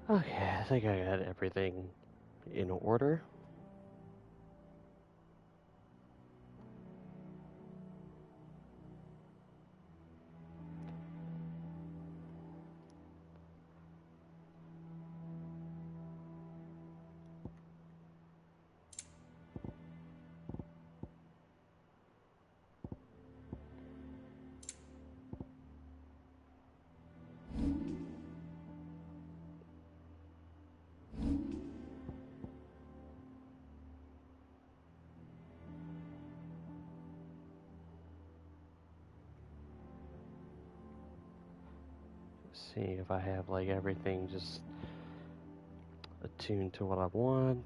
Okay, I think I got everything in order. See if I have like everything just attuned to what I want.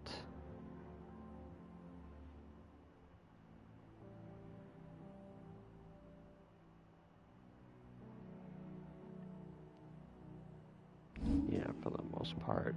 Yeah, for the most part.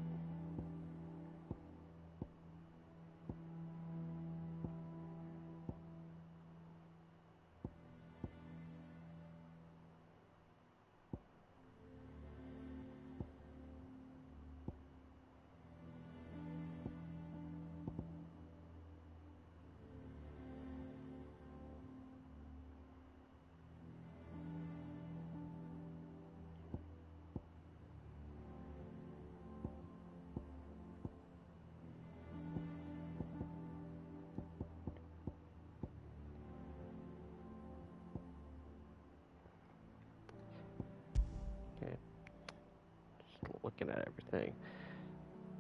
Okay, just looking at everything.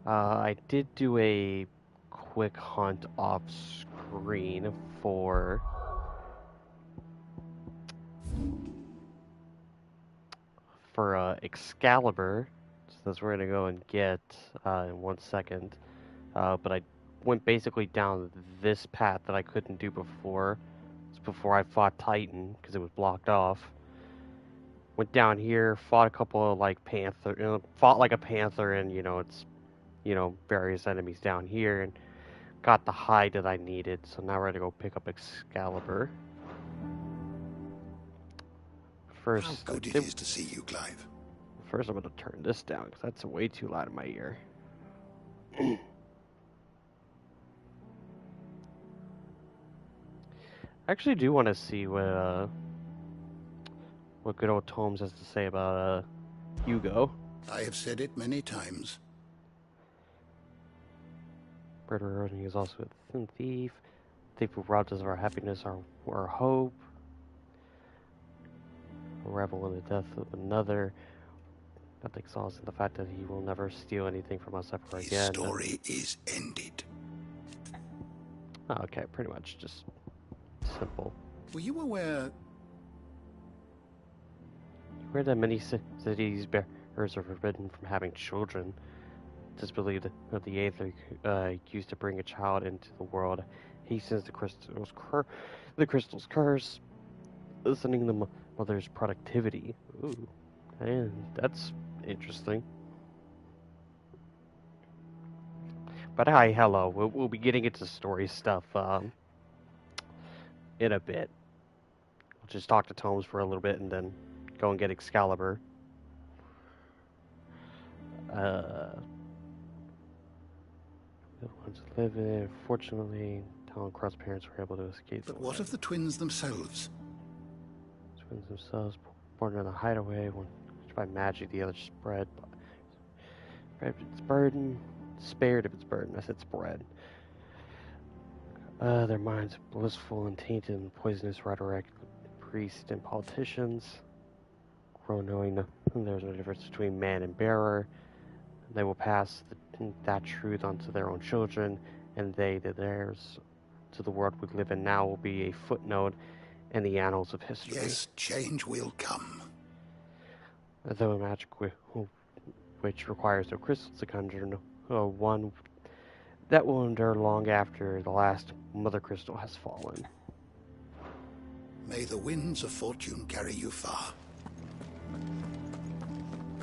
I did do a quick hunt off screen for Excalibur. So that's what we're gonna go and get in 1 second. But I went basically down this path that I couldn't do before. It's before I fought Titan because it was blocked off. Went down here, fought a couple of like panther, fought like a panther, and it's various enemies down here, and got the hide that I needed. So now we're gonna go pick up Excalibur. First, how good it is to see you, Clive. First, I'm gonna turn this down because that's way too loud in my ear. I actually do want to see what good old Tomes has to say about Hugo. I have said it many times. Murderer, and he is also a thin thief. Thief who robbed us of our happiness, our hope. A revel in the death of another. That exalts in the fact that he will never steal anything from us ever His again. story is ended. Oh, okay, pretty much just simple. Were you aware? Where that many cities bearers are forbidden from having children. It is believed that the Aether used to bring a child into the world hastens the crystal's curse, listening to the mother's productivity. Ooh, and that's interesting. But hi, hello. We'll be getting into story stuff in a bit. We'll just talk to Tomes for a little bit and then go and get Excalibur. The ones that live in it, fortunately, Talon Cross parents were able to escape. But what of the twins themselves? Twins themselves, born in a hideaway, one by magic, the other spread. Its burden, spared of its burden. I said spread. Their minds blissful and tainted in poisonous rhetoric, priests and politicians grow knowing there's no difference between man and bearer. They will pass that truth onto their own children, and theirs to the world we live in now will be a footnote in the annals of history. Yes, change will come. Though magic which requires no crystals to conjure, one that will endure long after the last mother crystal has fallen. May the winds of fortune carry you far.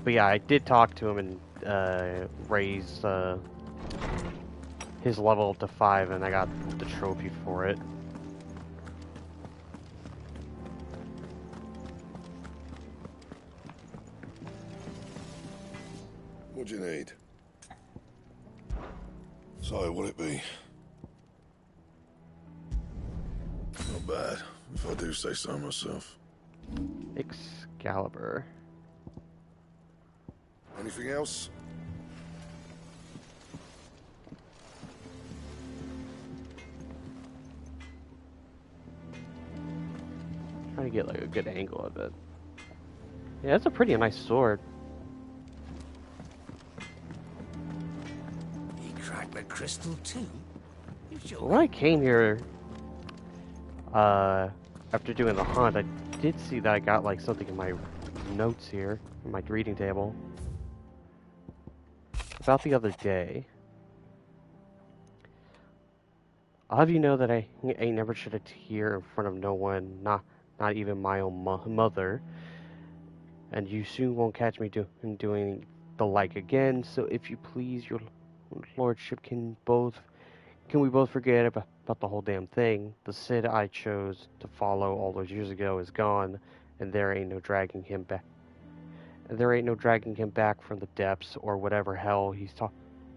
But yeah, I did talk to him and raise his level up to 5, and I got the trophy for it. What do you need? So, what'll it be? Not bad, if I do say so myself. Excalibur. Anything else? Trying to get like a good angle of it. Yeah, it's a pretty nice sword. He cracked the crystal too? When I came here, after doing the hunt, I did see that I got like something in my notes here, in my reading table. About the other day. I'll have you know that I ain't never shed a tear in front of no one, not even my own mother. And you soon won't catch me doing the like again. So if you please, your lordship, can we both forget about the whole damn thing? The Cid I chose to follow all those years ago is gone, and there ain't no dragging him back. There ain't no dragging him back from the depths or whatever hell he's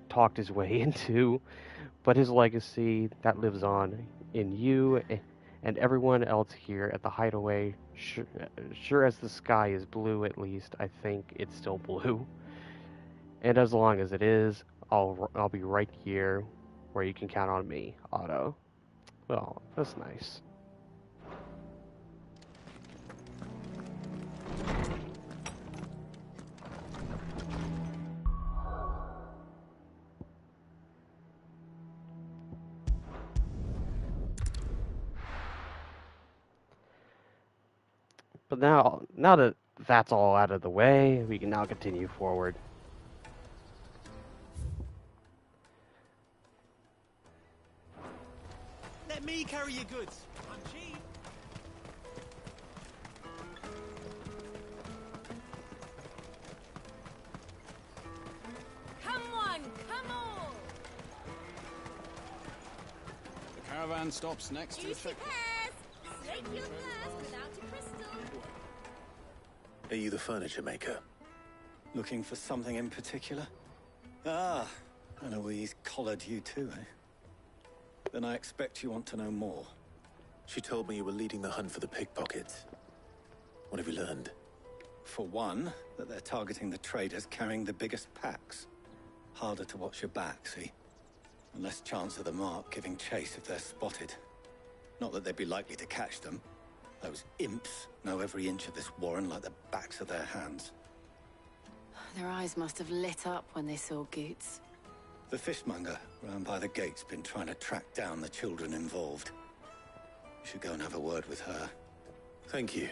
talked his way into. But his legacy, that lives on in you and everyone else here at the Hideaway. Sure as the sky is blue, at least, I think it's still blue. And as long as it is, I'll be right here where you can count on me, Otto. Well, that's nice. But now that that's all out of the way, we can now continue forward. Let me carry your goods. I'm cheap. Come on, come on! The caravan stops next to the Use your trek. pairs! Slake your thirst without a crystal. Are you the furniture maker? Looking for something in particular? Ah, Eloise collared you too, eh? Then I expect you want to know more. She told me you were leading the hunt for the pickpockets. What have you learned? For one, that they're targeting the traders carrying the biggest packs. Harder to watch your back, see? And less chance of the mark giving chase if they're spotted. Not that they'd be likely to catch them. Those imps know every inch of this warren like the backs of their hands. Their eyes must have lit up when they saw Goots. The fishmonger round by the gate's been trying to track down the children involved. You should go and have a word with her. Thank you.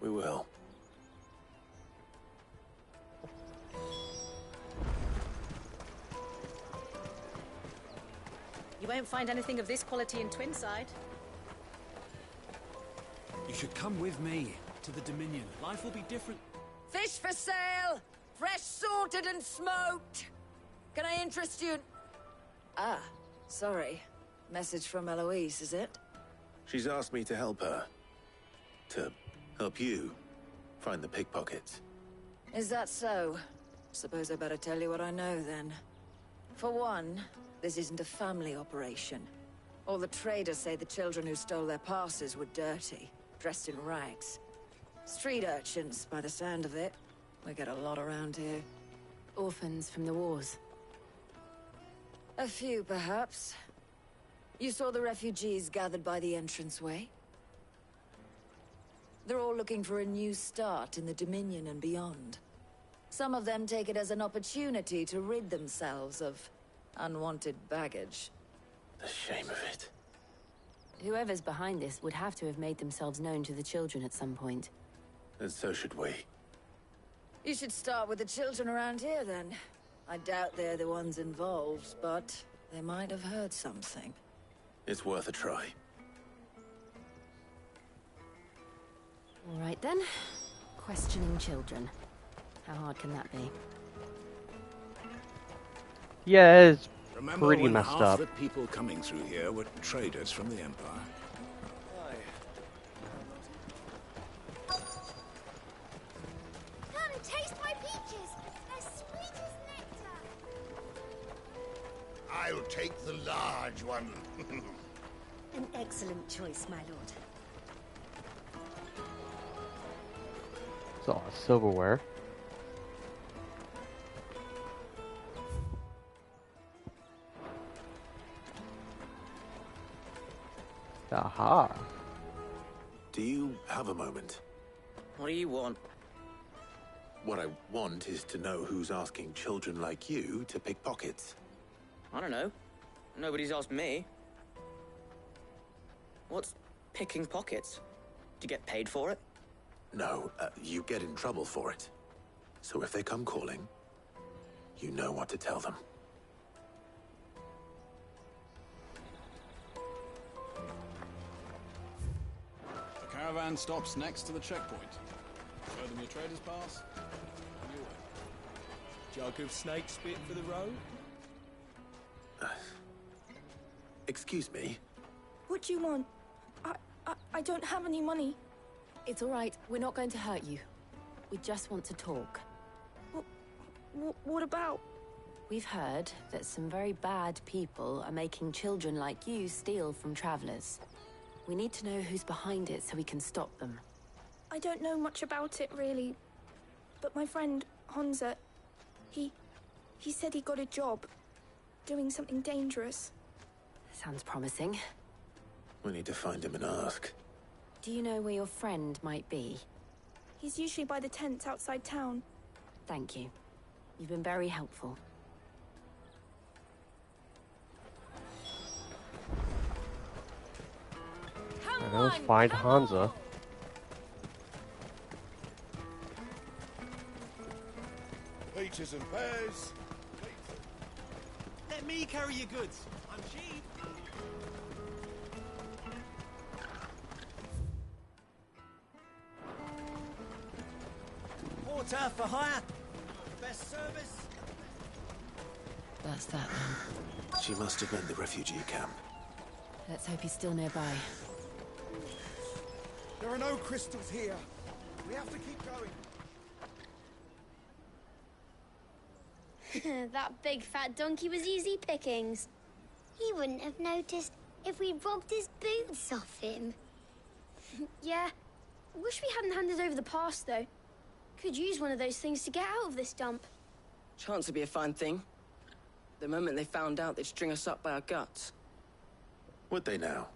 We will. You won't find anything of this quality in Twinside. You should come with me to the Dominion. Life will be different. Fish for sale! Fresh sorted and smoked! Can I interest you? Ah, sorry. Message from Eloise, is it? She's asked me to help her. To help you find the pickpockets. Is that so? Suppose I better tell you what I know, then. For one, this isn't a family operation. All the traders say the children who stole their passes were dirty, dressed in rags. Street urchins, by the sound of it. We get a lot around here. Orphans from the wars. A few, perhaps. You saw the refugees gathered by the entranceway? They're all looking for a new start in the Dominion and beyond. Some of them take it as an opportunity to rid themselves of unwanted baggage. The shame of it. Whoever's behind this would have to have made themselves known to the children at some point. And so should we. You should start with the children around here, then. I doubt they're the ones involved, but they might have heard something. It's worth a try. All right, then. Questioning children. How hard can that be? Yeah, it's Remember pretty when messed half up. the people coming through here were traders from the Empire? Come, taste my peaches. They're sweet as nectar. I'll take the large one. An excellent choice, my lord. It's all silverware. Aha. Do you have a moment? What do you want? What I want is to know who's asking children like you to pick pockets. I don't know. Nobody's asked me. What's picking pockets? Do you get paid for it? No, you get in trouble for it. So if they come calling, you know what to tell them. The caravan stops next to the checkpoint. Show them your trader's pass. On your way. Jug of snake spit for the road? Excuse me? What do you want? I don't have any money. It's all right. We're not going to hurt you. We just want to talk. What about? We've heard that some very bad people are making children like you steal from travelers. We need to know who's behind it so we can stop them. I don't know much about it, really. But my friend, Hansa, he said he got a job. Doing something dangerous. Sounds promising. We need to find him and ask. Do you know where your friend might be? He's usually by the tents outside town. Thank you. You've been very helpful. Alright, let's find Hansa. Peaches and pears. Let me carry your goods. I'm cheap. Porter for hire. Best service. That's that then. She must have meant the refugee camp. Let's hope he's still nearby. There are no crystals here. We have to keep going. That big fat donkey was easy pickings. He wouldn't have noticed if we robbed his boots off him. Yeah. Wish we hadn't handed over the pass, though. Could use one of those things to get out of this dump. Chance would be a fine thing. The moment they found out, they'd string us up by our guts. Would they now?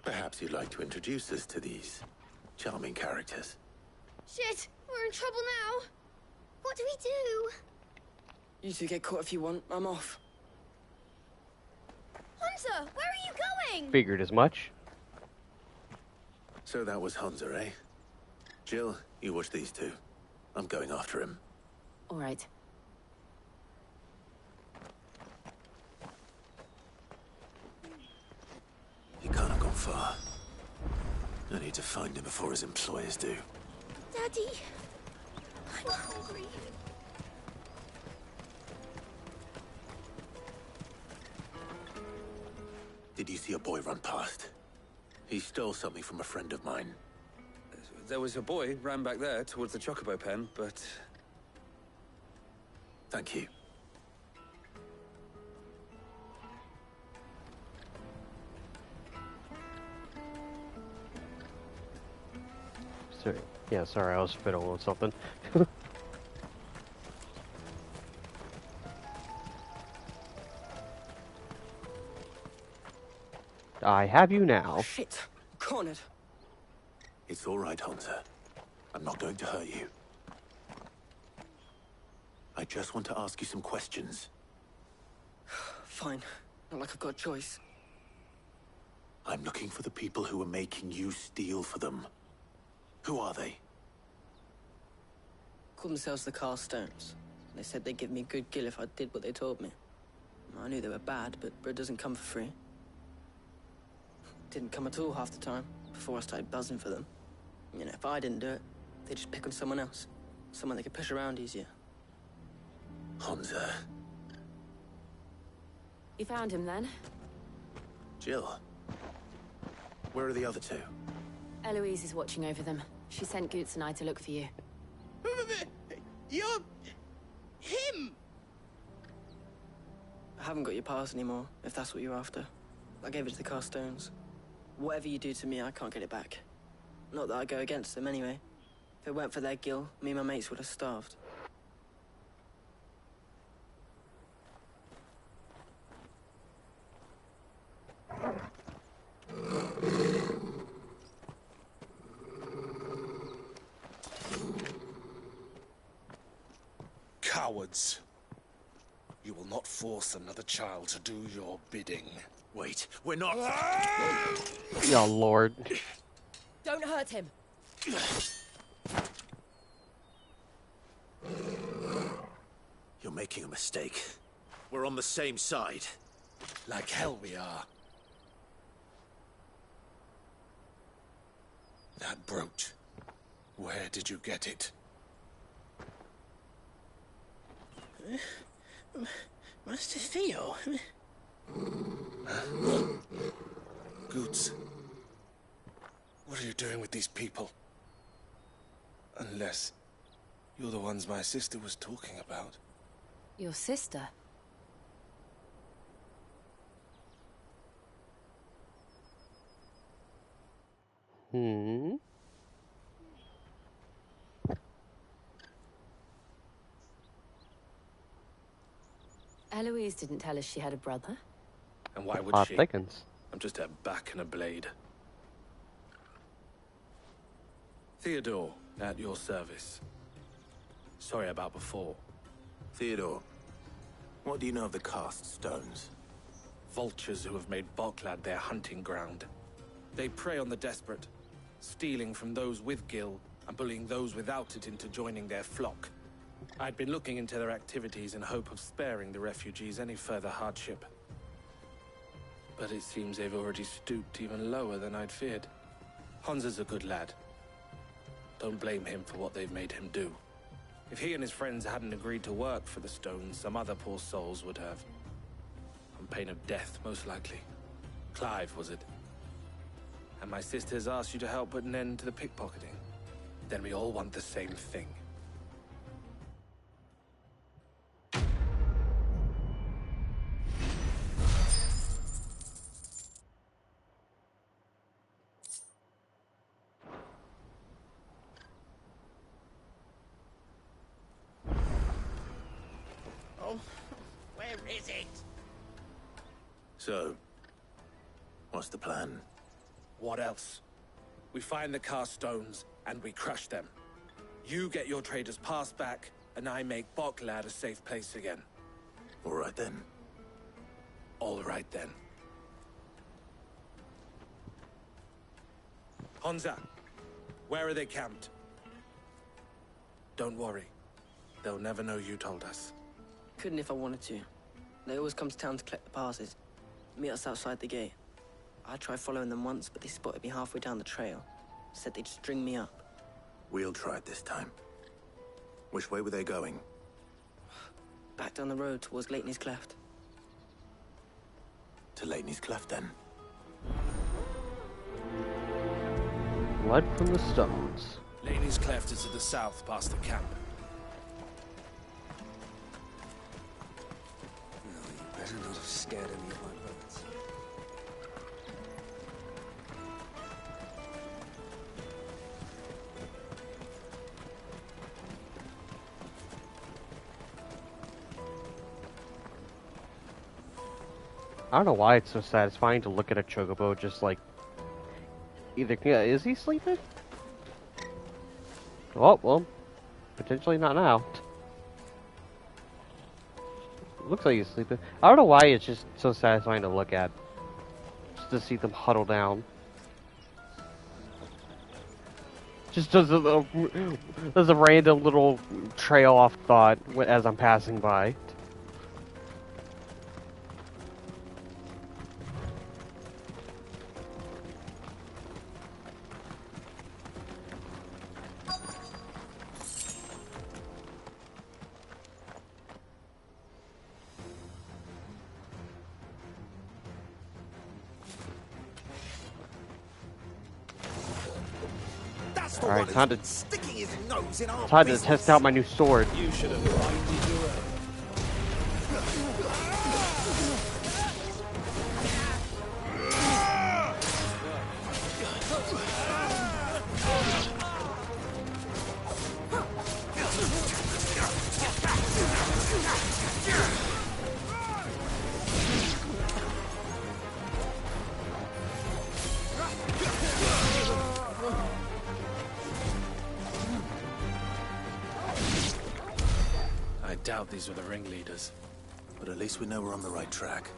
Perhaps you'd like to introduce us to these charming characters. Shit, we're in trouble now. What do we do? You two get caught if you want. I'm off. Hunter, where are you going? Figured as much. So that was Hansa, eh? Jill, you watch these two. I'm going after him. All right. He can't have gone far. I need to find him before his employers do. Daddy, I'm hungry. Did you see a boy run past? He stole something from a friend of mine. There was a boy ran back there towards the chocobo pen, but... Thank you. Sorry. Yeah, sorry, I was fiddling with something. I have you Oh, now. shit. Cornered. It's all right, Hunter. I'm not going to hurt you. I just want to ask you some questions. Fine. Not like I've got a choice. I'm looking for the people who are making you steal for them. Who are they? Called themselves the Carstones. They said they'd give me a good gill if I did what they told me. I knew they were bad, but bread doesn't come for free. Didn't come at all half the time, before I started buzzing for them. You know, if I didn't do it, they'd just pick on someone else. Someone they could push around easier. Hunter. You found him then? Jill. Where are the other two? Eloise is watching over them. She sent Goots and I to look for you. You're... him! I haven't got your pass anymore, if that's what you're after. I gave it to the Carstones. Whatever you do to me, I can't get it back. Not that I go against them anyway. If it weren't for their gill, me and my mates would have starved. Cowards. You will not force another child to do your bidding. Wait, we're not... Oh, Lord. Don't hurt him. You're making a mistake. We're on the same side. Like hell we are. That brooch. Where did you get it? Master Theo. Goots. What are you doing with these people? Unless you're the ones my sister was talking about. Your sister? Hmm? Eloise didn't tell us she had a brother. And why would Plot she? thickens. I'm just a back and a blade. Theodore, at your service. Sorry about before. Theodore, what do you know of the Cast Stones? Vultures who have made Boklad their hunting ground. They prey on the desperate, stealing from those with gil and bullying those without it into joining their flock. I'd been looking into their activities in hope of sparing the refugees any further hardship. But it seems they've already stooped even lower than I'd feared. Hansa's a good lad. Don't blame him for what they've made him do. If he and his friends hadn't agreed to work for the Stones, some other poor souls would have. On pain of death, most likely. Clive, was it? And my sisters asked you to help put an end to the pickpocketing. Then we all want the same thing. Oh, where is it? So, what's the plan? What else? We find the Carstones, and we crush them. You get your trader's pass back, and I make Boklad a safe place again. All right then. All right then. Hansa, where are they camped? Don't worry. They'll never know you told us. Couldn't if I wanted to. They always come to town to collect the passes. Meet us outside the gate. I tried following them once, but they spotted me halfway down the trail. Said they'd string me up. We'll try it this time. Which way were they going? Back down the road towards Leighton's Cleft. To Leighton's Cleft, then. Blood from the Stones. Laney's Cleft is to the south, past the camp. No, you better not have scared any of my bullets. I don't know why it's so satisfying to look at a chocobo just like either. Yeah, is he sleeping? Oh well, potentially not now. Looks like he's sleeping. I don't know why it's just so satisfying to look at. Just to see them huddle down. Just does a random little trail off thought as I'm passing by. Alright, time to test out my new sword. You should have minded your own. I doubt these were the ringleaders. But at least we know we're on the right track.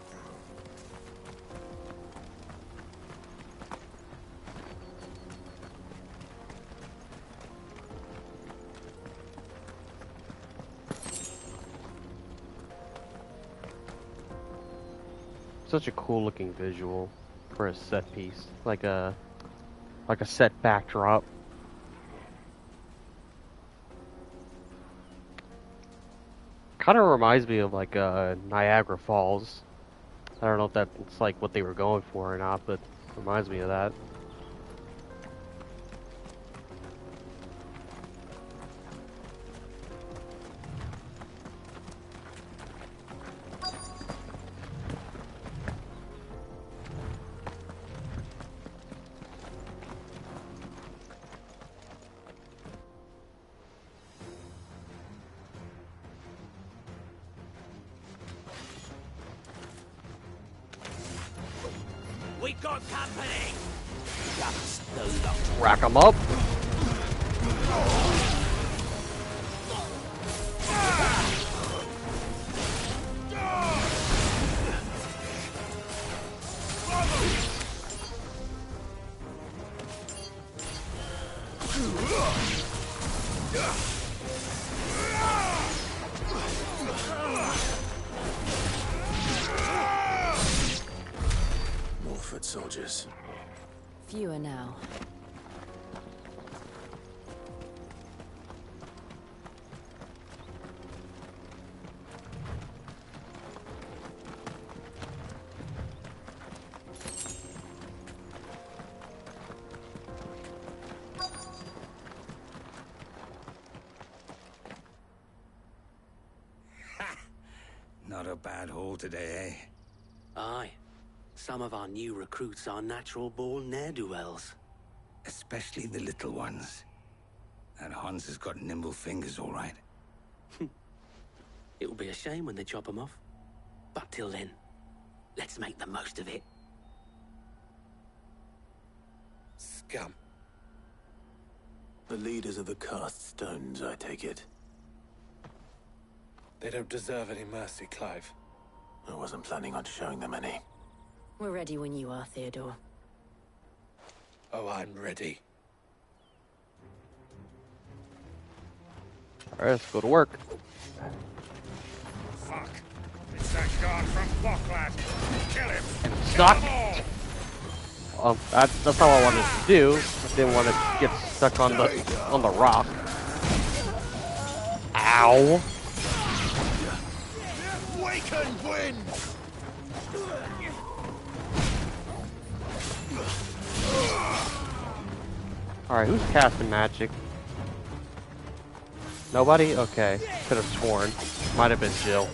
Such a cool looking visual for a set piece, like a set backdrop. Kind of reminds me of like Niagara Falls. I don't know if that's like what they were going for or not, but it reminds me of that. We got company! Rack 'em up. More foot soldiers. Fewer now. Not a bad haul today, eh? Aye. Some of our new recruits are natural-born ne'er-do-wells. Especially the little ones. That Hans has got nimble fingers, all right. It will be a shame when they chop them off. But till then, let's make the most of it. Scum. The leaders of the cast stones, I take it. They don't deserve any mercy, Clive. I wasn't planning on showing them any. We're ready when you are, Theodore. Oh, I'm ready. Alright, let's go to work. Fuck. It's that guard from Blockland. Kill him. Stuck. That's all I wanted to do. I didn't want to get stuck on the rock. Ow. We can win. Alright, who's casting magic? Nobody? Okay. Could have sworn. Might have been Jill.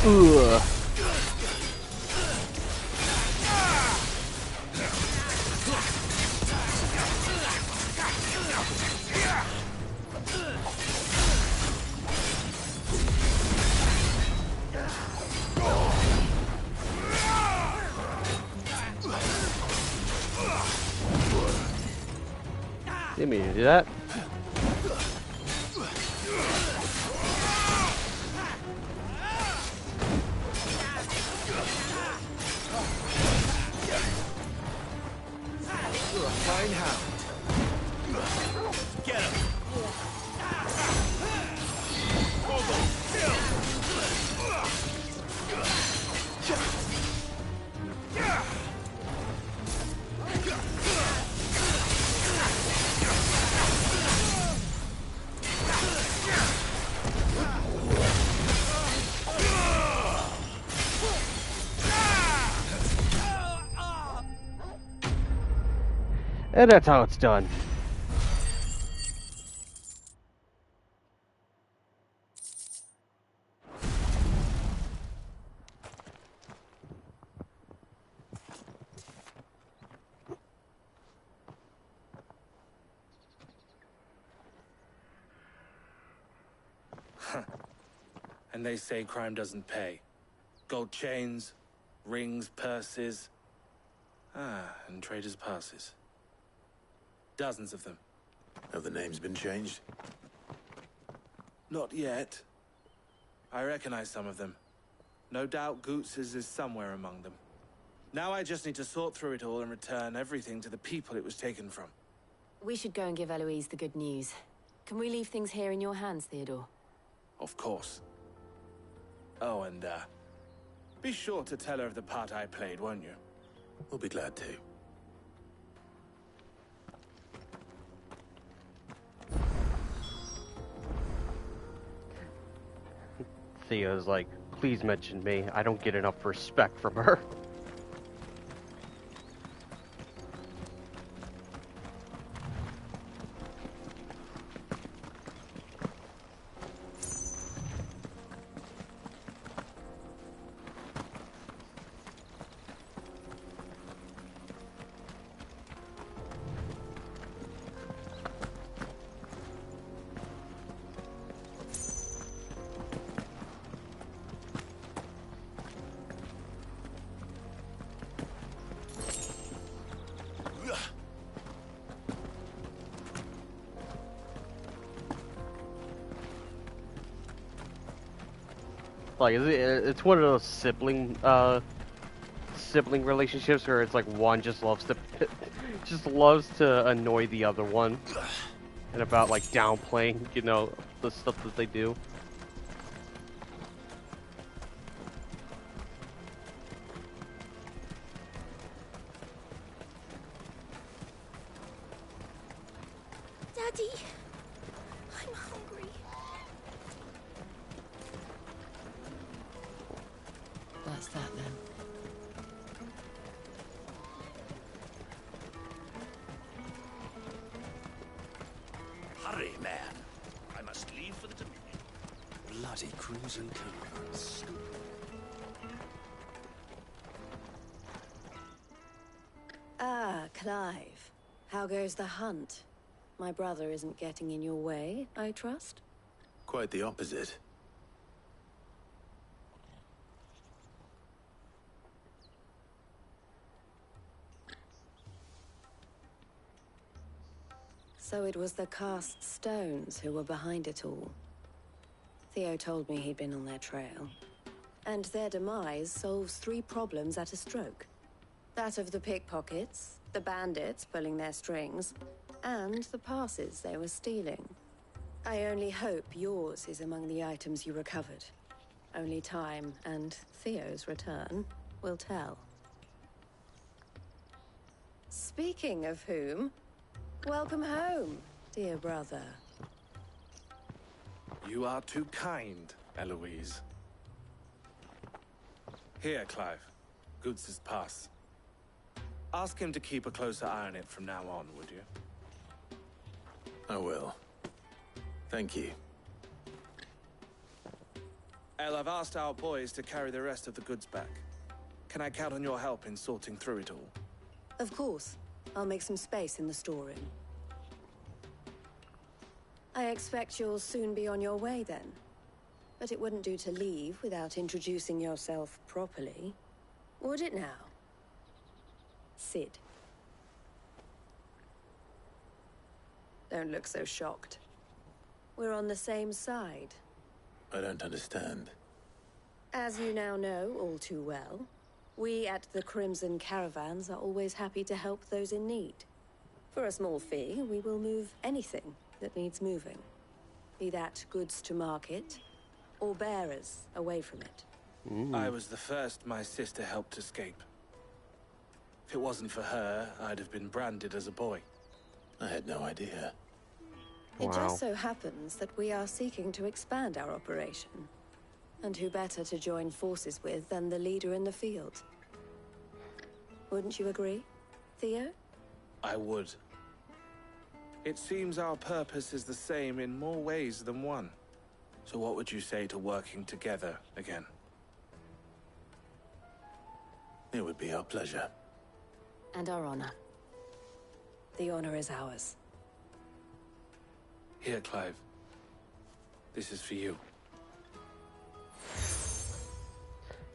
Ugh. Didn't mean to do that. You're a fine hound. Get him. Go, go. Kill. And that's how it's done. And they say crime doesn't pay. Gold chains, rings, purses. And traders' passes. Dozens of them. Have the names been changed? Not yet. I recognize some of them. No doubt Goots's is somewhere among them. Now I just need to sort through it all and return everything to the people it was taken from. We should go and give Eloise the good news. Can we leave things here in your hands, Theodore? Of course. Oh, and, be sure to tell her of the part I played, won't you? We'll be glad to. Theo's like, please mention me. I don't get enough respect from her. Like, it's one of those sibling relationships where it's like one just loves to annoy the other one, and about like downplaying, you know, the stuff that they do. Daddy, I'm hungry. That's that then. Hurry, man. I must leave for the Dominion. Bloody crews and caravans. Ah, Clive. How goes the hunt? My brother isn't getting in your way, I trust? Quite the opposite. So it was the cast stones who were behind it all. Theo told me he'd been on their trail. And their demise solves 3 problems at a stroke. That of the pickpockets, the bandits pulling their strings, and the passes they were stealing. I only hope yours is among the items you recovered. Only time and Theo's return will tell. Speaking of whom, welcome home, dear brother. You are too kind, Eloise. Here, Clive. Goots's pass. Ask him to keep a closer eye on it from now on, would you? I will. Thank you. El, I've asked our boys to carry the rest of the goods back. Can I count on your help in sorting through it all? Of course. I'll make some space in the storeroom. I expect you'll soon be on your way then. But it wouldn't do to leave without introducing yourself properly. Would it now? Sid. Don't look so shocked. We're on the same side. I don't understand. As you now know all too well, we at the Crimson Caravans are always happy to help those in need. For a small fee, we will move anything that needs moving. Be that goods to market, or bearers away from it. I was the first my sister helped escape. If it wasn't for her, I'd have been branded as a boy. I had no idea. It just so happens that we are seeking to expand our operation. And who better to join forces with than the leader in the field? Wouldn't you agree, Theo? I would. It seems our purpose is the same in more ways than one. So what would you say to working together again? It would be our pleasure. And our honor. The honor is ours. Here, Clive. This is for you.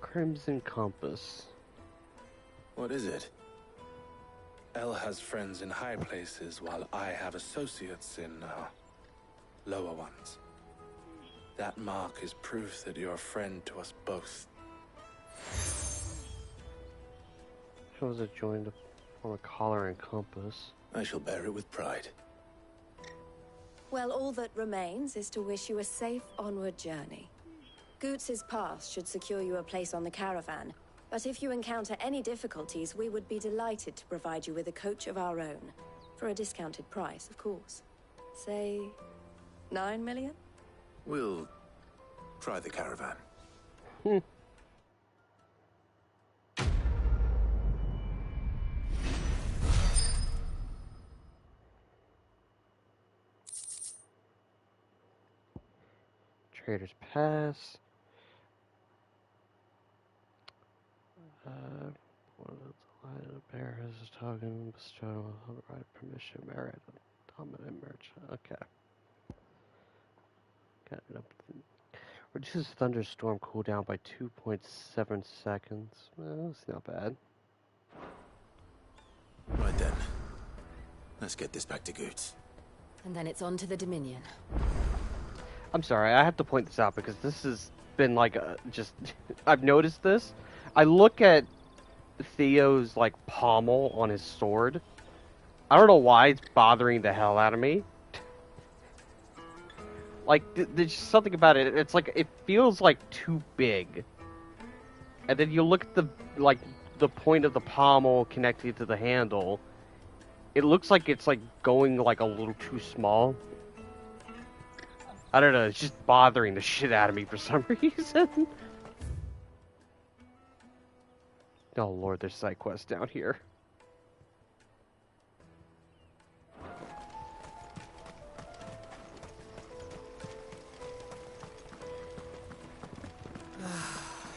Crimson Compass. What is it? El has friends in high places, while I have associates in, lower ones. That mark is proof that you're a friend to us both. Shows a joined on a collar and compass. I shall bear it with pride. Well, all that remains is to wish you a safe onward journey. Goots's pass should secure you a place on the caravan, but if you encounter any difficulties, we would be delighted to provide you with a coach of our own. For a discounted price, of course. Say, 9 million? We'll try the caravan. Trader's Pass. What is the line of bear has a token bestowed on the right permission merit dominant merchant. Okay. Got it up. Reduces thunderstorm cooldown by 2.7 seconds. Well, that's not bad. Right then. Let's get this back to Goots. And then it's on to the Dominion. I'm sorry, I have to point this out because this has been like just I've noticed this. I look at Theo's like pommel on his sword. I don't know why it's bothering the hell out of me. Like there's just something about it. It's like it feels like too big. And then you look at the point of the pommel connected to the handle. It looks like it's like going like a little too small. I don't know, it's just bothering the shit out of me for some reason. Oh lord, there's side quests down here.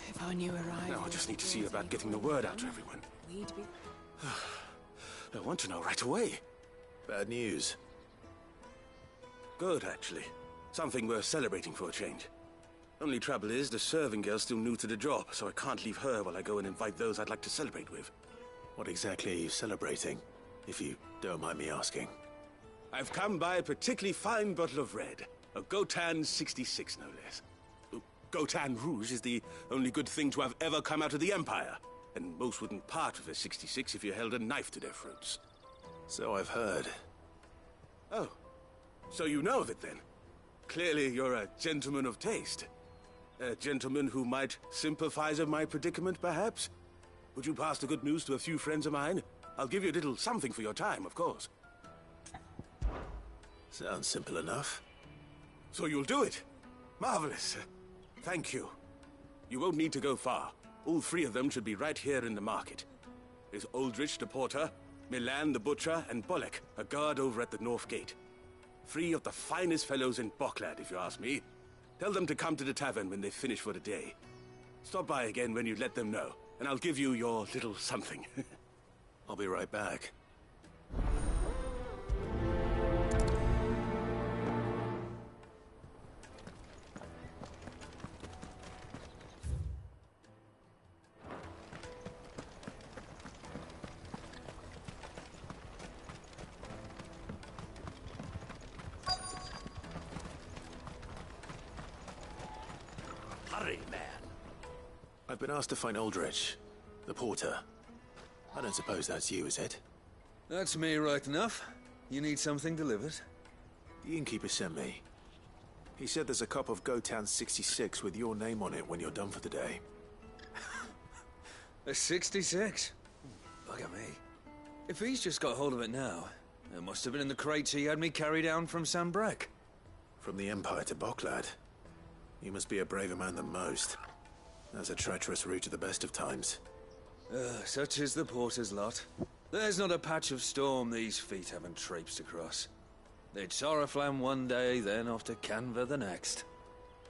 If I knew where I... Now I just need to see about getting the word out to everyone. We'd be... I want to know right away. Bad news. Good, actually. Something worth celebrating for a change. Only trouble is, the serving girl's still new to the job, so I can't leave her while I go and invite those I'd like to celebrate with. What exactly are you celebrating, if you don't mind me asking? I've come by a particularly fine bottle of red. A Gotan 66, no less. Gotan Rouge is the only good thing to have ever come out of the Empire. And most wouldn't part with a 66 if you held a knife to their throats. So I've heard. Oh, so you know of it then? Clearly you're a gentleman of taste. A gentleman who might sympathize with my predicament, perhaps? Would you pass the good news to a few friends of mine? I'll give you a little something for your time, of course. Sounds simple enough. So you'll do it? Marvelous. Thank you. You won't need to go far. All three of them should be right here in the market. There's Aldrich the porter, Milan the butcher, and Bolek, a guard over at the north gate. Three of the finest fellows in Boklad, if you ask me. Tell them to come to the tavern when they finish for the day. Stop by again when you let them know, and I'll give you your little something. I'll be right back. Hurry, man. I've been asked to find Aldrich, the porter. I don't suppose that's you, is it? That's me, right enough. You need something delivered? The innkeeper sent me. He said there's a cup of Gotan 66 with your name on it when you're done for the day. A 66? Look at me. If he's just got hold of it now, it must have been in the crates he had me carry down from Sambrek. From the Empire to Boklad. You must be a braver man than most. That's a treacherous route at the best of times. Such is the porter's lot. There's not a patch of storm these feet haven't traipsed across. It's Oriflamme one day, then off to Canva the next.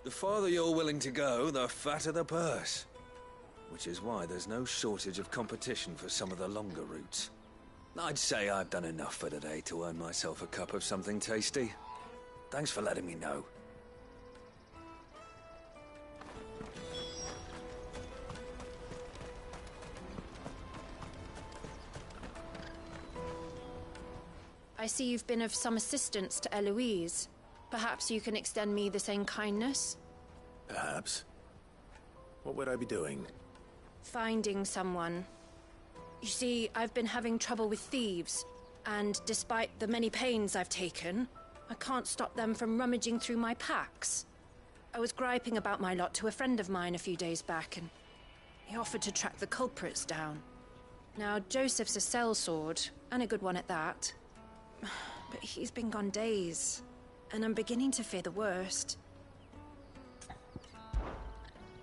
The farther you're willing to go, the fatter the purse. Which is why there's no shortage of competition for some of the longer routes. I'd say I've done enough for today to earn myself a cup of something tasty. Thanks for letting me know. I see you've been of some assistance to Eloise. Perhaps you can extend me the same kindness? Perhaps. What would I be doing? Finding someone. You see, I've been having trouble with thieves, and despite the many pains I've taken, I can't stop them from rummaging through my packs. I was griping about my lot to a friend of mine a few days back, and he offered to track the culprits down. Now, Joseph's a sellsword, and a good one at that. But he's been gone days, and I'm beginning to fear the worst.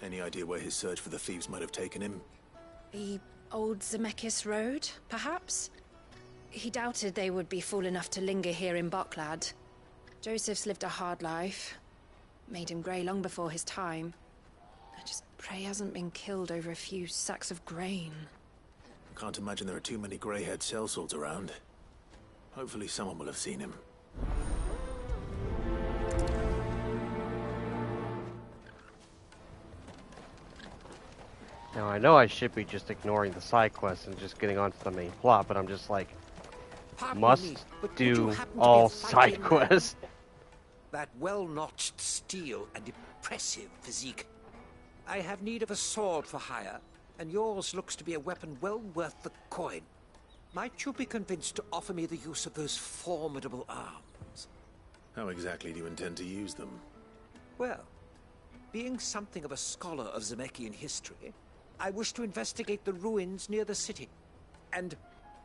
Any idea where his search for the thieves might have taken him? The old Zemeckis Road, perhaps? He doubted they would be fool enough to linger here in Boklad. Joseph's lived a hard life. Made him grey long before his time. I just pray he hasn't been killed over a few sacks of grain. I can't imagine there are too many grey-haired sellswords around. Hopefully someone will have seen him. Now, I know I should be just ignoring the side quests and just getting onto the main plot, but I'm just like, must do all side quests. That well-notched steel and impressive physique. I have need of a sword for hire, and yours looks to be a weapon well worth the coin. Might you be convinced to offer me the use of those formidable arms? How exactly do you intend to use them? Well, being something of a scholar of Zemekian history, I wish to investigate the ruins near the city. And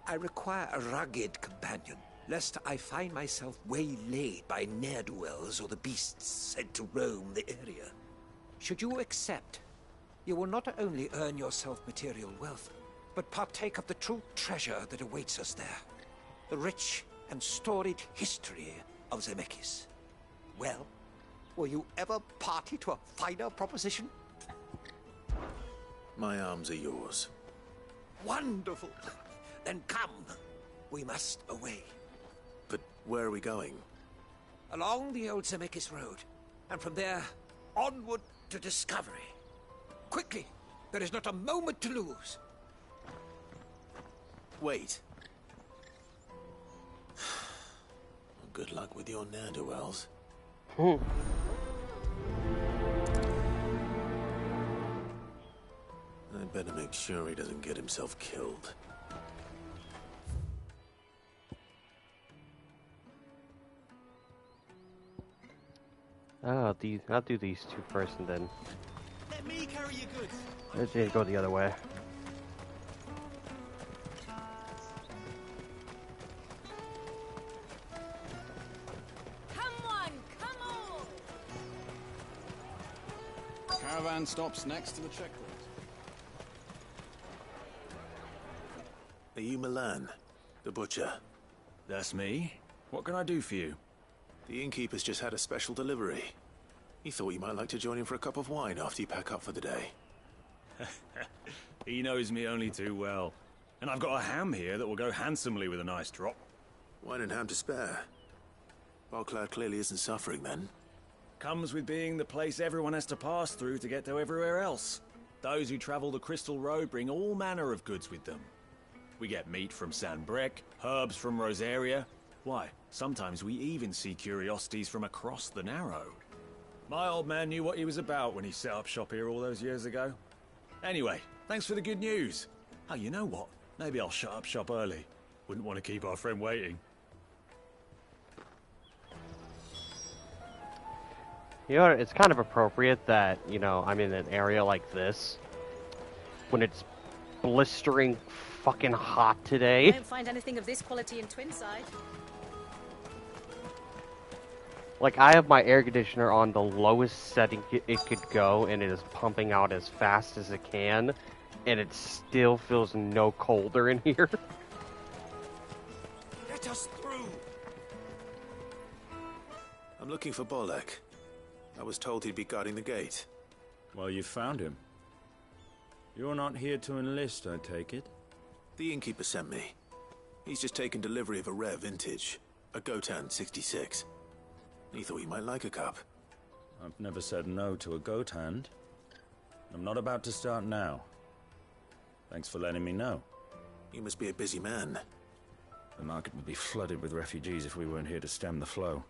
I require a rugged companion, lest I find myself waylaid by ne'er-do-wells or the beasts sent to roam the area. Should you accept, you will not only earn yourself material wealth, but partake of the true treasure that awaits us there. The rich and storied history of Zemeckis. Well, were you ever party to a finer proposition? My arms are yours. Wonderful! Then come. We must away. But where are we going? Along the old Zemeckis Road, and from there, onward to discovery. Quickly! There is not a moment to lose. Wait. Good luck with your ne'er-do-wells. I'd better make sure he doesn't get himself killed. I'll do these two first, and then Let me carry your goods. let's go the other way. Caravan stops next to the checkpoint. Are you Milan, the butcher? That's me. What can I do for you? The innkeeper's just had a special delivery. He thought you might like to join him for a cup of wine after you pack up for the day. He knows me only too well. And I've got a ham here that will go handsomely with a nice drop. Wine and ham to spare. Boklad clearly isn't suffering then. Comes with being the place everyone has to pass through to get to everywhere else. Those who travel the Crystal Road bring all manner of goods with them. We get meat from San Brec, herbs from Rosaria. Why, sometimes we even see curiosities from across the Narrow. My old man knew what he was about when he set up shop here all those years ago. Anyway, thanks for the good news. Oh, you know what? Maybe I'll shut up shop early. Wouldn't want to keep our friend waiting. You know, it's kind of appropriate that, you know, I'm in an area like this when it's blistering fucking hot today. Don't find anything of this quality in Twinside. Like, I have my air conditioner on the lowest setting it could go, and it is pumping out as fast as it can, and it still feels no colder in here. Let us through! I'm looking for Bolek. I was told he'd be guarding the gate. Well, you found him. You're not here to enlist, I take it? The innkeeper sent me. He's just taken delivery of a rare vintage, a Gotan 66. He thought you might like a cup. I've never said no to a goat hand. I'm not about to start now. Thanks for letting me know. You must be a busy man. The market would be flooded with refugees if we weren't here to stem the flow.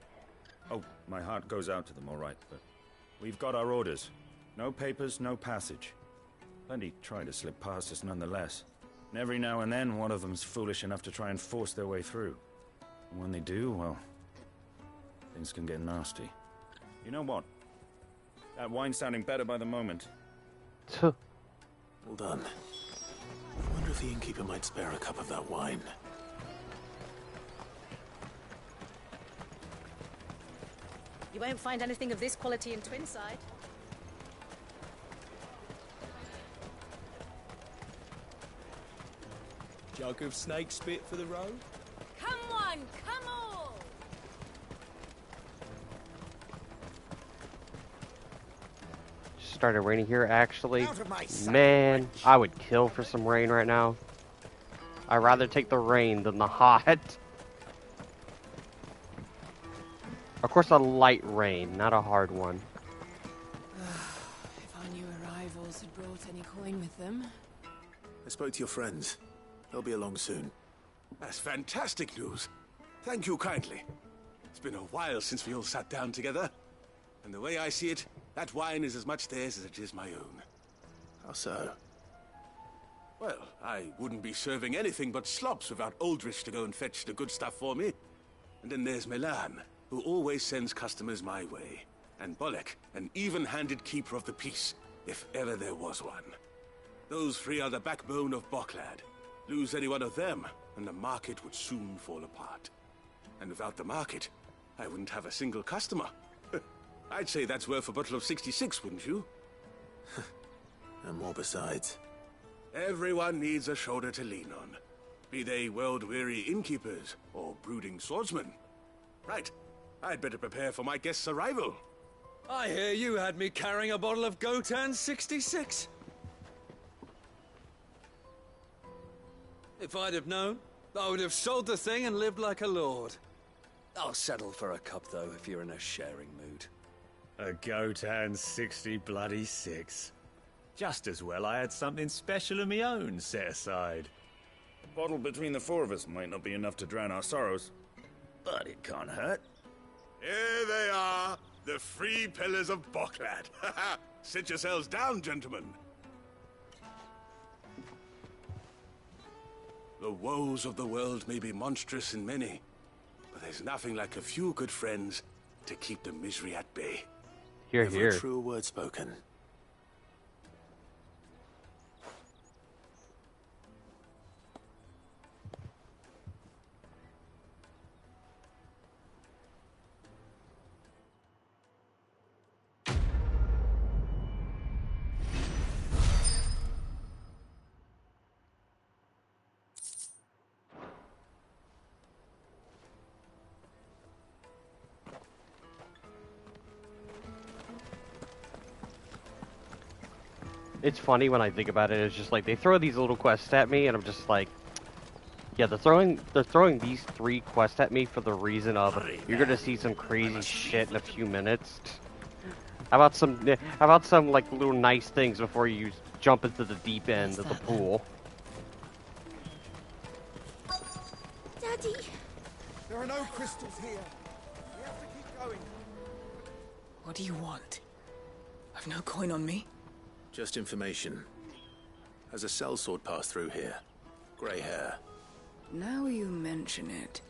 Oh, my heart goes out to them, all right, but we've got our orders. No papers, no passage. Plenty try to slip past us nonetheless. And every now and then, one of them's foolish enough to try and force their way through. And when they do, well, things can get nasty. You know what? That wine's sounding better by the moment. Well done. I wonder if the innkeeper might spare a cup of that wine. You won't find anything of this quality in Twinside. Jug of snake spit for the road? Come on, come on! Started raining here, actually. Man, I would kill for some rain right now. I'd rather take the rain than the hot. Of course, a light rain, not a hard one. If our new arrivals had brought any coin with them. I spoke to your friends. They'll be along soon. That's fantastic news. Thank you kindly. It's been a while since we all sat down together. And the way I see it, that wine is as much theirs as it is my own. How so? Well, I wouldn't be serving anything but slops without Aldrich to go and fetch the good stuff for me. And then there's Milan, who always sends customers my way. And Bolek, an even-handed keeper of the peace, if ever there was one. Those three are the backbone of Boklad. Lose any one of them, and the market would soon fall apart. And without the market, I wouldn't have a single customer. I'd say that's worth a bottle of 66, wouldn't you? And more besides. Everyone needs a shoulder to lean on. Be they world-weary innkeepers or brooding swordsmen. Right. I'd better prepare for my guest's arrival. I hear you had me carrying a bottle of Gotan 66. If I'd have known, I would have sold the thing and lived like a lord. I'll settle for a cup, though, if you're in a sharing mood. A Gotan 66. Just as well I had something special of my own set aside. A bottle between the four of us might not be enough to drown our sorrows, but it can't hurt. Here they are, the three pillars of Boklad. Sit yourselves down, gentlemen. The woes of the world may be monstrous in many, but there's nothing like a few good friends to keep the misery at bay. Hear, Never hear. a true word spoken. it's funny when I think about it. It's just like they throw these little quests at me, and I'm just like, yeah, they're throwing these 3 quests at me for the reason of you're gonna see some crazy shit in a few minutes. How about some like little nice things before you jump into the deep end of the pool? Daddy! There are no crystals here. We have to keep going. What do you want? I've no coin on me. Just information. Has a sellsword passed through here? Grey hair. Now you mention it,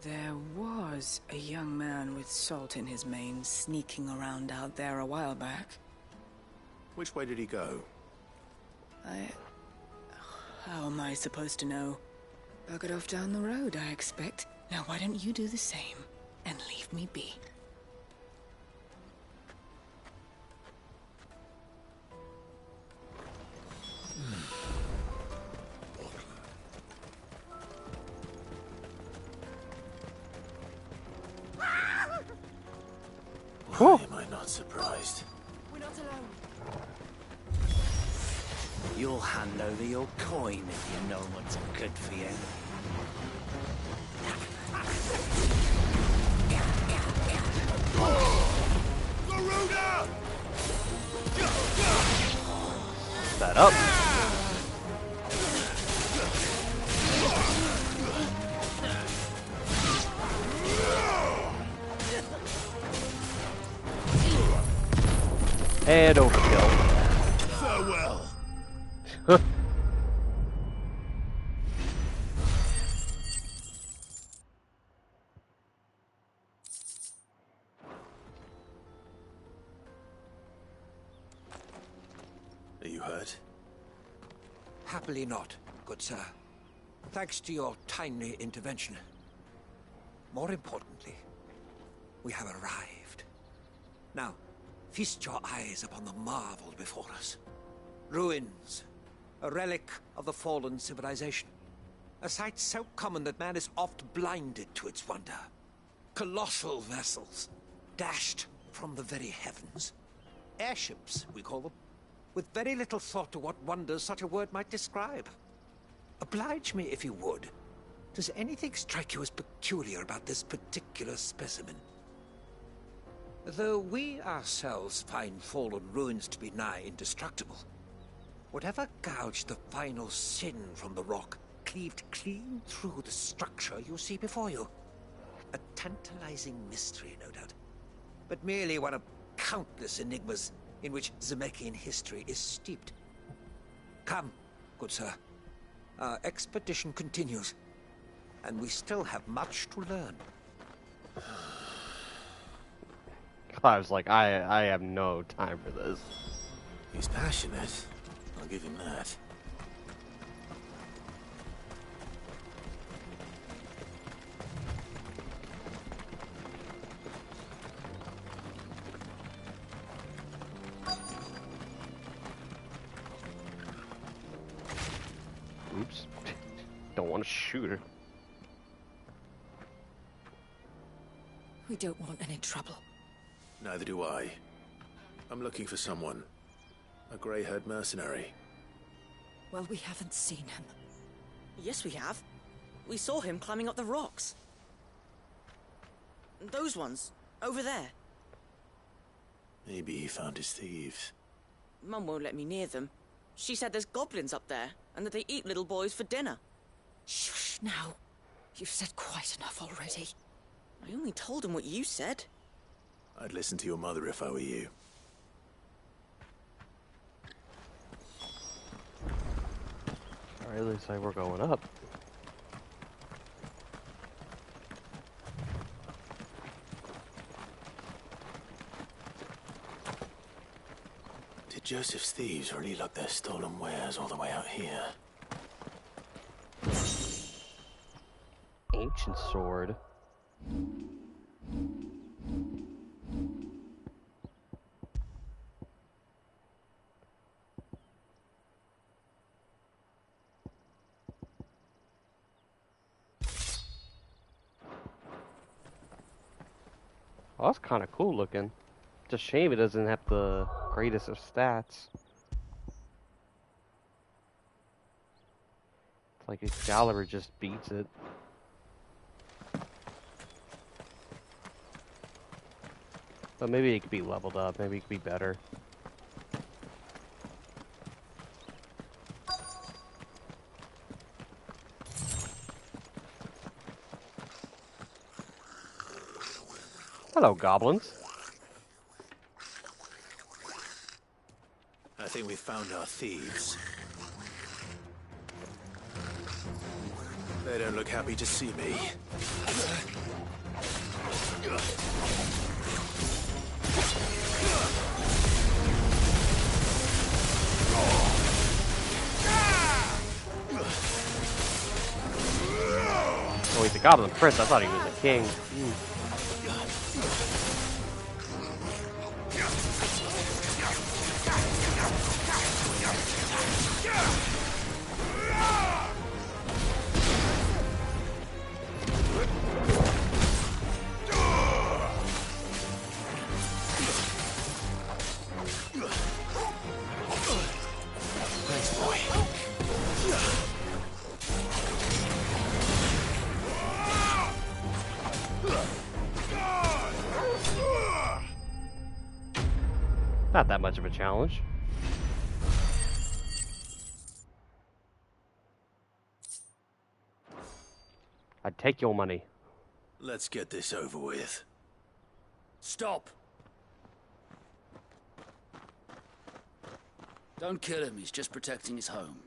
there was a young man with salt in his mane sneaking around out there a while back. Which way did he go? How am I supposed to know? Buggered off down the road, I expect. Now why don't you do the same and leave me be? Why am I not surprised? We're not alone. You'll hand over your coin if you know what's good for you. Garuda! Set up. And overkill. Farewell. Are you hurt? Happily not, good sir. Thanks to your timely intervention. More importantly, we have arrived. Now, feast your eyes upon the marvel before us. Ruins, a relic of the fallen civilization. A sight so common that man is oft blinded to its wonder. Colossal vessels, dashed from the very heavens. Airships, we call them, with very little thought to what wonders such a word might describe. Oblige me if you would. Does anything strike you as peculiar about this particular specimen? Though we ourselves find fallen ruins to be nigh indestructible, whatever gouged the final sin from the rock cleaved clean through the structure you see before you. A tantalizing mystery, no doubt, but merely one of countless enigmas in which Zemeckis history is steeped. Come, good sir. Our expedition continues, and we still have much to learn. I was like, I have no time for this. He's passionate. I'll give him that. Oops. Don't want to shoot her. We don't want any trouble. Neither do I. I'm looking for someone. A grey-haired mercenary. Well, we haven't seen him. Yes, we have. We saw him climbing up the rocks. Those ones, over there. Maybe he found his thieves. Mum won't let me near them. She said there's goblins up there, and that they eat little boys for dinner. Shush now. You've said quite enough already. I only told him what you said. I'd listen to your mother if I were you. Alright, looks like we're going up. Did Joseph's thieves really lug their stolen wares all the way out here? Ancient sword. Oh, that's kind of cool looking. It's a shame it doesn't have the greatest of stats. like Excalibur just beats it. But maybe it could be leveled up. Maybe it could be better. Hello, goblins. I think we found our thieves. They don't look happy to see me. Oh, he's a goblin prince. I thought he was a king. Not that much of a challenge. I'd take your money. Let's get this over with. Stop! Don't kill him, he's just protecting his home.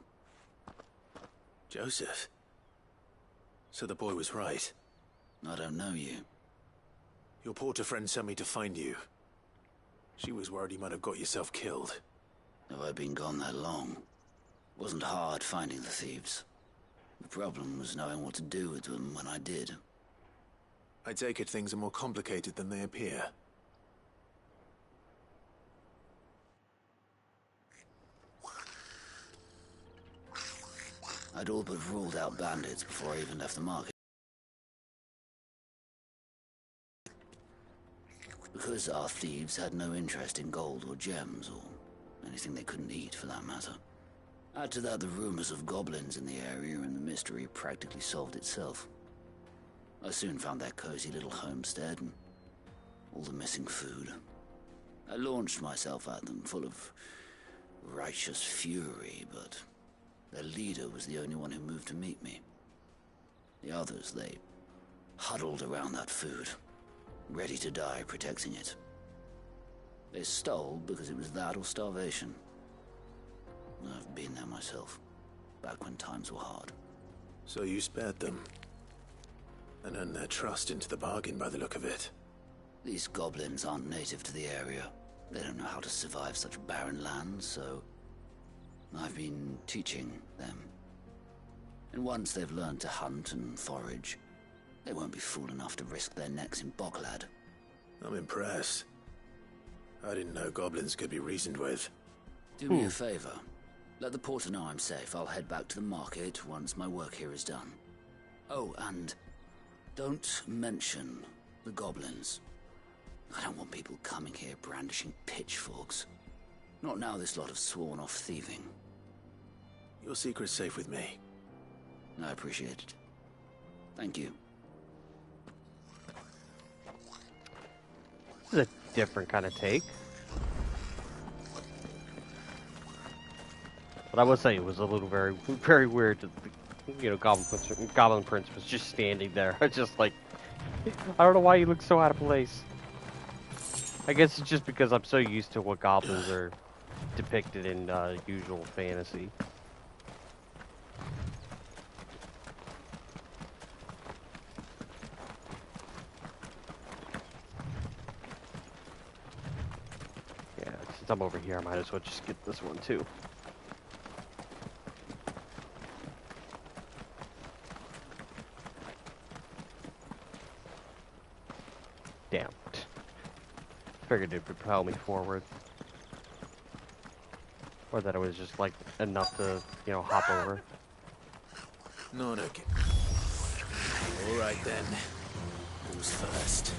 Joseph? So the boy was right. I don't know you. Your porter friend sent me to find you. She was worried you might have got yourself killed. Have I been gone that long? It wasn't hard finding the thieves. The problem was knowing what to do with them when I did. I take it things are more complicated than they appear. I'd all but ruled out bandits before I even left the market. Because our thieves had no interest in gold or gems, or anything they couldn't eat for that matter. Add to that the rumors of goblins in the area, and the mystery practically solved itself. I soon found their cozy little homestead, and all the missing food. I launched myself at them, full of righteous fury, but their leader was the only one who moved to meet me. The others, they huddled around that food, ready to die protecting it. They stole because it was that or starvation. I've been there myself, back when times were hard. So you spared them, and earned their trust into the bargain by the look of it. These goblins aren't native to the area. They don't know how to survive such barren lands, so I've been teaching them. And once they've learned to hunt and forage, they won't be fool enough to risk their necks in Boklad. I'm impressed. I didn't know goblins could be reasoned with. Do me a favor. Let the porter know I'm safe. I'll head back to the market once my work here is done. Oh, and don't mention the goblins. I don't want people coming here brandishing pitchforks. Not now this lot have sworn off thieving. Your secret's safe with me. I appreciate it. Thank you. This is a different kind of take. But I will say it was a little very weird that the, Goblin Prince was just standing there. Just like, I don't know why he looks so out of place. I guess it's just because I'm so used to what goblins are depicted in usual fantasy. Yeah, since I'm over here, I might as well just get this one too. Damn. Figured it'd propel me forward. Or that it was just like enough to, hop over. Not again. Alright then. Who's first?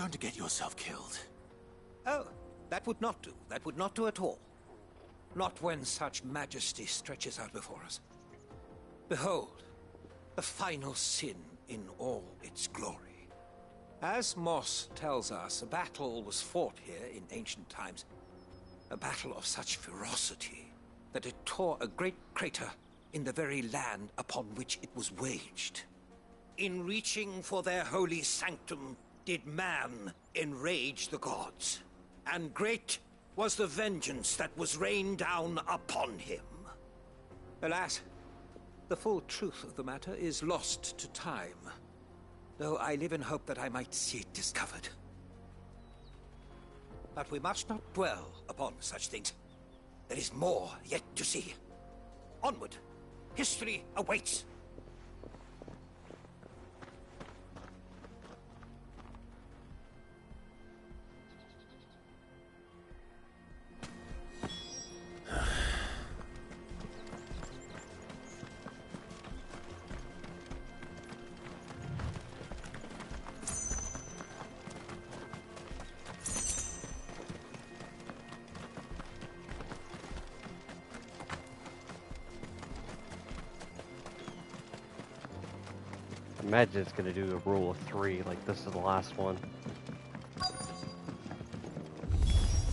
going to get yourself killed? Oh, that would not do. That would not do at all. Not when such majesty stretches out before us. Behold, the final sin in all its glory. As Moss tells us, a battle was fought here in ancient times. A battle of such ferocity that it tore a great crater in the very land upon which it was waged. In reaching for their holy sanctum, did man enrage the gods, and great was the vengeance that was rained down upon him. Alas, the full truth of the matter is lost to time, though I live in hope that I might see it discovered. But we must not dwell upon such things. There is more yet to see. Onward! History awaits! Imagine it's gonna do a rule of 3, like this is the last one.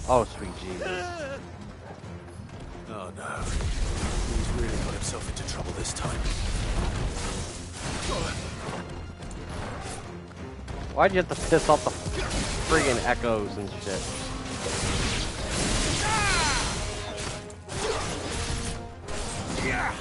Oh, sweet Jesus. Oh no. He's really got himself into trouble this time. Why'd you have to piss off the friggin' echoes and shit? Yeah!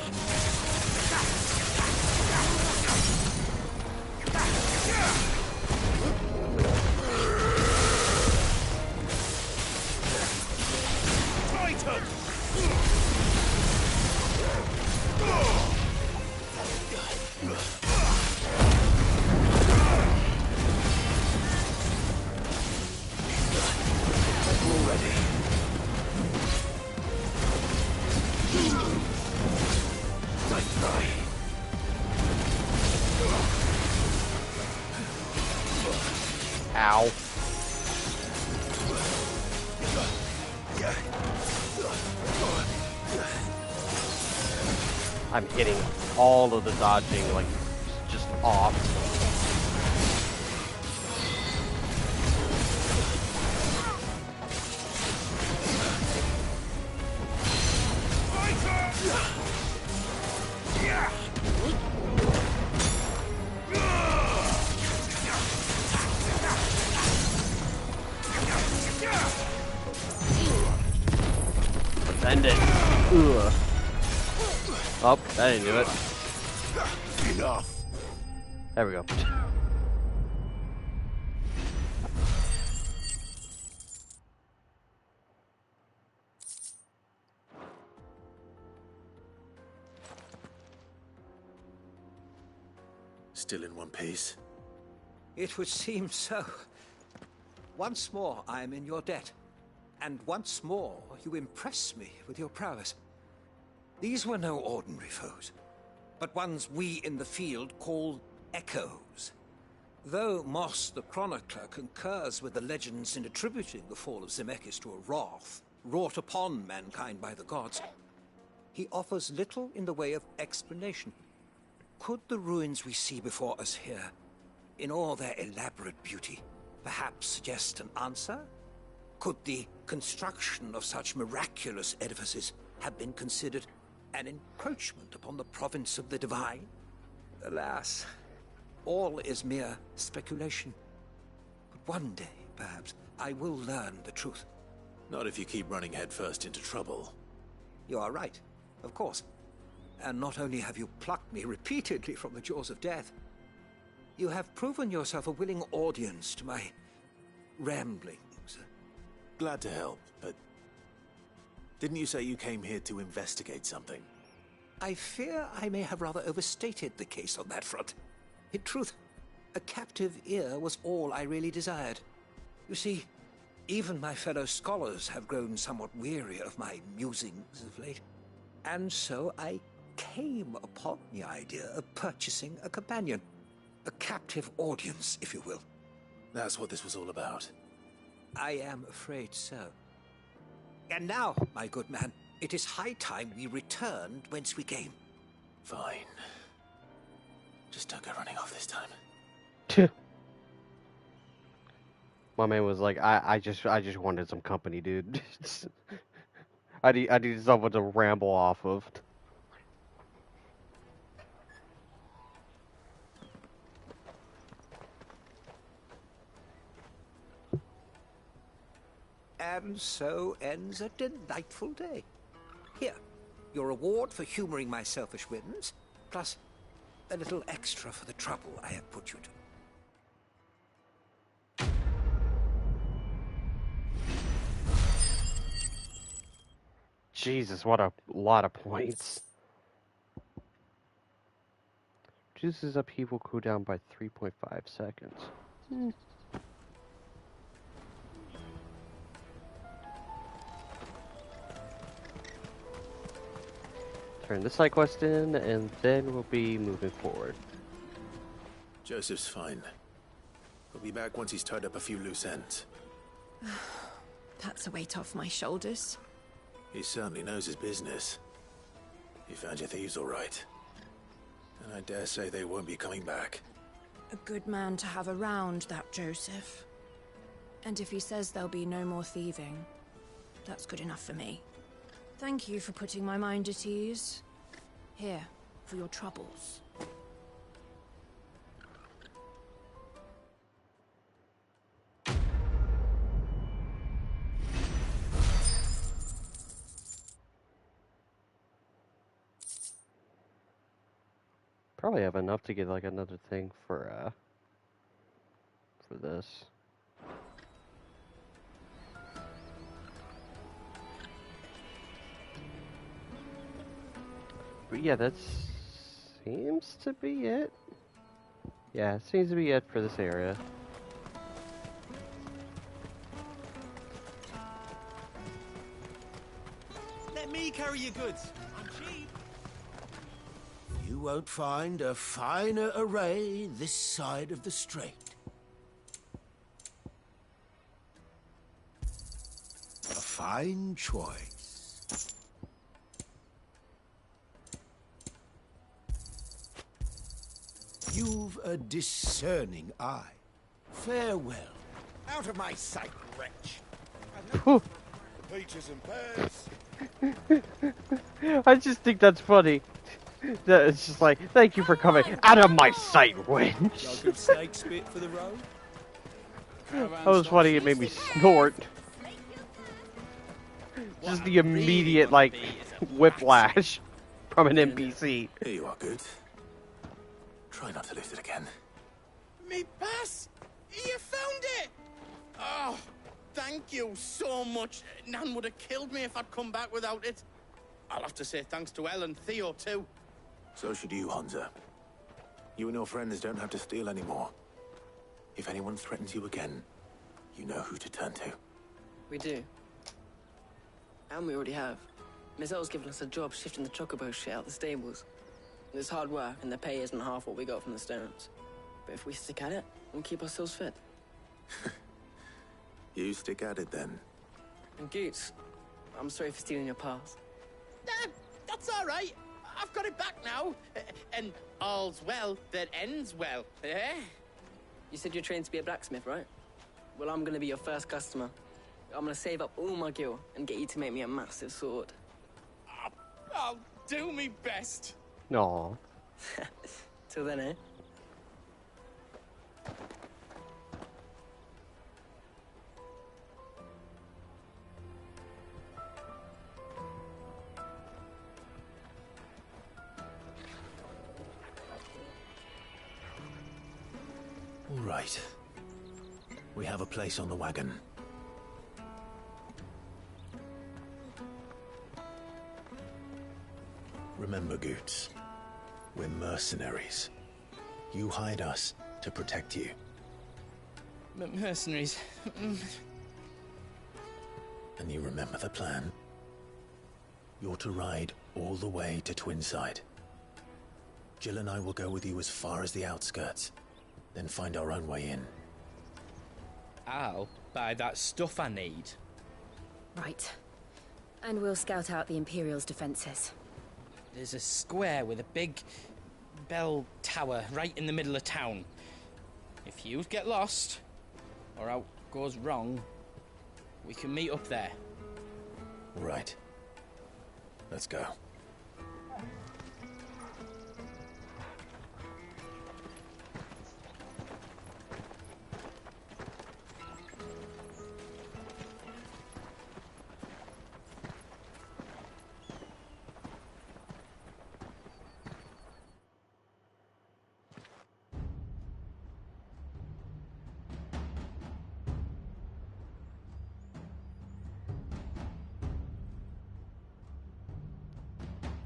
Ow. I'm hitting all of the dodging, like, just off. Send it. Ugh. Oh, that didn't do it. Enough. There we go. Still in one piece? It would seem so. Once more I am in your debt, and once more you impress me with your prowess. These were no ordinary foes, but ones we in the field call echoes. Though Moss the Chronicler concurs with the legends in attributing the fall of Zemeckis to a wrath wrought upon mankind by the gods, he offers little in the way of explanation. Could the ruins we see before us here, in all their elaborate beauty, perhaps suggest an answer? Could the construction of such miraculous edifices have been considered an encroachment upon the province of the divine? Alas, all is mere speculation. But one day, perhaps, I will learn the truth. Not if you keep running headfirst into trouble. You are right, of course. And not only have you plucked me repeatedly from the jaws of death, you have proven yourself a willing audience to my ramblings. Glad to help, but didn't you say you came here to investigate something? I fear I may have rather overstated the case on that front. In truth, a captive ear was all I really desired. You see, even my fellow scholars have grown somewhat weary of my musings of late. And so I came upon the idea of purchasing a companion. A captive audience, if you will. That's what this was all about. I am afraid so. And now, my good man, it is high time we returned whence we came. Fine. Just don't go running off this time. My man was like, I just wanted some company, dude. I need someone to ramble off of. And so ends a delightful day. Here, your reward for humoring my selfish whims, plus a little extra for the trouble I have put you to. Jesus, what a lot of points. Reduces upheaval cooldown by 3.5 seconds. Turn the side quest in, and then we'll be moving forward. Joseph's fine. He'll be back once he's tied up a few loose ends. That's a weight off my shoulders. He certainly knows his business. You found your thieves all right. And I dare say they won't be coming back. A good man to have around, that Joseph. And if he says there'll be no more thieving, that's good enough for me. Thank you for putting my mind at ease. Here, for your troubles. Probably have enough to get like another thing for this. But yeah, that seems to be it. Yeah, it seems to be it for this area. Let me carry your goods. I'm cheap. You won't find a finer array this side of the strait. A fine choice. You've a discerning eye. Farewell. Out of my sight, wretch. Peaches and pears. I just think that's funny. That it's just like, thank you for coming out of my sight, wench. Jug of snake spit for the road. That was funny. It made me snort. Just the immediate like whiplash from an NPC. Here you are, good. Try not to lose it again. Me pass! You found it! Oh, thank you so much. Nan would have killed me if I'd come back without it. I'll have to say thanks to Elle and Theo, too. So should you, Hansa. You and your friends don't have to steal anymore. If anyone threatens you again, you know who to turn to. We do. And we already have. Miss Elle's given us a job shifting the chocobo shit out the stables. It's hard work, and the pay isn't half what we got from the stones. But if we stick at it, we'll keep ourselves fit. You stick at it, then. And Goots, I'm sorry for stealing your pass. That's all right. I've got it back now. And all's well that ends well, eh? You said you're trained to be a blacksmith, right? Well, I'm gonna be your first customer. I'm gonna save up all my gil and get you to make me a massive sword. I'll do me best. No. Till then, eh? All right. We have a place on the wagon. Remember, Goots, we're mercenaries. You hired us to protect you. Mercenaries. And you remember the plan? You're to ride all the way to Twinside. Jill and I will go with you as far as the outskirts, then find our own way in. I'll buy that stuff I need. Right. And we'll scout out the Imperial's defenses. There's a square with a big bell tower right in the middle of town. If you get lost, or out goes wrong, we can meet up there. Right. Let's go.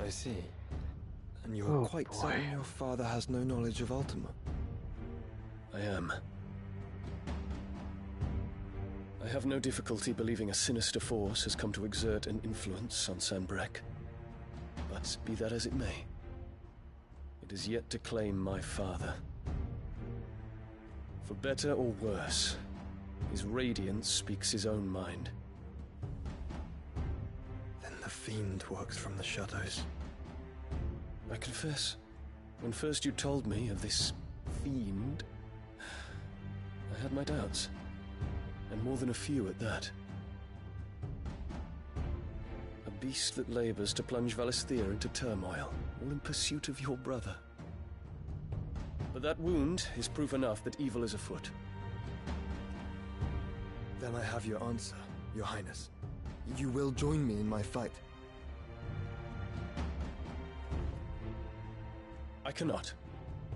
I see. And you are quite certain your father has no knowledge of Ultima? I am. I have no difficulty believing a sinister force has come to exert an influence on Sanbreque. But be that as it may, it is yet to claim my father. For better or worse, his radiance speaks his own mind. Then the fiend works from the shadows. I confess, when first you told me of this fiend, I had my doubts, and more than a few at that. A beast that labors to plunge Valisthea into turmoil, all in pursuit of your brother. But that wound is proof enough that evil is afoot. Then I have your answer, Your Highness. You will join me in my fight. I cannot.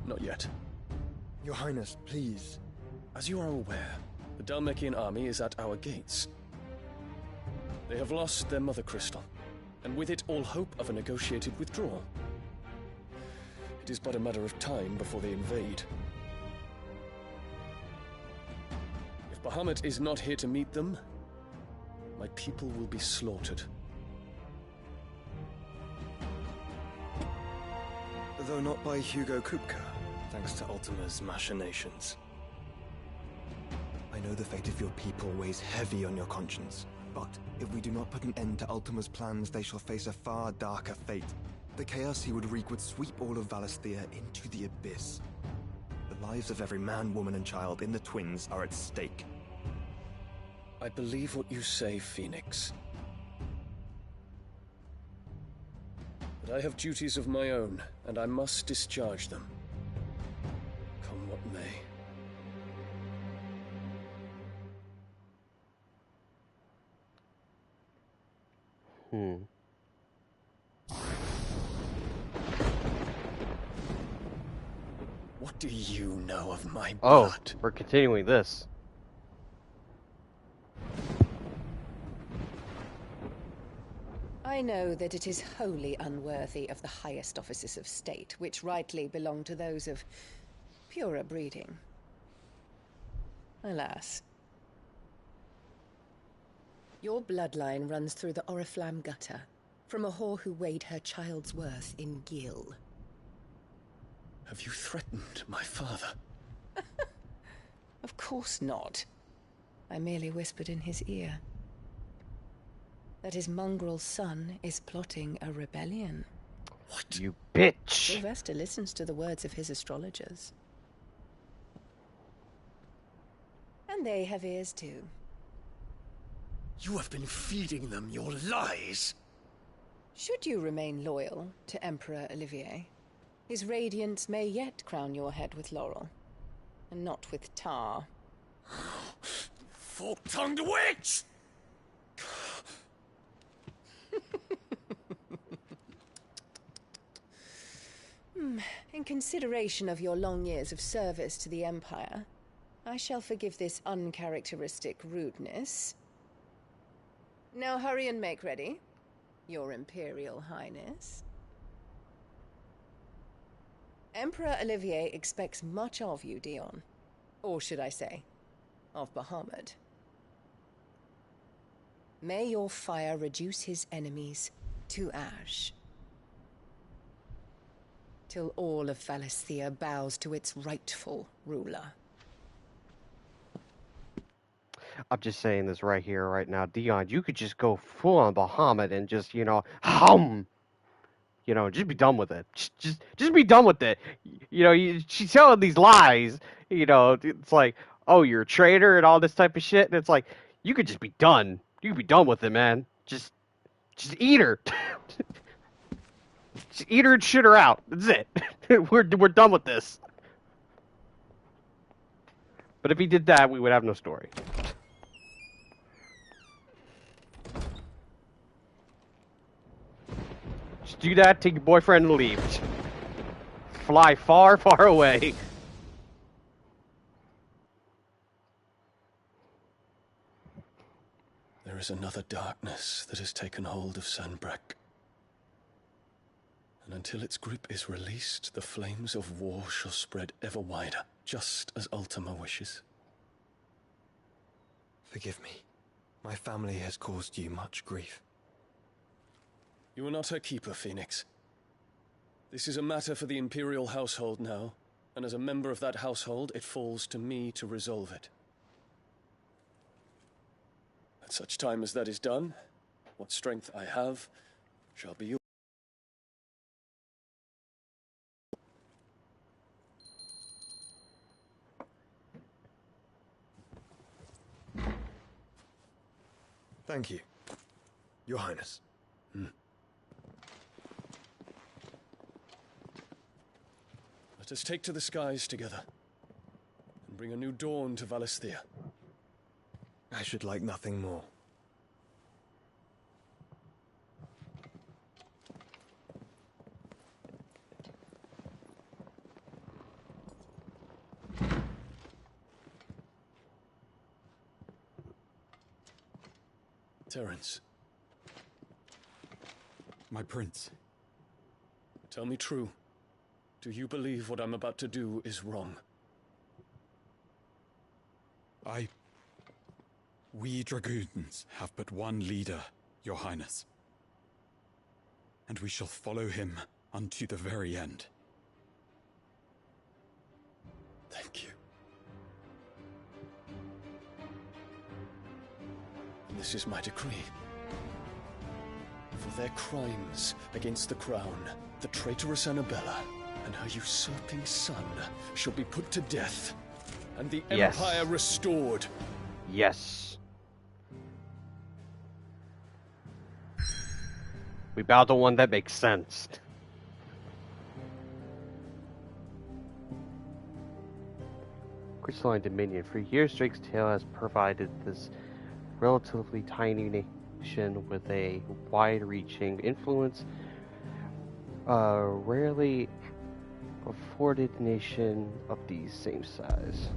Not yet. Your Highness, please. As you are aware, the Dhalmekian army is at our gates. They have lost their mother crystal, and with it all hope of a negotiated withdrawal. It is but a matter of time before they invade. If Bahamut is not here to meet them, my people will be slaughtered. Though not by Hugo Kupka, thanks to Ultima's machinations. I know the fate of your people weighs heavy on your conscience, but if we do not put an end to Ultima's plans, they shall face a far darker fate. The chaos he would wreak would sweep all of Valisthea into the abyss. The lives of every man, woman, and child in the Twins are at stake. I believe what you say, Phoenix. But I have duties of my own, and I must discharge them. Come what may. What do you know of my blood? We're continuing this. I know that it is wholly unworthy of the highest offices of state, which rightly belong to those of purer breeding. Alas. Your bloodline runs through the Oriflamme gutter, from a whore who weighed her child's worth in gil. Have you threatened my father? Of course not. I merely whispered in his ear that his mongrel son is plotting a rebellion. What? You bitch! Sylvester listens to the words of his astrologers. And they have ears too. You have been feeding them your lies! Should you remain loyal to Emperor Olivier, his radiance may yet crown your head with laurel, and not with tar. Fork-tongued witch! In consideration of your long years of service to the Empire, I shall forgive this uncharacteristic rudeness. Now hurry and make ready, Your Imperial Highness. Emperor Olivier expects much of you, Dion. Or should I say, of Bahamut. May your fire reduce his enemies to ash, till all of Valisthea bows to its rightful ruler. I'm just saying this right here, right now, Dion. You could just go full on Bahamut and just, hum. Just be done with it. Just be done with it. She's telling these lies. It's like, oh, you're a traitor and all this type of shit. And it's like, you could just be done. You could be done with it, man. Just eat her. Just eat her and shit her out. That's it. We're done with this. But if he did that, we would have no story. Just do that, take your boyfriend and leave. Fly far, far away. There is another darkness that has taken hold of Sanbreque. And until its grip is released, the flames of war shall spread ever wider, just as Ultima wishes. Forgive me. My family has caused you much grief. You are not her keeper, Phoenix. This is a matter for the Imperial household now, and as a member of that household, it falls to me to resolve it. At such time as that is done, what strength I have shall be yours. Thank you, Your Highness. Let us take to the skies together, and bring a new dawn to Valisthea. I should like nothing more. Terence. My prince. Tell me true. Do you believe what I'm about to do is wrong? We dragoons have but one leader, Your Highness. And we shall follow him unto the very end. Thank you. This is my decree. For their crimes against the crown, the traitorous Annabella and her usurping son shall be put to death, and the Empire restored. Yes. We bow to one that makes sense. Crystalline Dominion. For years, Drake's Tale has provided this relatively tiny nation with a wide-reaching influence, rarely afforded nation of the same size.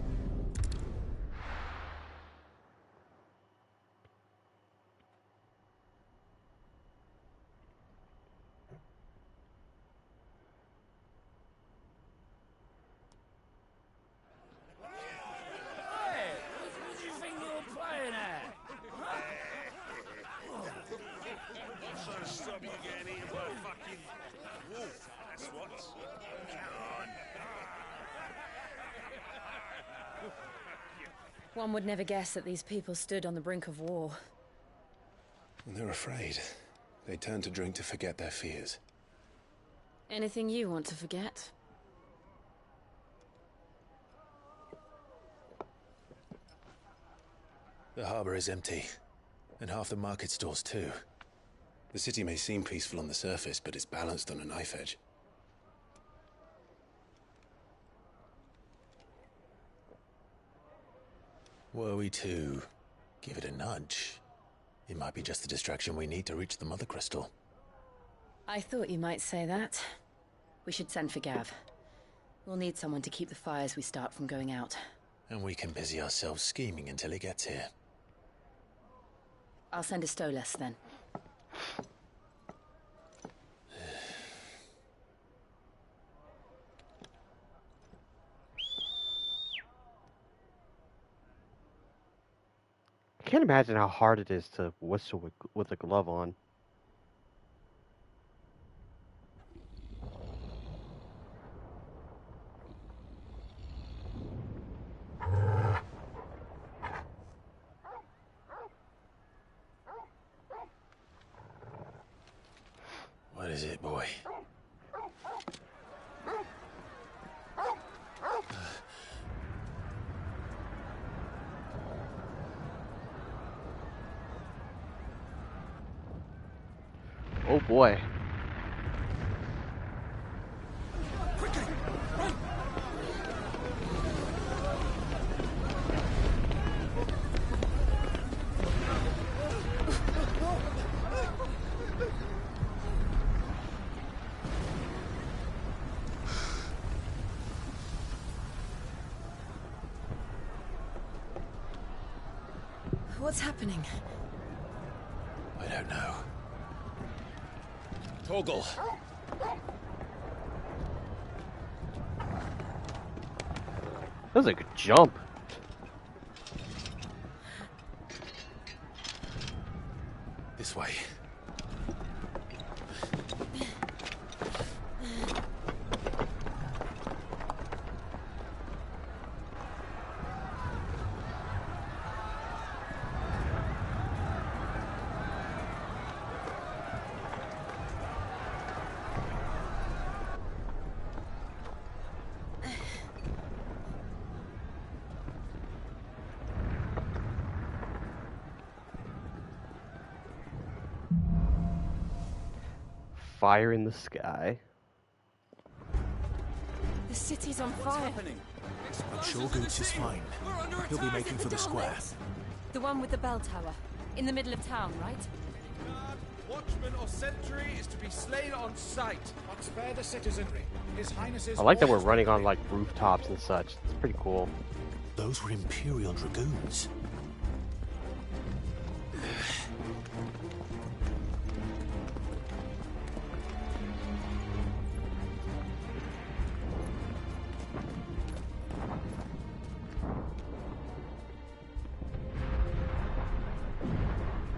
One would never guess that these people stood on the brink of war. They're afraid. They turn to drink to forget their fears. Anything you want to forget? The harbor is empty, and half the market stalls too. The city may seem peaceful on the surface, but it's balanced on a knife edge. Were we to give it a nudge, it might be just the distraction we need to reach the Mother Crystal. I thought you might say that. We should send for Gav. We'll need someone to keep the fires we start from going out. And we can busy ourselves scheming until he gets here. I'll send a Stolas then. I can't imagine how hard it is to whistle with a glove on. is it, boy? Oh boy. What's happening? I don't know. Torgal! That was a good jump. This way. Fire in the sky. The city's on fire. I'm sure Goots is fine. He'll be making for the square. The one with the bell tower. In the middle of town, right? Watchman or sentry is to be slain on sight. But spare the citizenry. His Highness's I like that we're running on like rooftops and such. It's pretty cool. Those were Imperial Dragoons.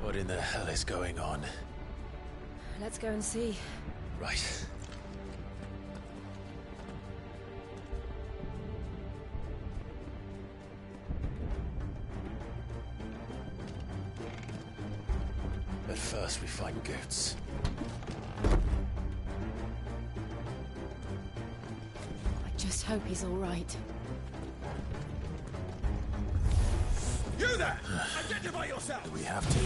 What in the hell is going on? Let's go and see. Right. But first we find Goots. I just hope he's all right. You there! Identify yourself! Do we have to?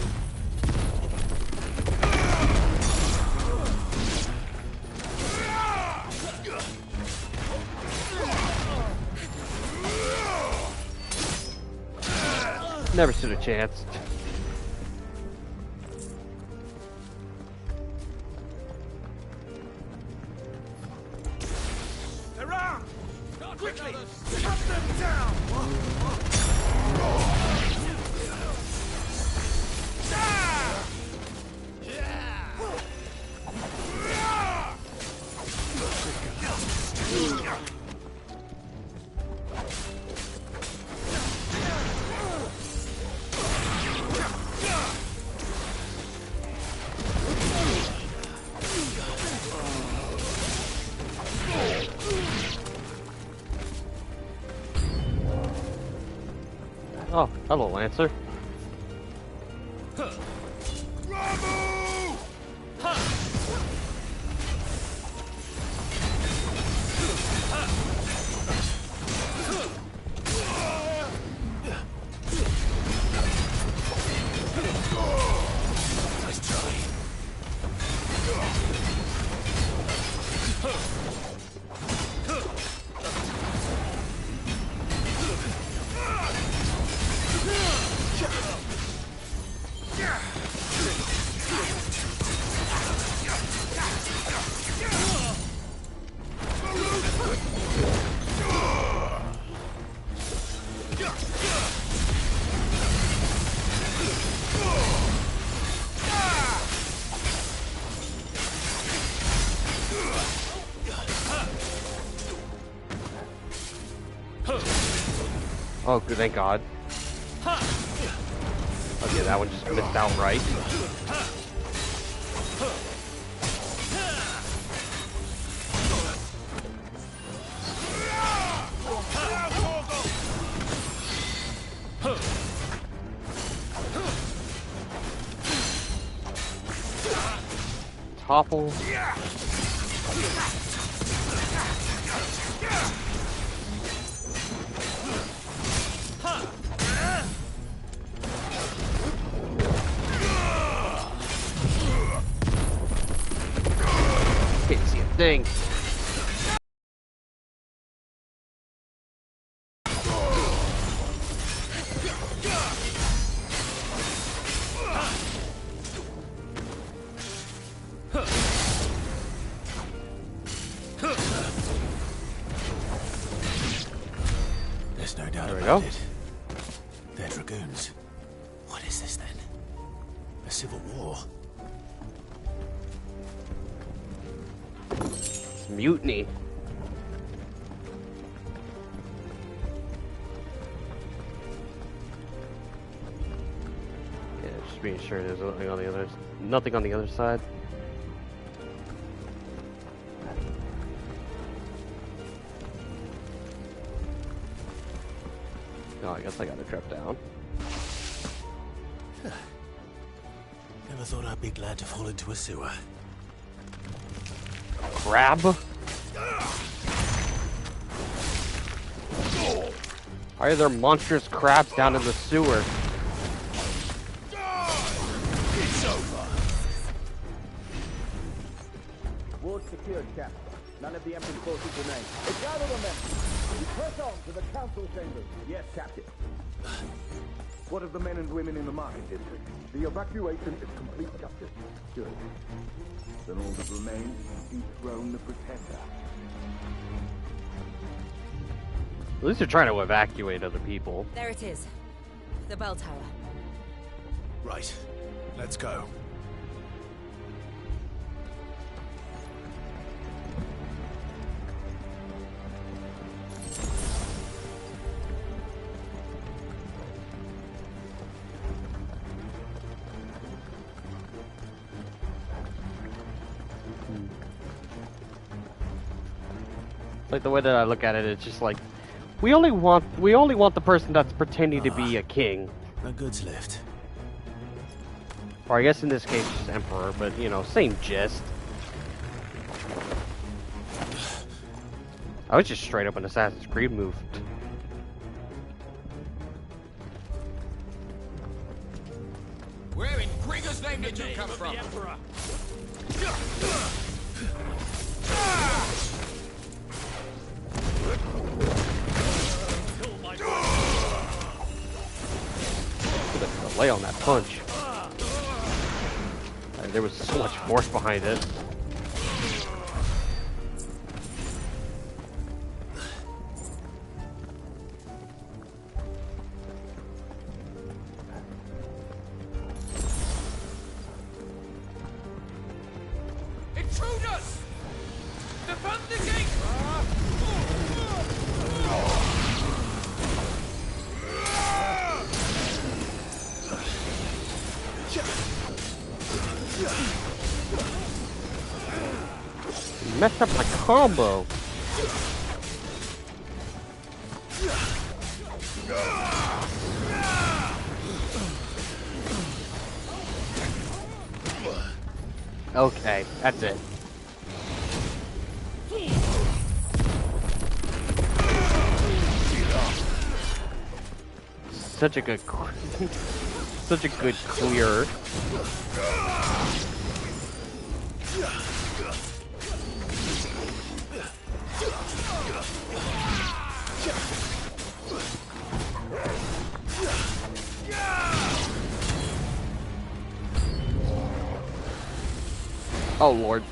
Never stood a chance. They're armed! Quickly! Cut them down! Oh, hello, Lancer. Nice try. Oh, good, thank God. Okay, that one just missed outright. topple. Can't see a thing. There's no doubt There we about go. it. They're dragoons. What is this then? A civil war? It's mutiny. Yeah, just being sure there's nothing on the other side. Oh, I guess I gotta drop down. Never thought I'd be glad to fall into a sewer. Crab? Why are there monstrous crabs down in the sewer? It's over. Ward secured, Captain. None of the Emperor's forces remain. Gather the men. We press on to the council chambers. Yes, Captain. What of the men and women in the market district? The evacuation is complete, Captain. Good. Then all that remains is to dethrone the Pretender. At least they're trying to evacuate other people. There it is. The bell tower. Right. Let's go. Like the way that I look at it, it's just like we only want the person that's pretending to be a king. No goods left. Or I guess in this case just emperor, but you know, same gist. I was just straight up an Assassin's Creed move. Where in Gregor's name did you come from? Delay on that punch. There was so much force behind it. Intruders! Defend the gate! Messed up my combo. Okay, that's it. Such a good, such a good clear. Oh Lord.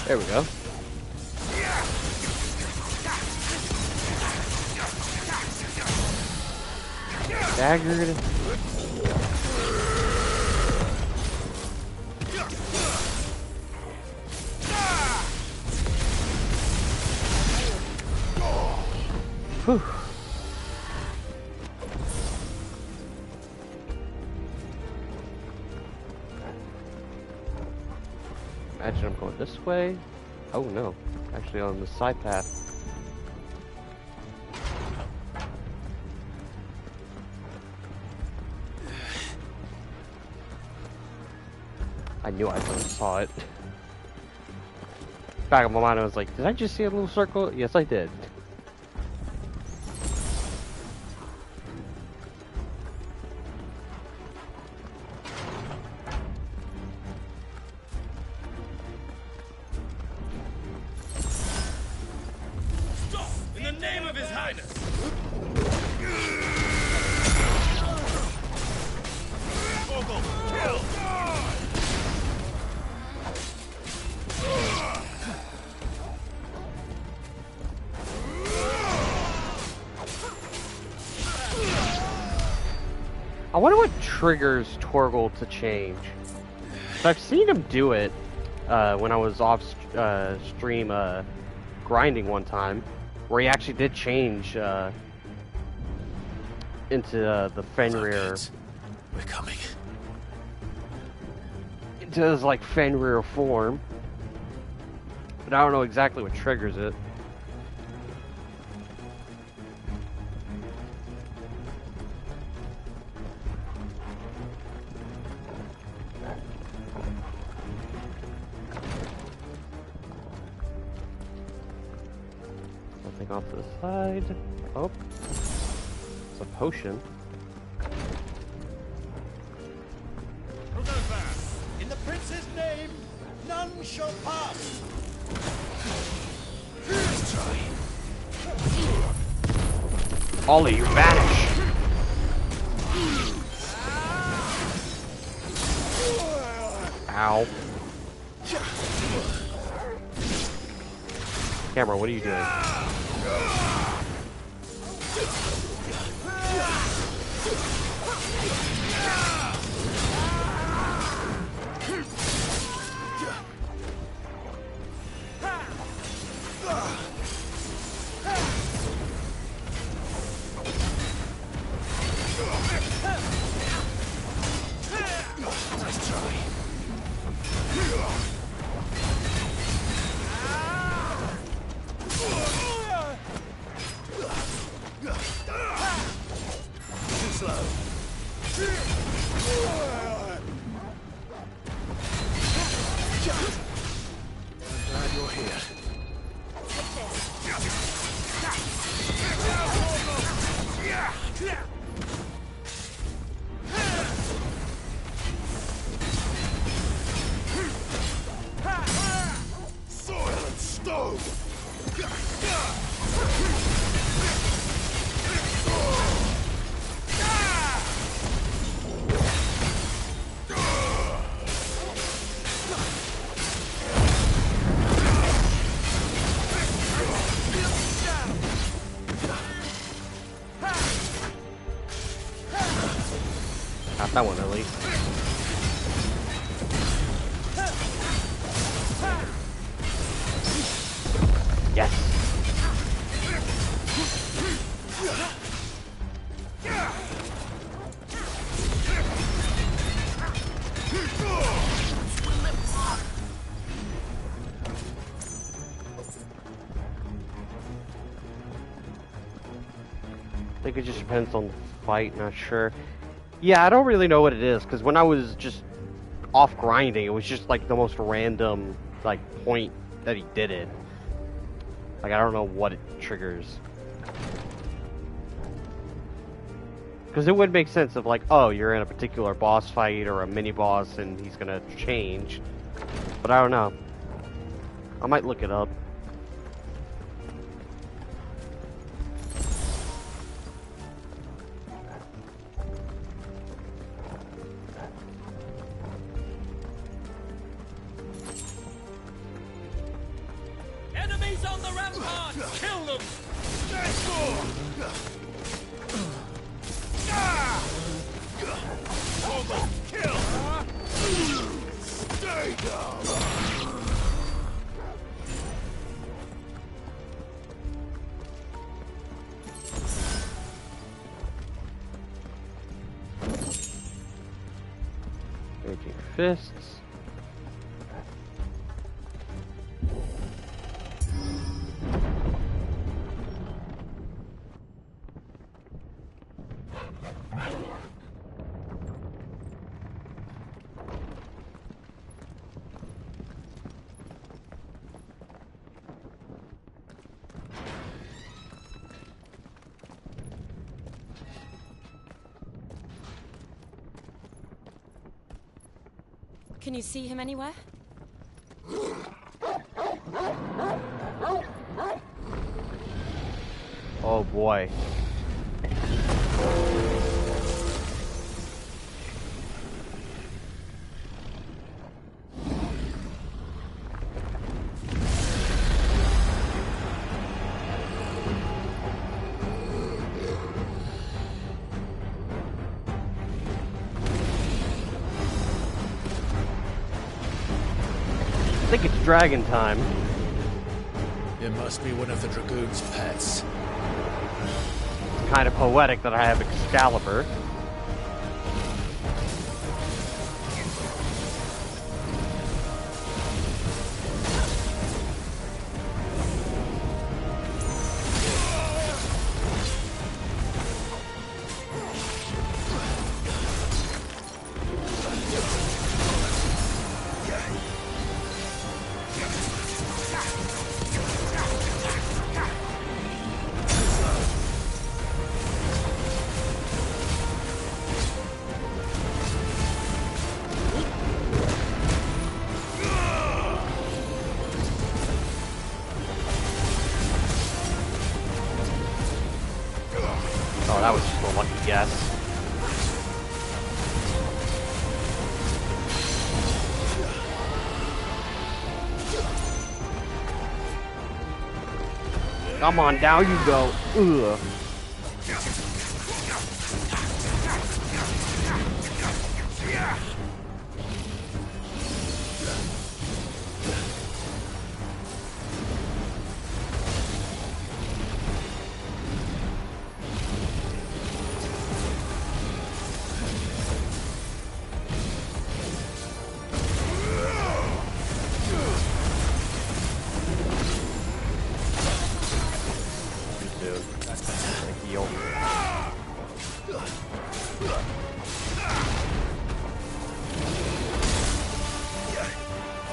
There we go. Staggered. Whew. Imagine I'm going this way. Oh no, actually on the side path. I knew I saw it. Back of my mind, I was like, did I just see a little circle? Yes, I did. In the name of His Highness! I wonder what triggers Torgal to change. I've seen him do it when I was off stream grinding one time, where he actually did change into the Fenrir. We're coming. Into his like Fenrir form, but I don't know exactly what triggers it. Something off to the side. Oh, it's a potion. In the prince's name, none shall pass. Let's try. All of you vanish. Ow. Camera, what are you doing? Let's try. Too slow. I'm glad you're here. Soil and stone. Got that one at least. Yes. I think it just depends on the fight, not sure. Yeah, I don't really know what it is, because when I was just off grinding, it was just like the most random like point that he did it. Like, I don't know what it triggers. Because it would make sense of like, oh, you're in a particular boss fight or a mini boss and he's gonna change. But I don't know. I might look it up. Raging fists. Can you see him anywhere? Oh boy. I think it's dragon time. It must be one of the Dragoon's pets. It's kind of poetic that I have Excalibur. Oh, that was just a lucky guess. Come on, down you go. Ugh.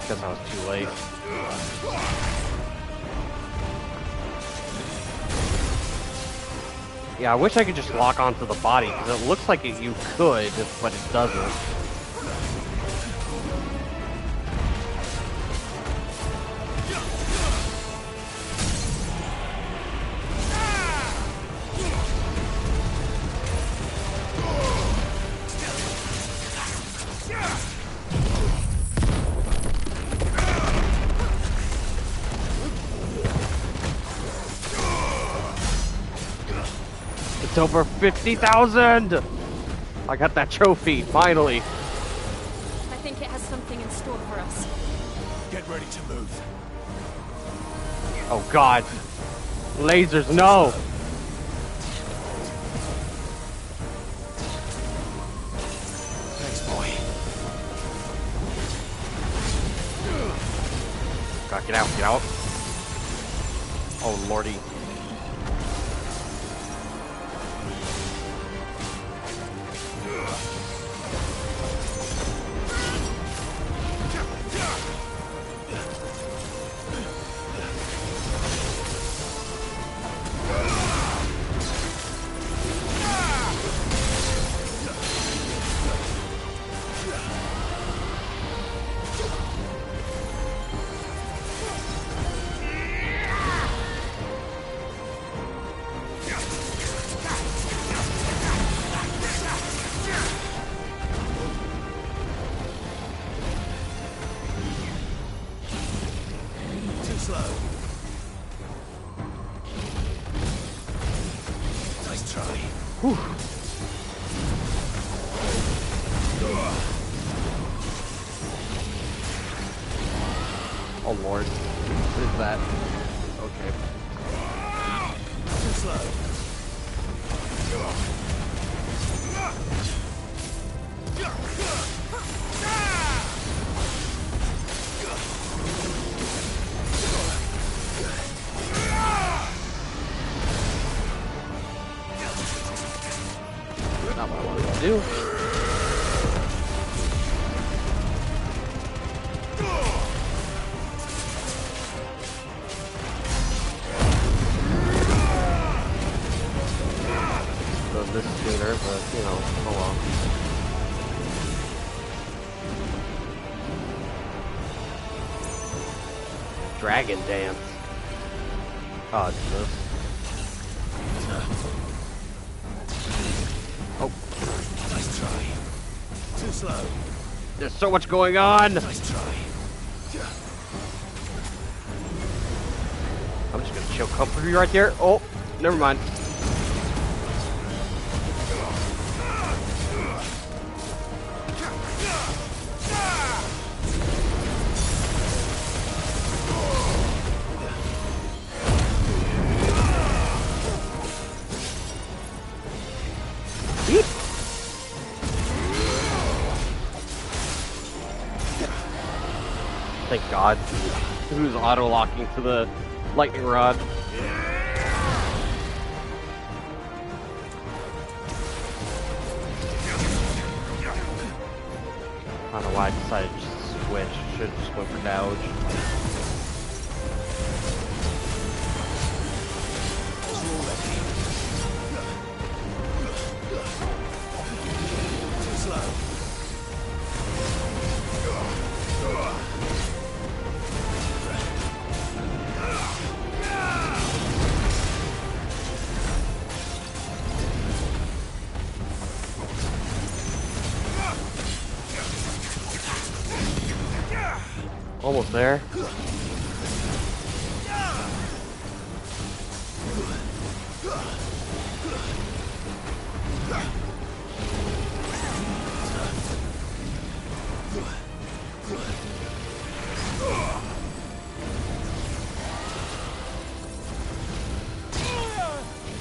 Guess I was too late. Yeah, I wish I could just lock onto the body, because it looks like you could, but it doesn't. It's over 50,000! I got that trophy, finally. I think it has something in store for us. Get ready to move. Oh god. Lasers, no! Thanks, boy. God, get out, get out. Oh lordy. try. Whew. Oh lord. What is that? Okay. Too slow. Not what I wanted to do. This sooner, but you know, oh well. Dragon dance. Oh, it's this. Oh. Nice try. Too slow. There's so much going on. Nice try. I'm just gonna chill comfortably right there. Oh, never mind. Thank God. Who's auto-locking to the lightning rod? I don't know why I decided to just switch. Should have just went for dodge. Too slow. Almost there.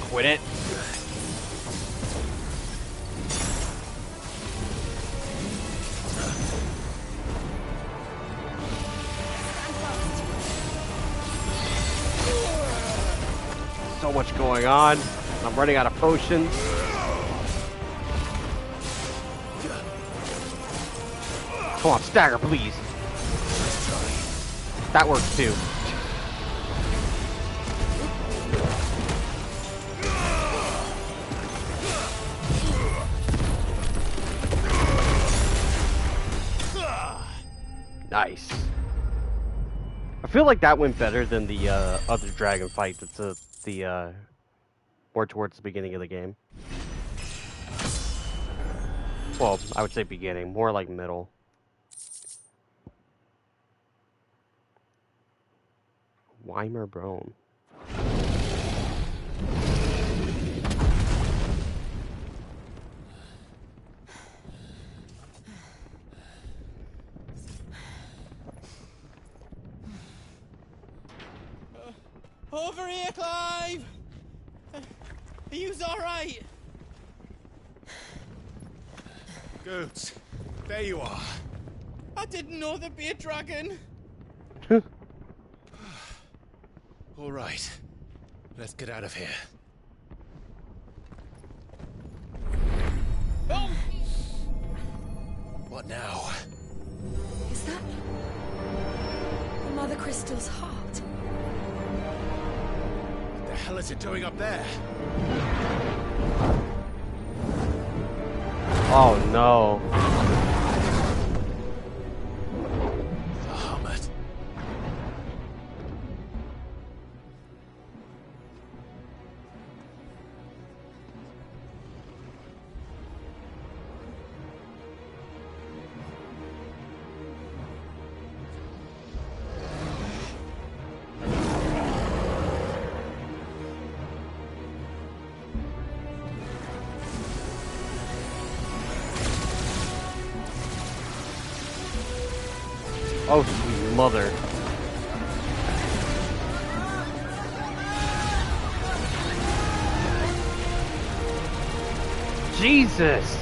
Quit it. So much going on. I'm running out of potions. Come on, stagger, please. That works too. Nice. I feel like that went better than the other dragon fight that's the more towards the beginning of the game. Well, I would say beginning, more like middle. Weimer Brone. Over here, Clive! Are you alright? Goods, there you are. I didn't know there'd be a dragon. All right, let's get out of here. Oh! What now? Is that the Mother Crystal's heart? What the hell is it doing up there? Oh no. Bahamut. Oh, sweet mother. Jesus!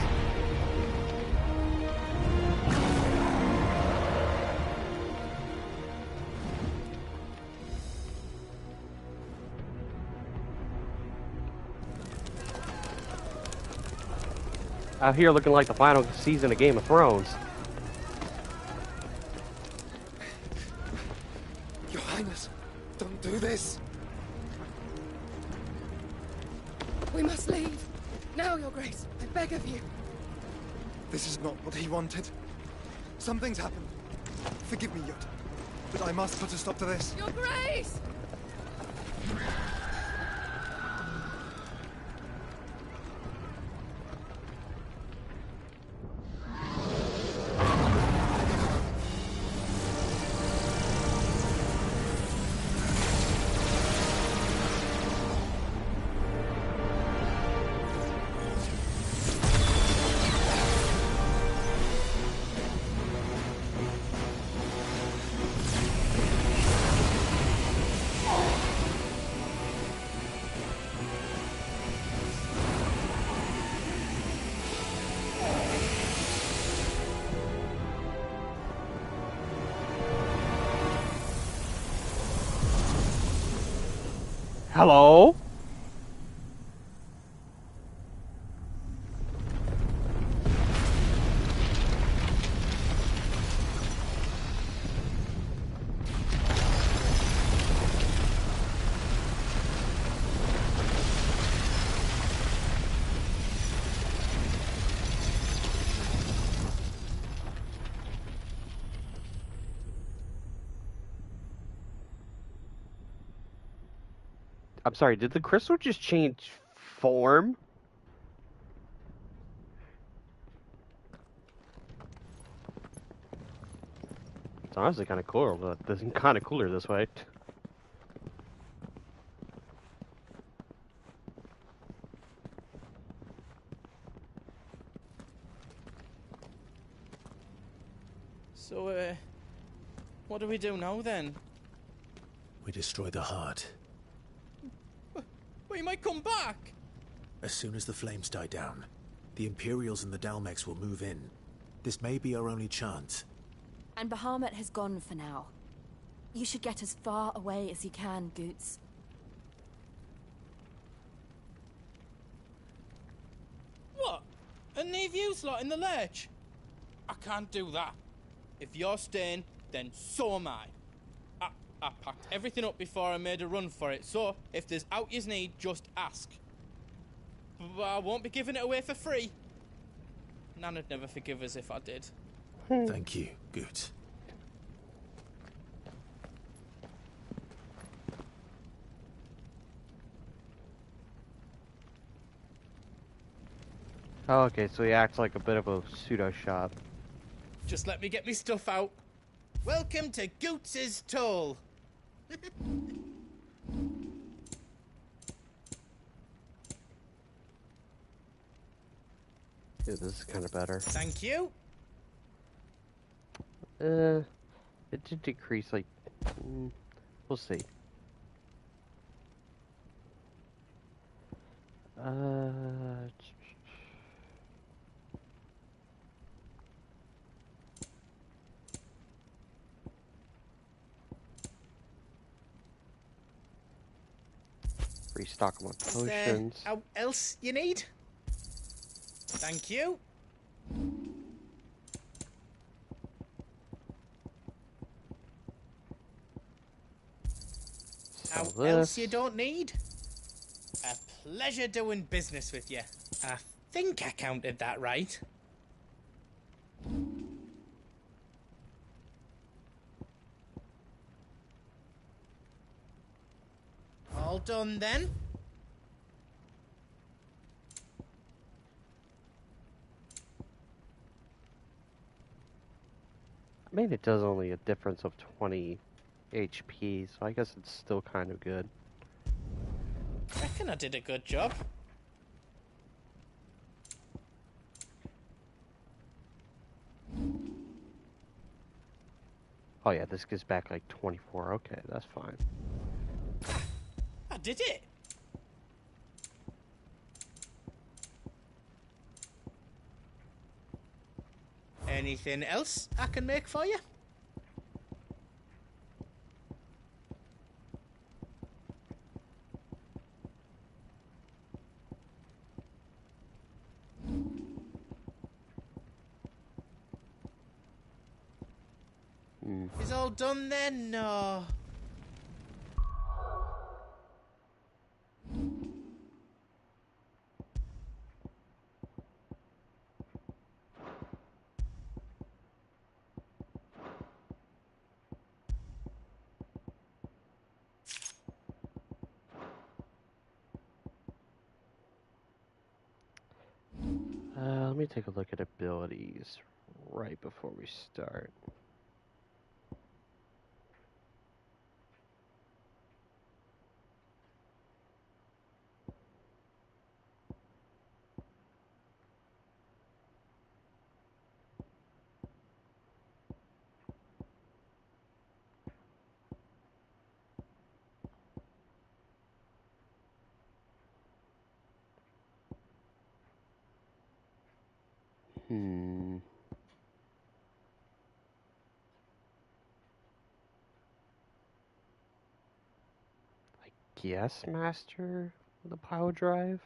Out here looking like the final season of Game of Thrones. Your Highness, don't do this. We must leave. Now, Your Grace. I beg of you. This is not what he wanted. Something's happened. Forgive me, Yoda, but I must put a stop to this. Your Grace! Hello? I'm sorry, did the crystal just change form? It's honestly kind of cool, but this is kind of cooler this way. So, what do we do now then? We destroy the heart. We might come back! As soon as the flames die down, the Imperials and the Dalmex will move in. This may be our only chance. And Bahamut has gone for now. You should get as far away as you can, Goots. What? And leave you lot in the lurch? I can't do that. If you're staying, then so am I. I packed everything up before I made a run for it, so if there's out yous need, just ask. But I won't be giving it away for free. Nan'd never forgive us if I did. Thank you, Goot. Oh, okay, so he acts like a bit of a pseudo shop. Just let me get me stuff out. Welcome to Goots's Toll. Dude, this is kind of better. Thank you. It did decrease, like, we'll see. Restock them on potions. How else you need? Thank you. How else you don't need? A pleasure doing business with you. I think I counted that right. All done then? I mean, it does only a difference of 20 HP, so I guess it's still kind of good. I reckon I did a good job. Oh yeah, this gives back like 24. Okay, that's fine. I did it! Anything else I can make for you? Is all done then? No. Let me take a look at abilities right before we start. I guess master the power drive.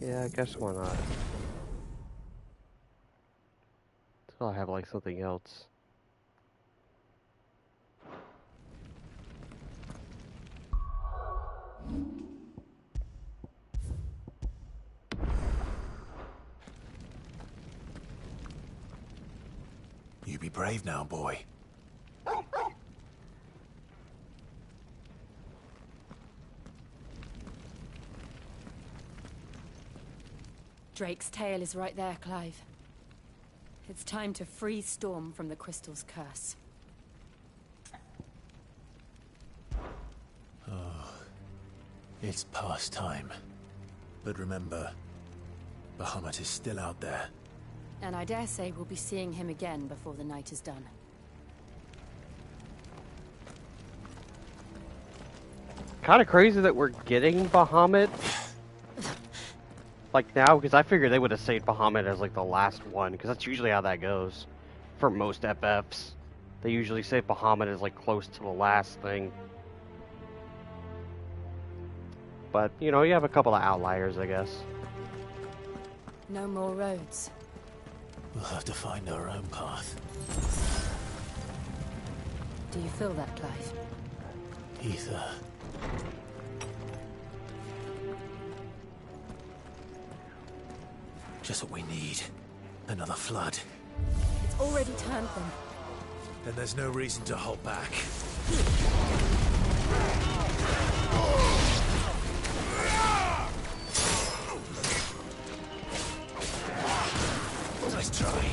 Yeah, I guess why not? Until I have like something else. You be brave now, boy. Drake's tail is right there, Clive. It's time to free Storm from the crystal's curse. Oh, it's past time. But remember, Bahamut is still out there. And I dare say we'll be seeing him again before the night is done. Kind of crazy that we're getting Bahamut like now, because I figured they would have saved Bahamut as like the last one, because that's usually how that goes for most FFs. They usually save Bahamut as like close to the last thing. But, you know, you have a couple of outliers, I guess. No more roads. We'll have to find our own path. Do you feel that, Clive? Ether. Just what we need. Another flood. It's already turned them. Then there's no reason to hold back. Nice try.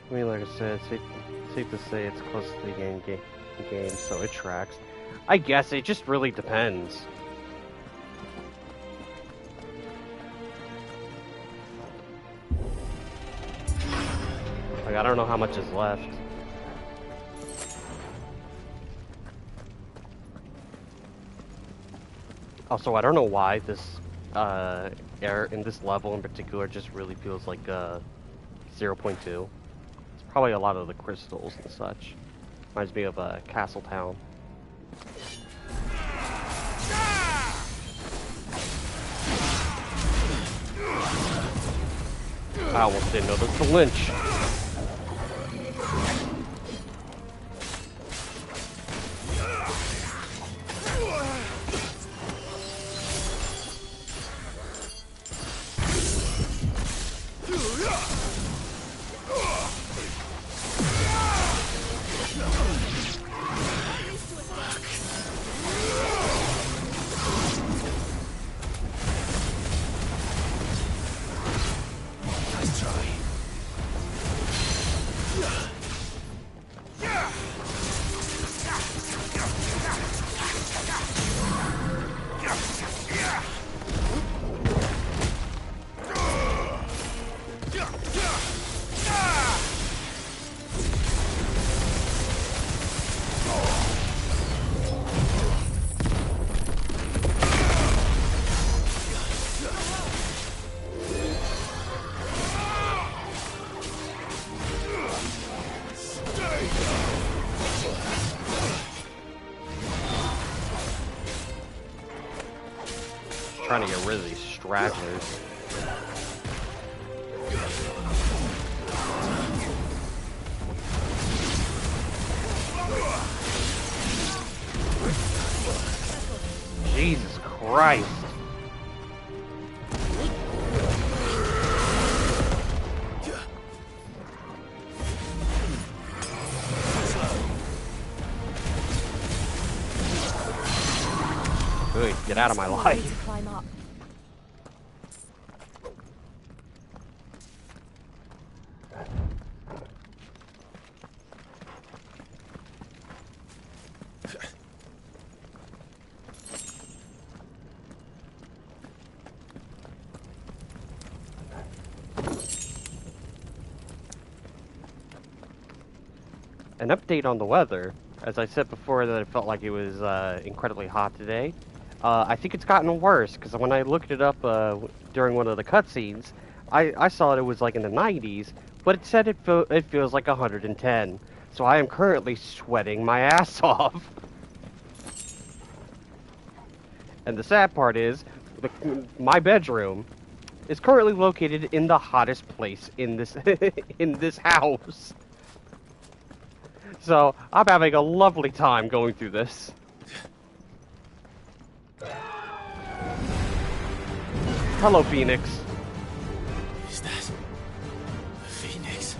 I mean, like I said, it's safe to say it's close to the game, so it tracks. I guess it just really depends. Like, I don't know how much is left. Also, I don't know why this air in this level in particular just really feels like 0.2. It's probably a lot of the crystals and such. Reminds me of Castle Town. I almost didn't notice the lynch. Trying to get rid of these stragglers. Jesus Christ. Good, get out of my life. An update on the weather. As I said before that it felt like it was incredibly hot today. I think it's gotten worse, because when I looked it up during one of the cutscenes, I saw it was like in the 90s, but it said it feels like 110. So I am currently sweating my ass off. And the sad part is, my bedroom is currently located in the hottest place in this in this house. So, I'm having a lovely time going through this. Hello, Phoenix. Is that Phoenix?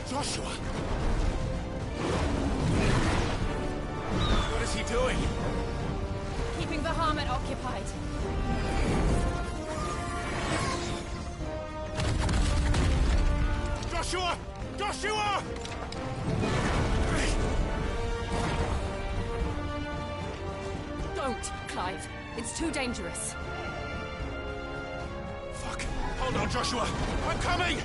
Joshua! What is he doing? Keeping the Bahamut occupied. Joshua! Joshua! Don't, Clive. It's too dangerous. Fuck. Hold on, Joshua. I'm coming!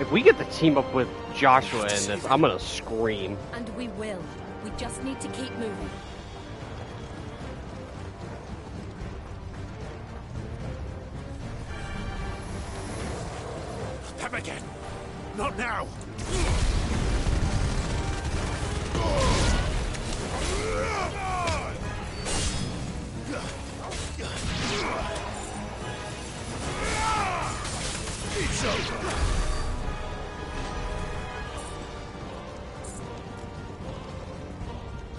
If we get to team up with Joshua in this, I'm gonna scream. And we will. We just need to keep moving. Them again! Not now! It's over!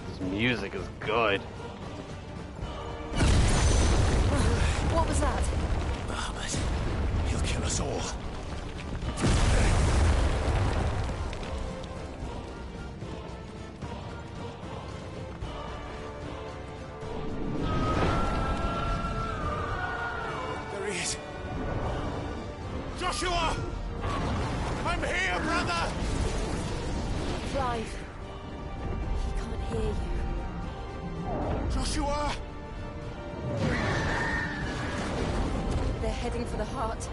This music is good. What was that? Bahamut. He'll kill us all. There he is. Joshua! I'm here, brother! Clive. He can't hear you. Joshua! They're heading for the heart.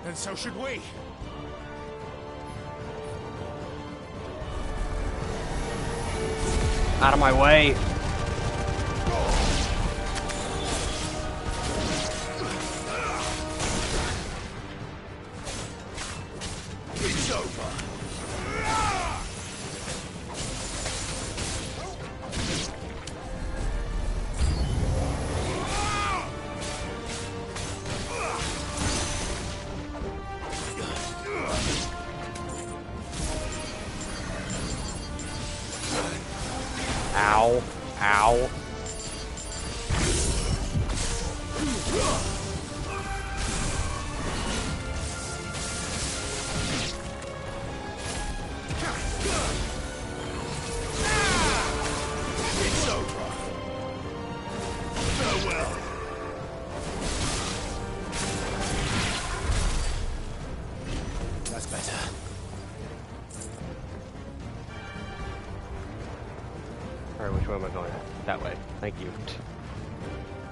Then so should we. Out of my way. It's over. Ow. Ow. It's over. Farewell. That's better. Alright, which way am I going? That way. Thank you.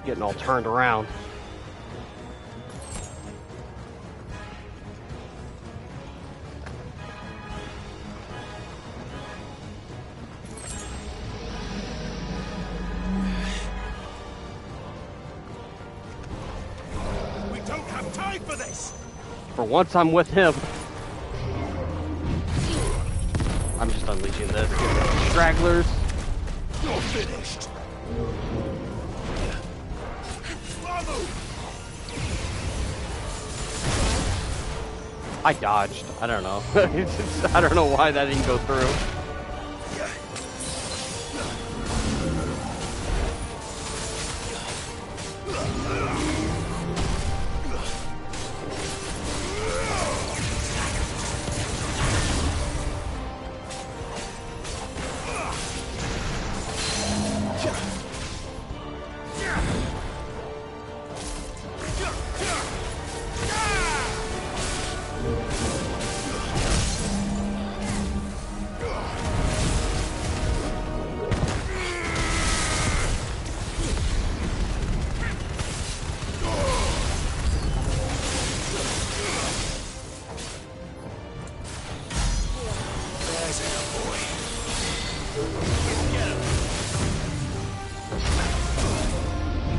Getting all turned around. We don't have time for this. For once I'm with him. I'm just unleashing this. Stragglers. You're finished. I dodged. I don't know. I don't know why that didn't go through.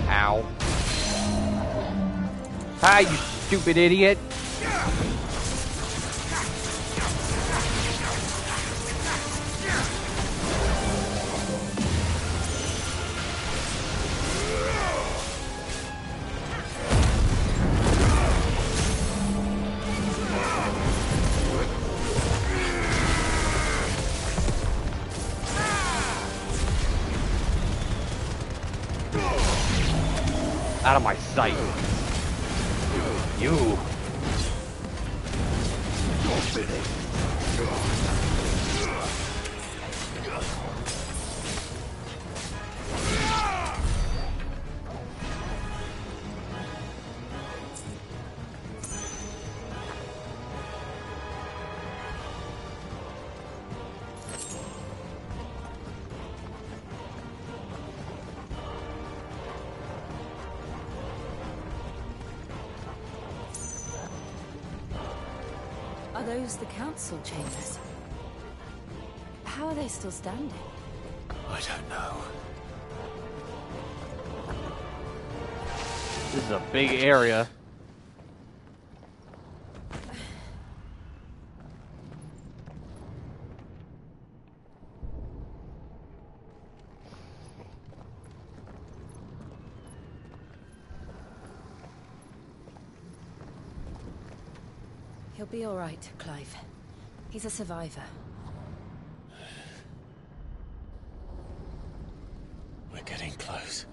Ow. Hi, you stupid idiot. Out of my sight. You. You're finished. Are those the council chambers? How are they still standing? I don't know. This is a big area. He'll be all right, Clive. He's a survivor. We're getting close.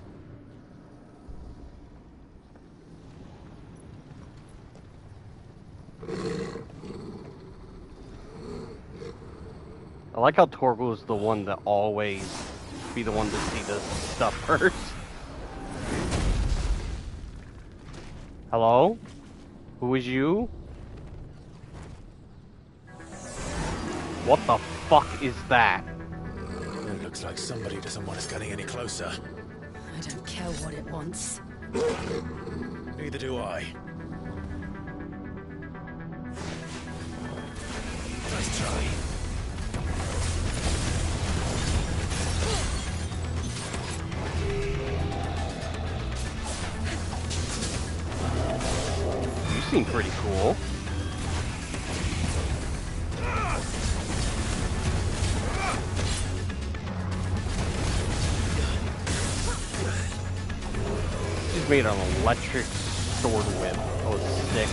I like how Torgal's the one that always be the one to see this stuff first. Hello? Who is you? What the fuck is that? It looks like somebody doesn't want us getting any closer. I don't care what it wants. Neither do I. Nice try. You seem pretty cool. She's made an electric sword whip. Oh, it's sick.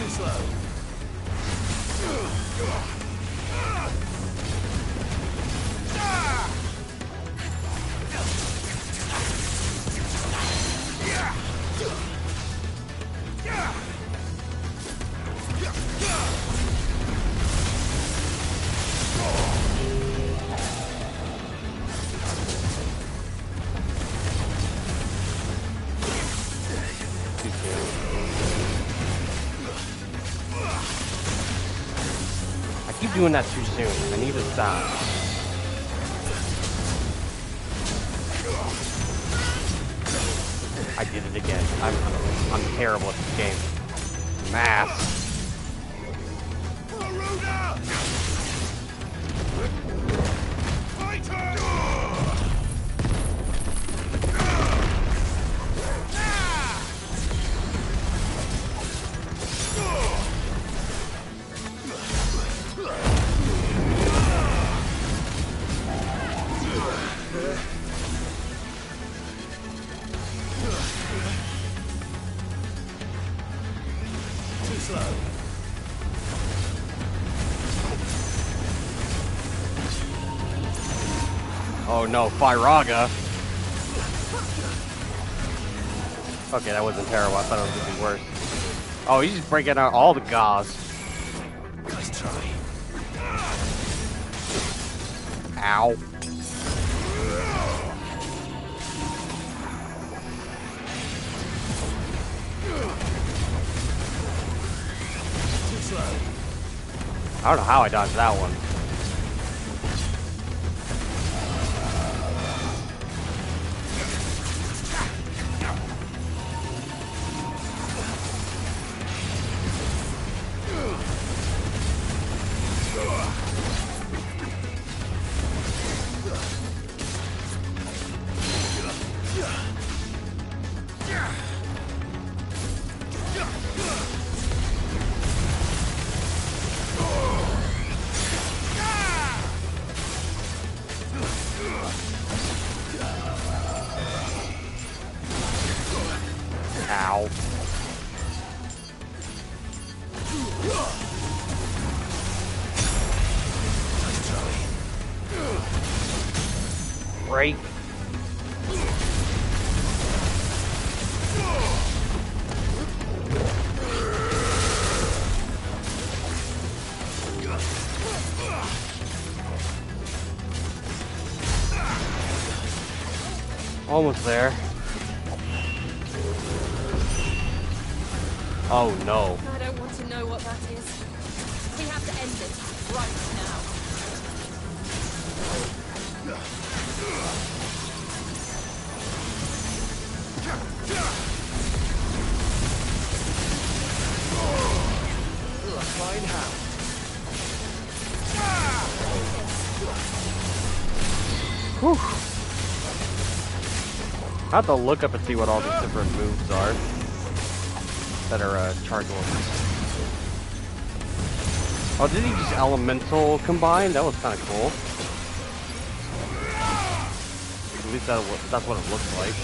doing that too soon. I need to stop. I did it again. I'm terrible at this game. Mass. Oh no, Firaga. Okay, that wasn't terrible. I thought it was gonna be worse. Oh, he's just breaking out all the gauze. Nice try. Ow. Too slow. I don't know how I dodged that one. Ow. Break. Almost there. Oh no. I don't want to know what that is. We have to end it right now. Fine how. Whew. I have to look up and see what all these different moves are that are chargeable. Oh, did he just elemental combine? That was kind of cool. At least that's what it looks like.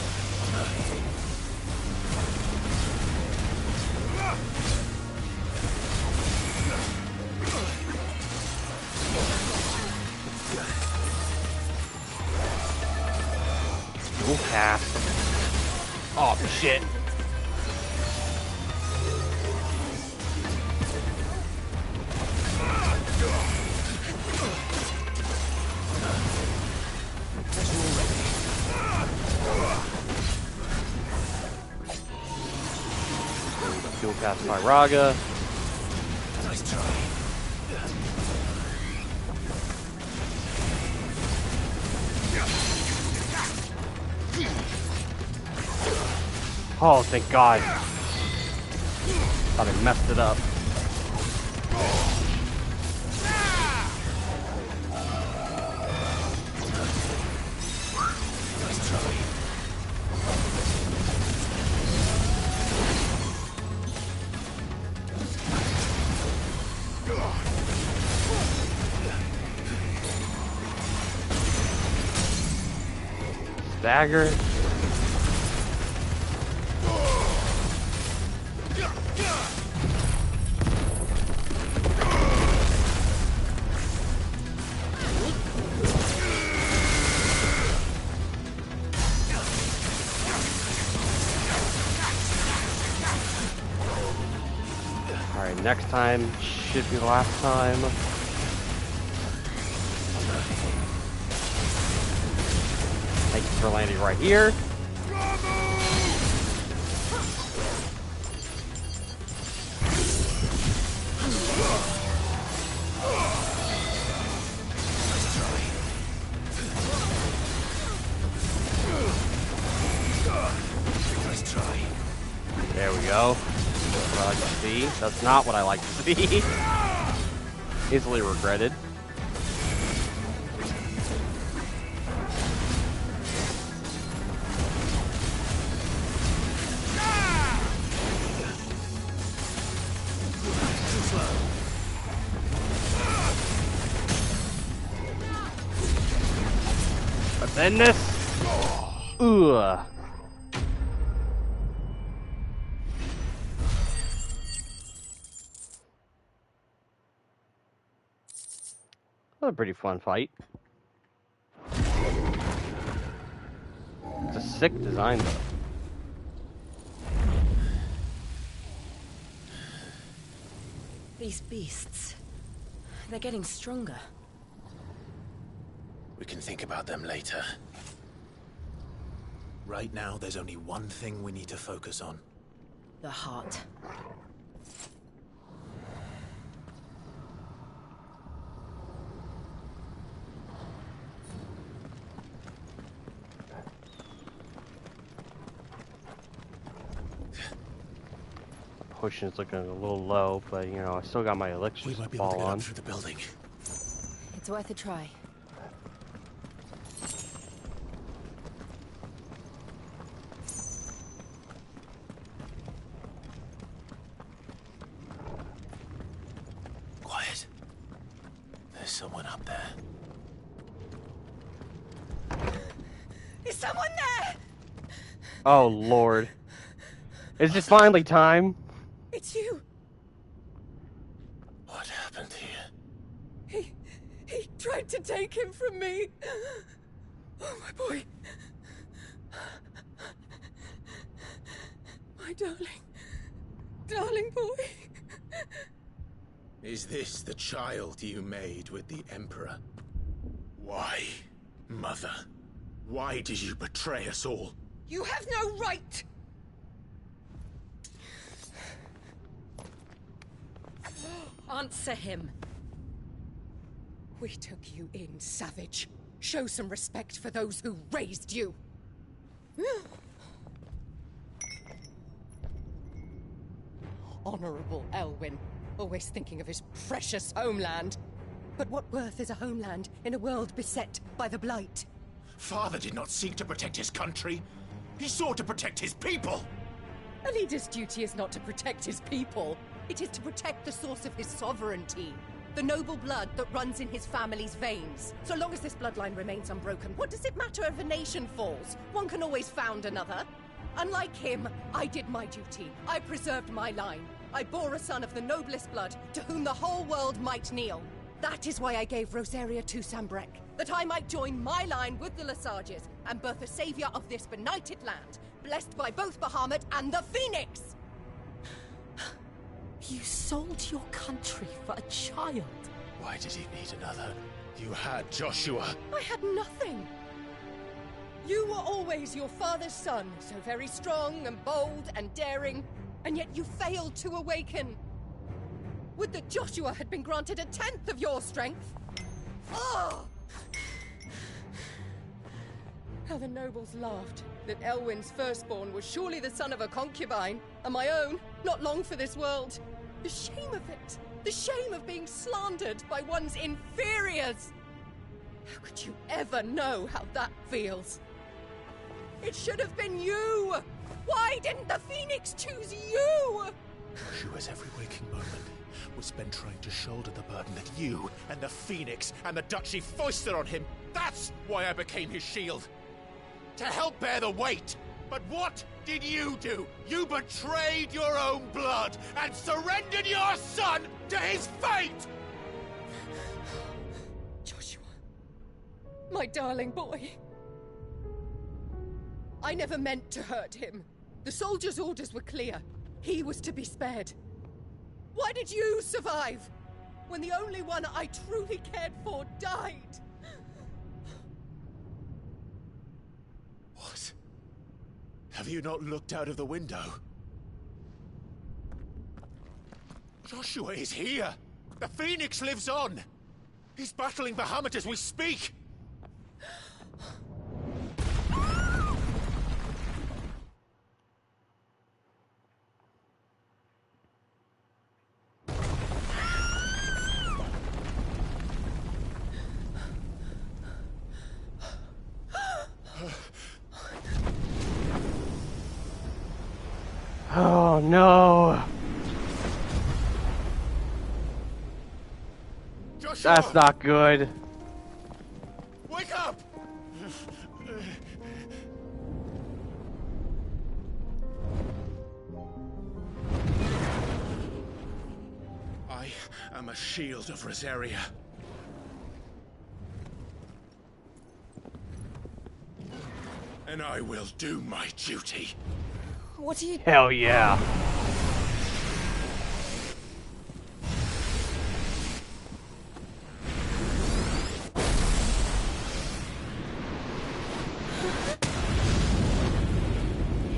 Dual cast. Oh shit. Dual cast Firaga. Nice try. Oh, thank God. Thought I messed it up. Nice try. Dagger. Alright, next time should be the last time. Thank you for landing right here. go. What I like to see. That's not what I like to see. Easily regretted. But then this. Ugh. That was a pretty fun fight. It's a sick design, though. These beasts, they're getting stronger. We can think about them later. Right now, there's only one thing we need to focus on. The heart. Potion's looking a little low, but you know, I still got my elixir We might be to able to fall get on. up through the building. It's worth a try. Quiet. There's someone up there. Is someone there? Oh Lord. Is it finally time? It's you. What happened here? He tried to take him from me. Oh, my boy. My darling boy. Is this the child you made with the Emperor? Why, Mother? Why did you betray us all? You have no right. Answer him. We took you in, savage. Show some respect for those who raised you. Honorable Elwyn, always thinking of his precious homeland. But what worth is a homeland in a world beset by the Blight? Father did not seek to protect his country. He sought to protect his people. A leader's duty is not to protect his people. It is to protect the source of his sovereignty. The noble blood that runs in his family's veins. So long as this bloodline remains unbroken, what does it matter if a nation falls? One can always found another. Unlike him, I did my duty. I preserved my line. I bore a son of the noblest blood, to whom the whole world might kneel. That is why I gave Rosaria to Sambrek, that I might join my line with the Lesages and birth a savior of this benighted land, blessed by both Bahamut and the Phoenix! You sold your country for a child. Why did he need another? You had Joshua. I had nothing. You were always your father's son, so very strong and bold and daring, and yet you failed to awaken. Would that Joshua had been granted 1/10 of your strength? Oh! How the nobles laughed that Elwyn's firstborn was surely the son of a concubine, and my own, not long for this world. The shame of it! The shame of being slandered by one's inferiors! How could you ever know how that feels? It should have been you! Why didn't the Phoenix choose you? Joshua's every waking moment was spent trying to shoulder the burden that you and the Phoenix and the Duchy foisted on him. That's why I became his shield. To help bear the weight. But what did you do? You betrayed your own blood and surrendered your son to his fate! Joshua. My darling boy. I never meant to hurt him. The soldiers' orders were clear. He was to be spared. Why did you survive? When the only one I truly cared for died? What? Have you not looked out of the window? Joshua is here! The Phoenix lives on! He's battling Bahamut as we speak! Oh no! Joshua! That's not good. Wake up! I am a shield of Rosaria. And I will do my duty. What are you... Hell yeah.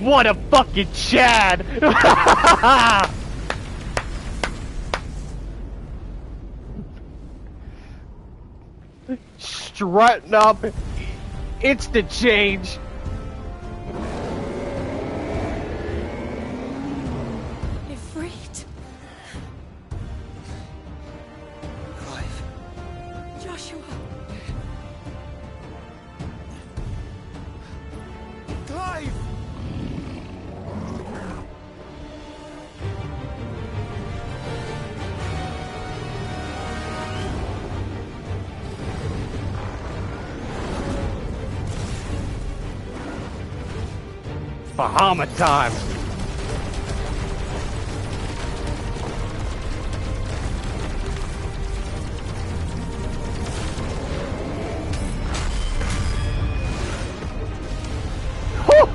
What a fucking Chad! Strutting up, instant change. Ifrit? Clive. Joshua? Clive! Bahama time. Whew!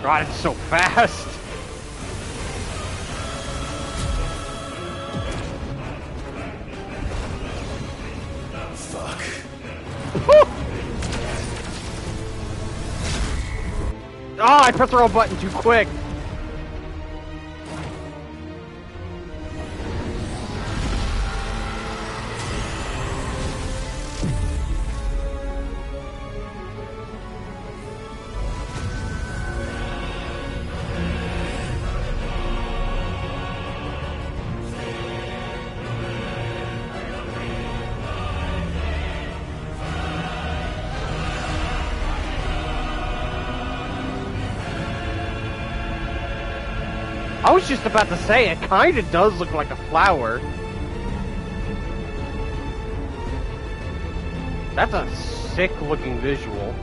God, it's so fast. Fuck. Oh, I pressed the wrong button too quick. I was just about to say, it kinda does look like a flower. That's a sick looking visual.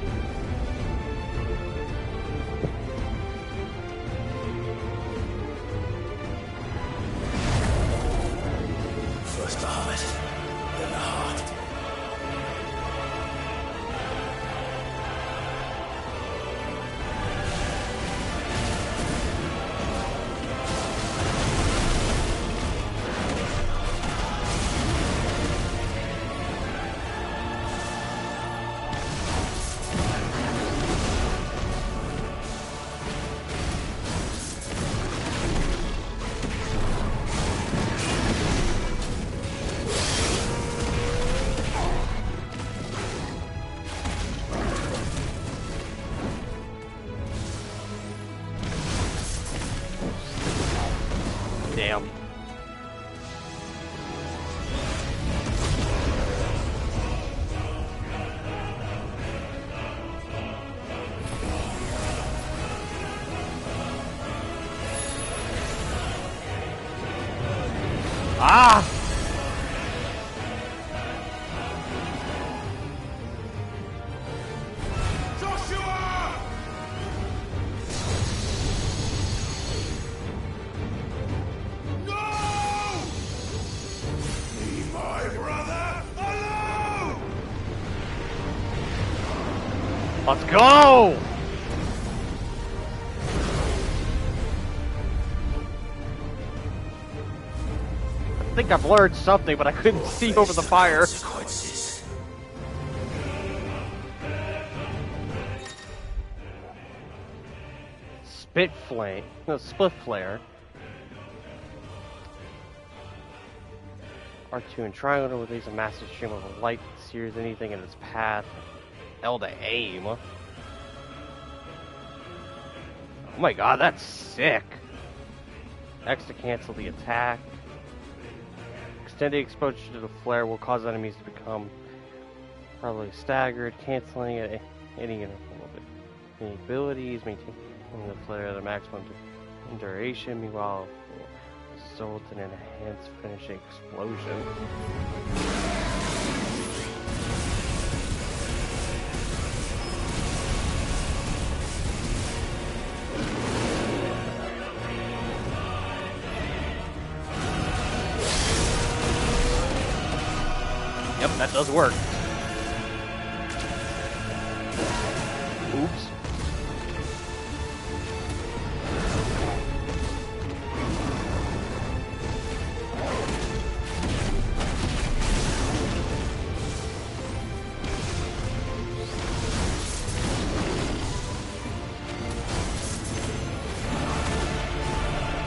First the heart, then the heart. Damn. Ah! Joshua! No! Leave my brother alone! Let's go! I think I've learned something, but I couldn't see over the fire. Consequences. Spit flame. No, split flare. R2 and triangle will release a massive stream of light that sears anything in its path. L to aim. Oh my god, that's sick. X to cancel the attack. Extended exposure to the flare will cause enemies to become probably staggered, canceling any abilities, maintaining the flare at a maximum duration. Meanwhile, it will result in an enhanced finishing explosion. Yep, that does work. Oops.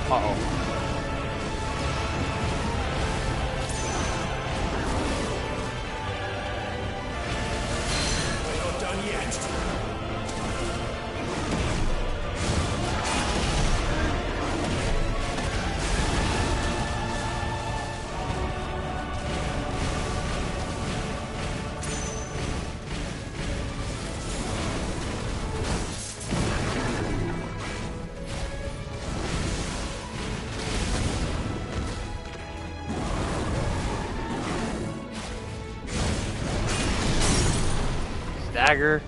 Uh-oh. Stagger.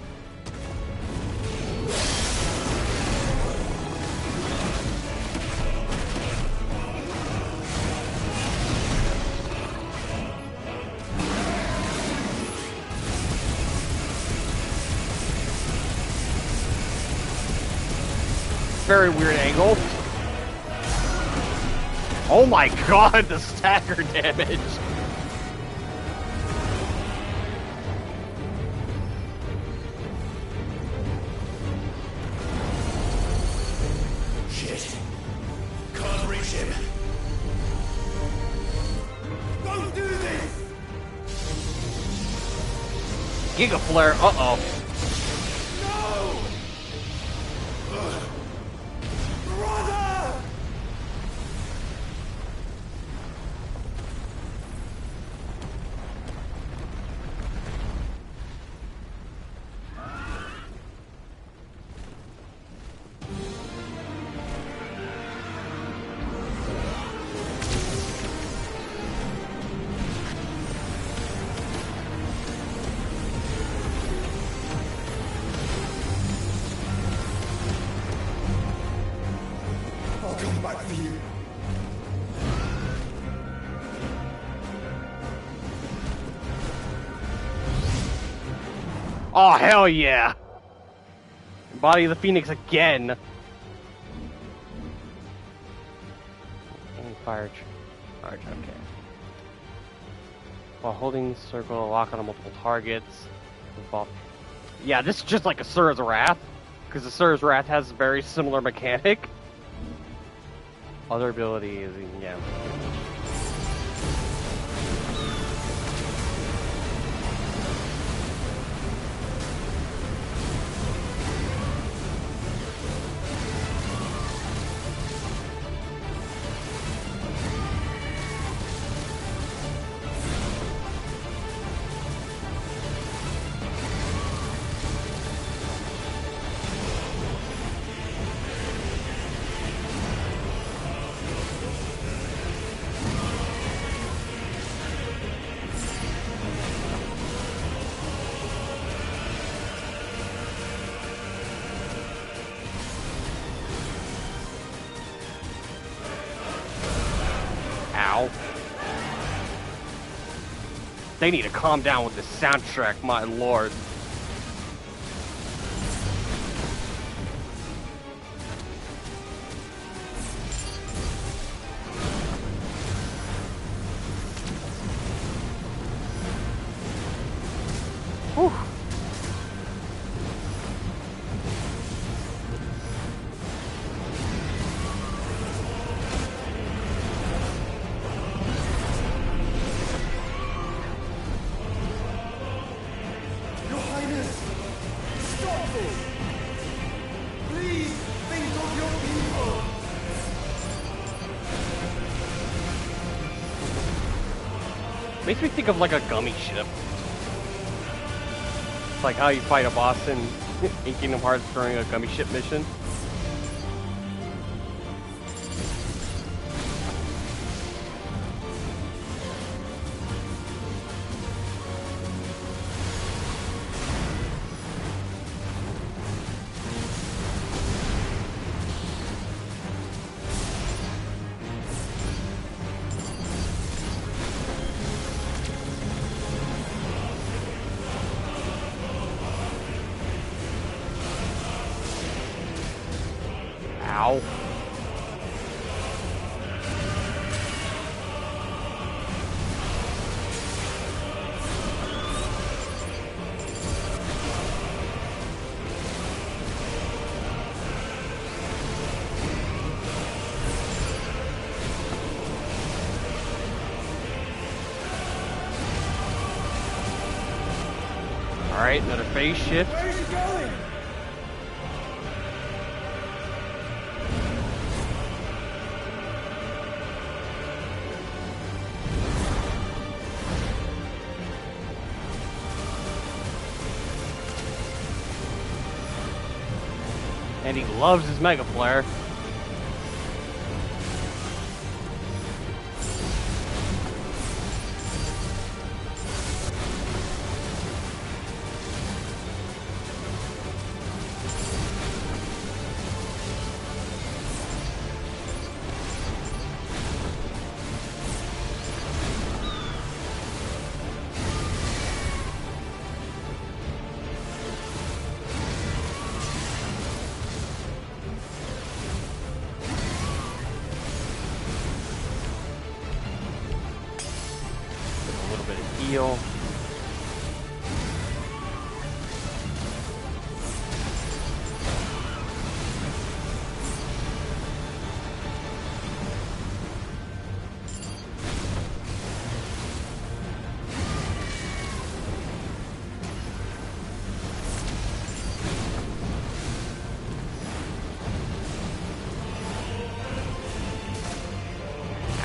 Very weird angle. Oh my god, the stagger damage. Shit. Can't reach him. Don't do this! Giga Flare, uh-oh. I'll come back for you. Oh, hell yeah! Body of the Phoenix again! And fire charge, okay. While holding the circle, lock on multiple targets. Yeah, this is just like Asura's Wrath, because Asura's Wrath has a very similar mechanic. Other ability is, yeah. Ow. They need to calm down with the soundtrack, my lord. Whew. Your Highness! Stop this! Please, think of Makes me think of like a gummy ship. It's like how you fight a boss in Kingdom Hearts during a gummy ship mission. Ow. Alright, another phase shift. Where is he going? And he loves his Mega Flare. A little bit of heal.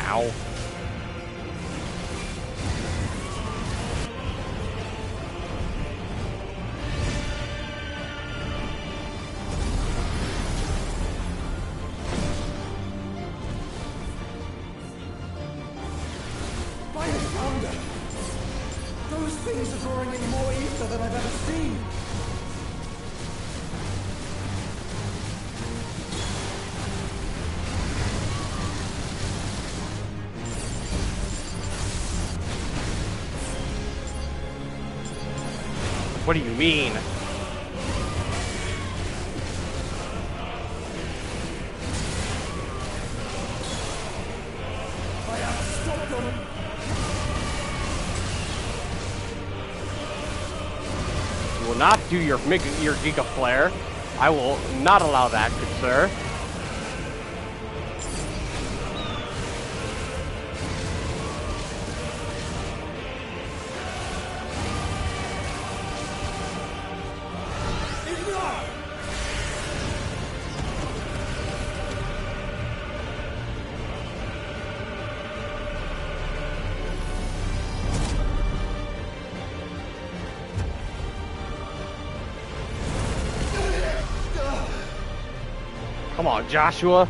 Ow. By the thunder! Those things are drawing in more ether than I've ever seen! What do you mean? I have to stop them! You will not do your Giga Flare. I will not allow that, good sir. Come on, Joshua.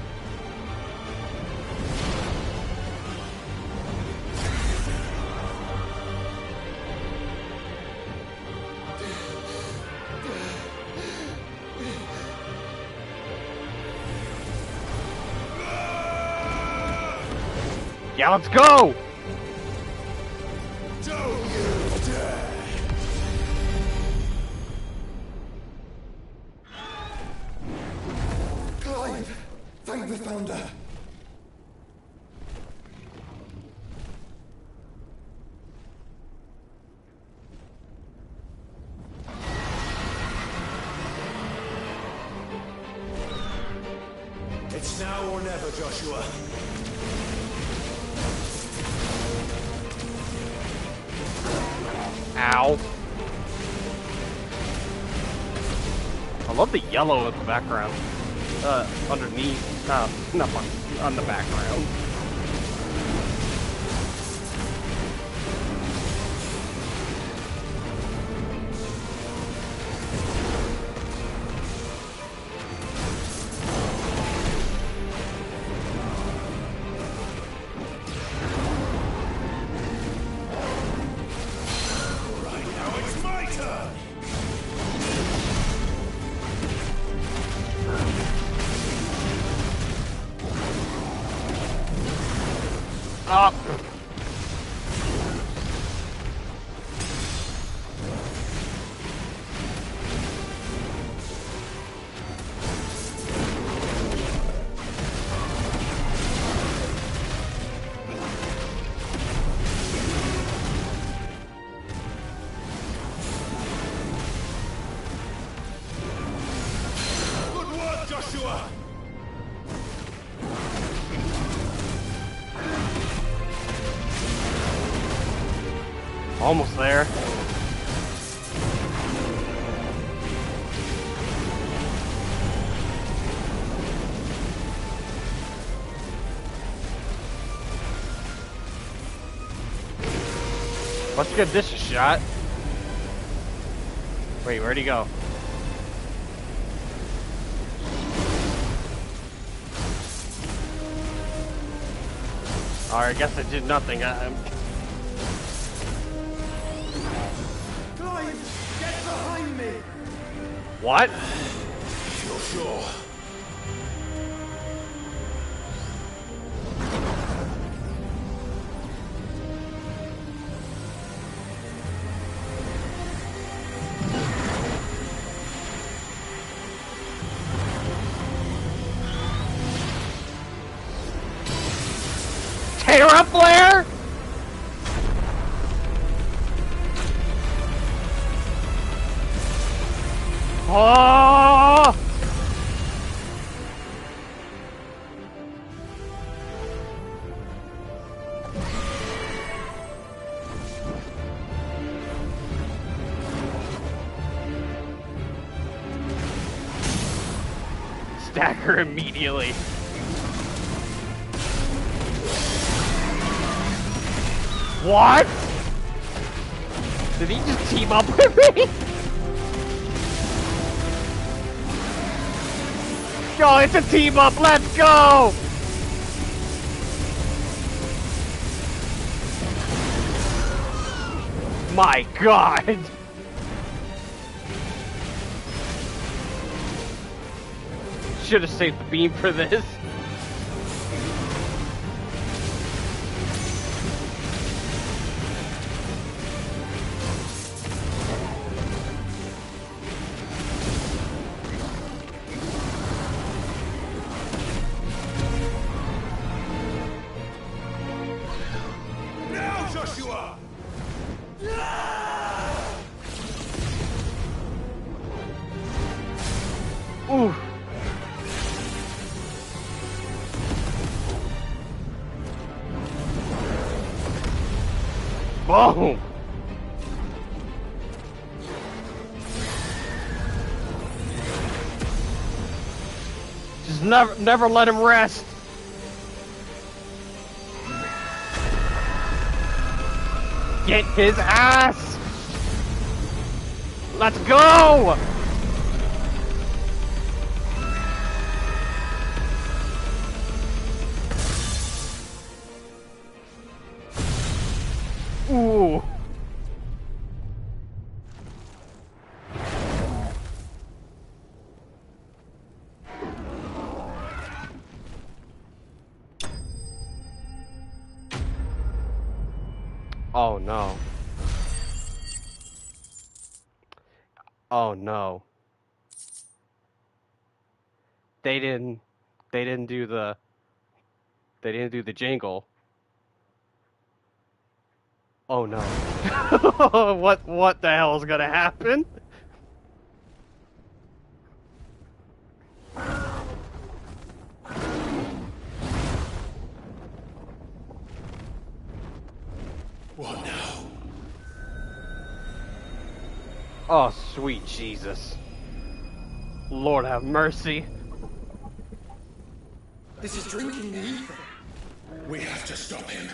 Yeah, let's go! Clive! Thank the founder! It's now or never, Joshua. Ow. I love the yellow in the background. Underneath. Not on the background. Almost there. Let's give this a shot. Wait, where'd he go? Alright, I guess I did nothing. Clive, get behind me! What? You're sure? Tear up, Blair! Oh! Stagger immediately. What? Did he just team up with me? Yo, it's a team up, let's go! My God! Should have saved the beam for this. Now, Joshua! Ooh. Boom! Just never let him rest. Get his ass! Let's go! Ooh. Oh no. Oh no. They didn't do the jingle. Oh no. what the hell is gonna happen? What now? Oh, sweet Jesus. Lord have mercy. This is drinking the ether. We have to stop him.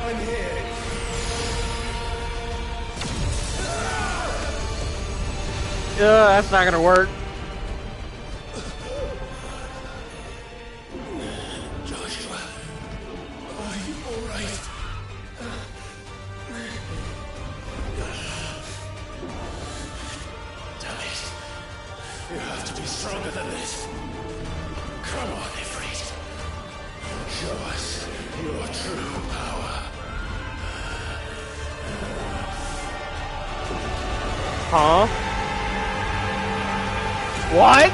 I'm here. That's not gonna work. Joshua, are you all right? Damn it. You have to be stronger than this. Come on, Ifrit. Show us your true power. Huh? What?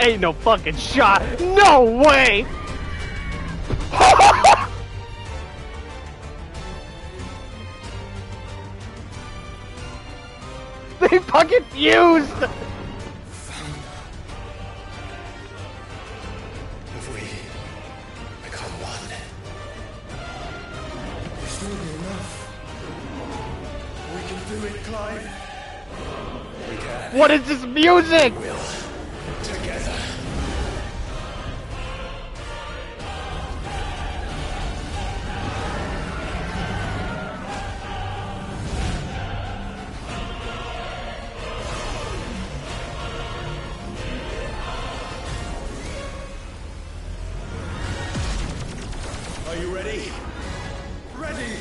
Ain't no fucking shot. No way. They fucking fused. If we become one, this will be enough. We can do it, Clive. We can. What is this music? We'll together. Are you ready? Ready!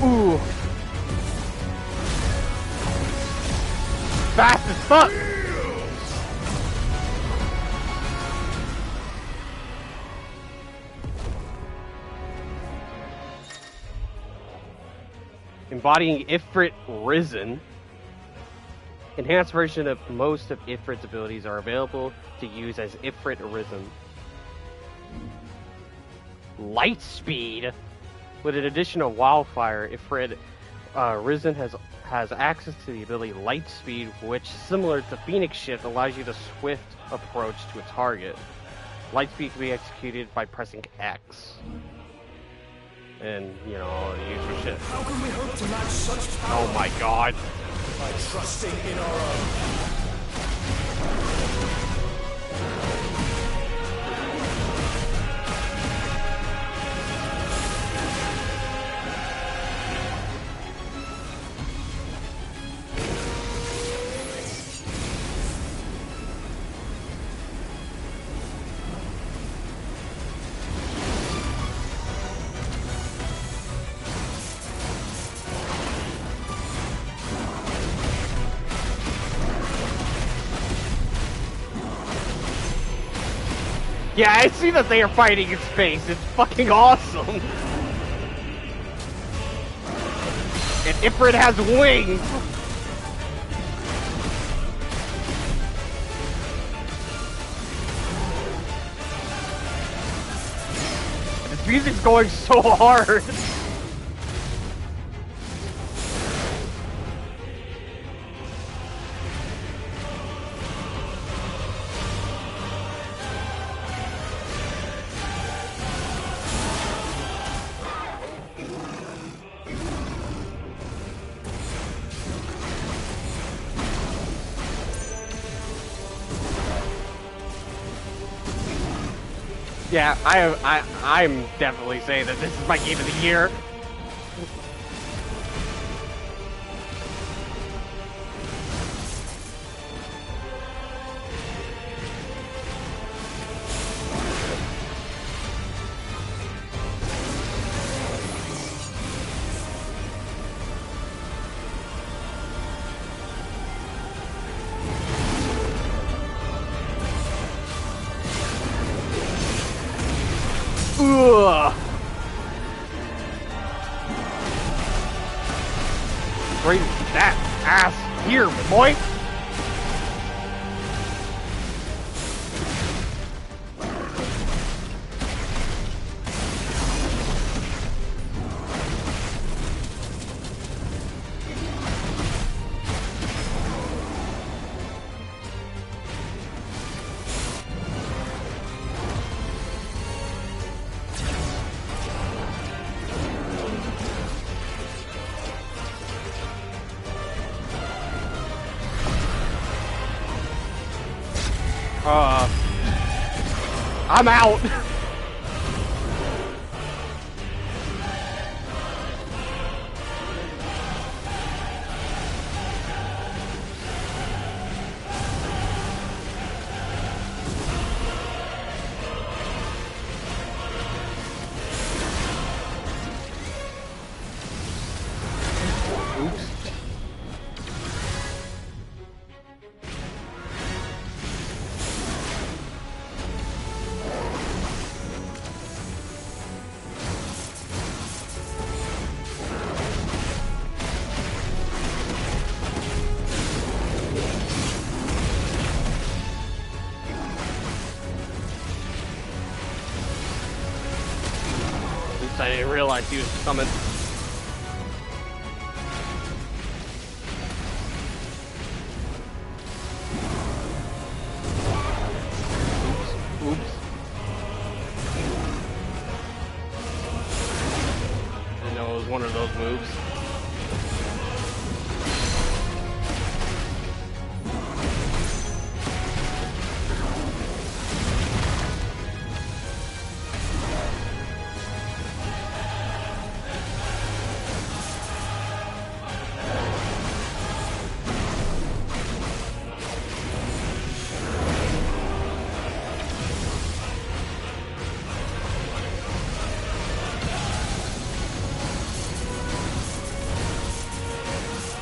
Ooh. Fast as fuck. Embodying Ifrit Risen. Enhanced version of most of Ifrit's abilities are available to use as Ifrit Risen. Light Speed. With an additional wildfire, Ifrit Risen has access to the ability Light Speed, which, similar to Phoenix Shift, allows you to swift approach to a target. Light Speed can be executed by pressing X. And, you know, all the usual shit. How can we hope to match such power? Oh my god. By trusting in our own. Yeah, I see that they are fighting in space. It's fucking awesome. And Ifrit has wings. This music's going so hard. Yeah, I'm definitely saying that this is my game of the year. Ugh. Bring that ass here, boy. I'm out. Oops. realize he was coming. Oops. Didn't know it was one of those moves.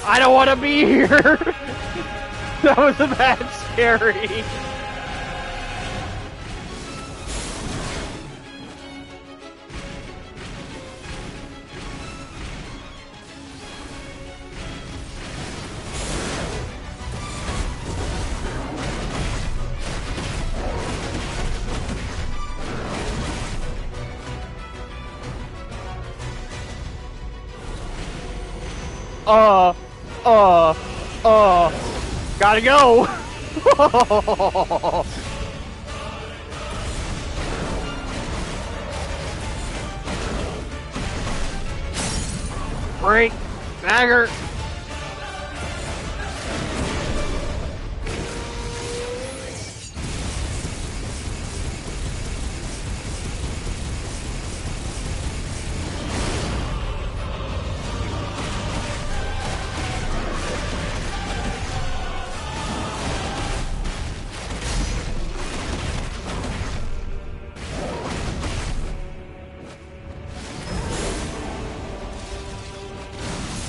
I don't want to be here! That was a bad scary. Gotta go! Break! Dagger!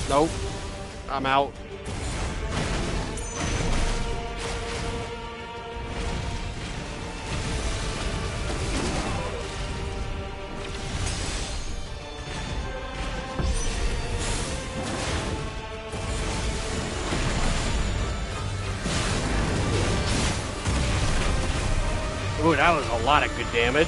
Nope. I'm out. Ooh, that was a lot of good damage.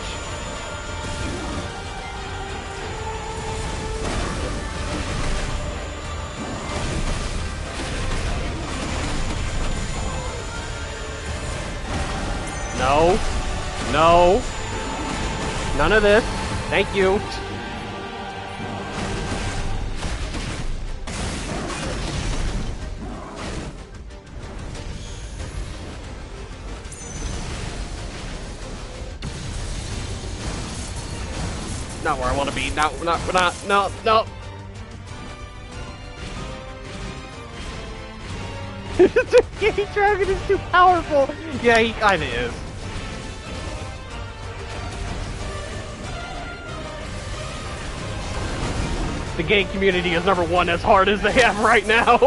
No. No. None of this. Thank you. Not where I want to be. No, no. The Gate Dragon is too powerful. Yeah, he kinda is. The gay community has never won as hard as they have right now.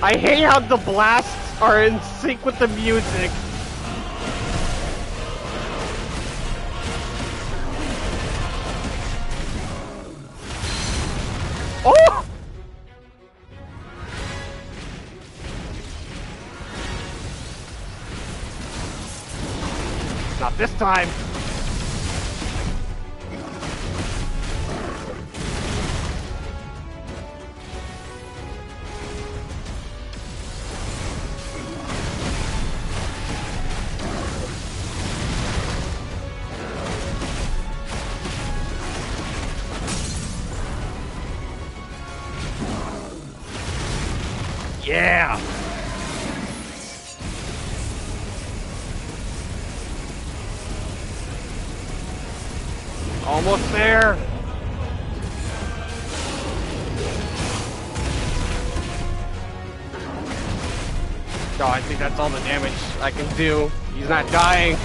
I hate how the blasts are in sync with the music. Oh! Not this time. Yeah! Almost there! Oh, I think that's all the damage I can do. He's not dying.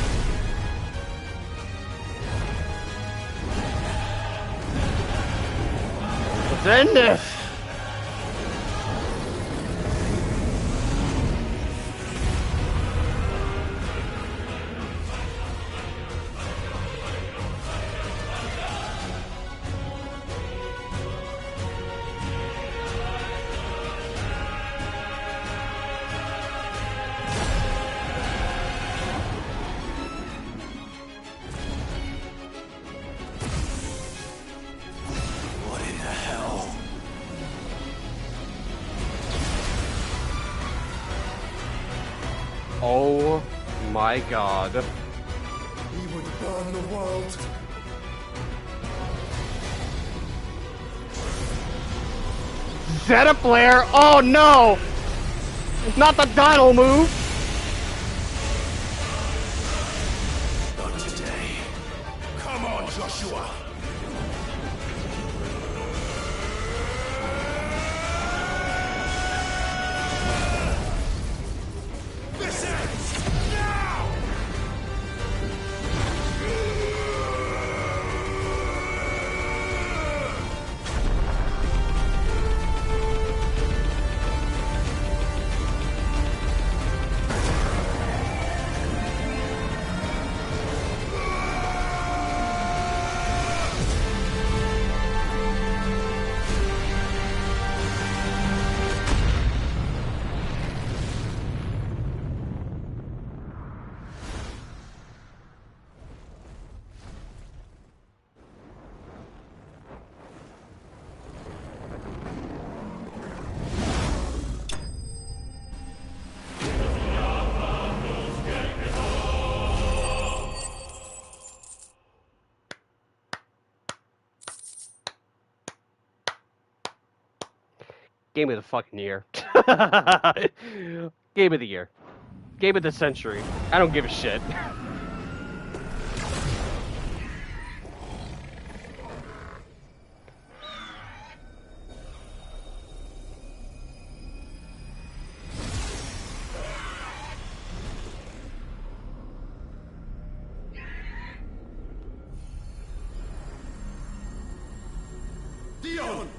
Let's end this! my god. He would burn the world. Zeta flare! Oh no! Not the Donald move! Not today. Come on, Joshua. This ends now! Game of the fucking year. Game of the year. Game of the century. I don't give a shit. Dion!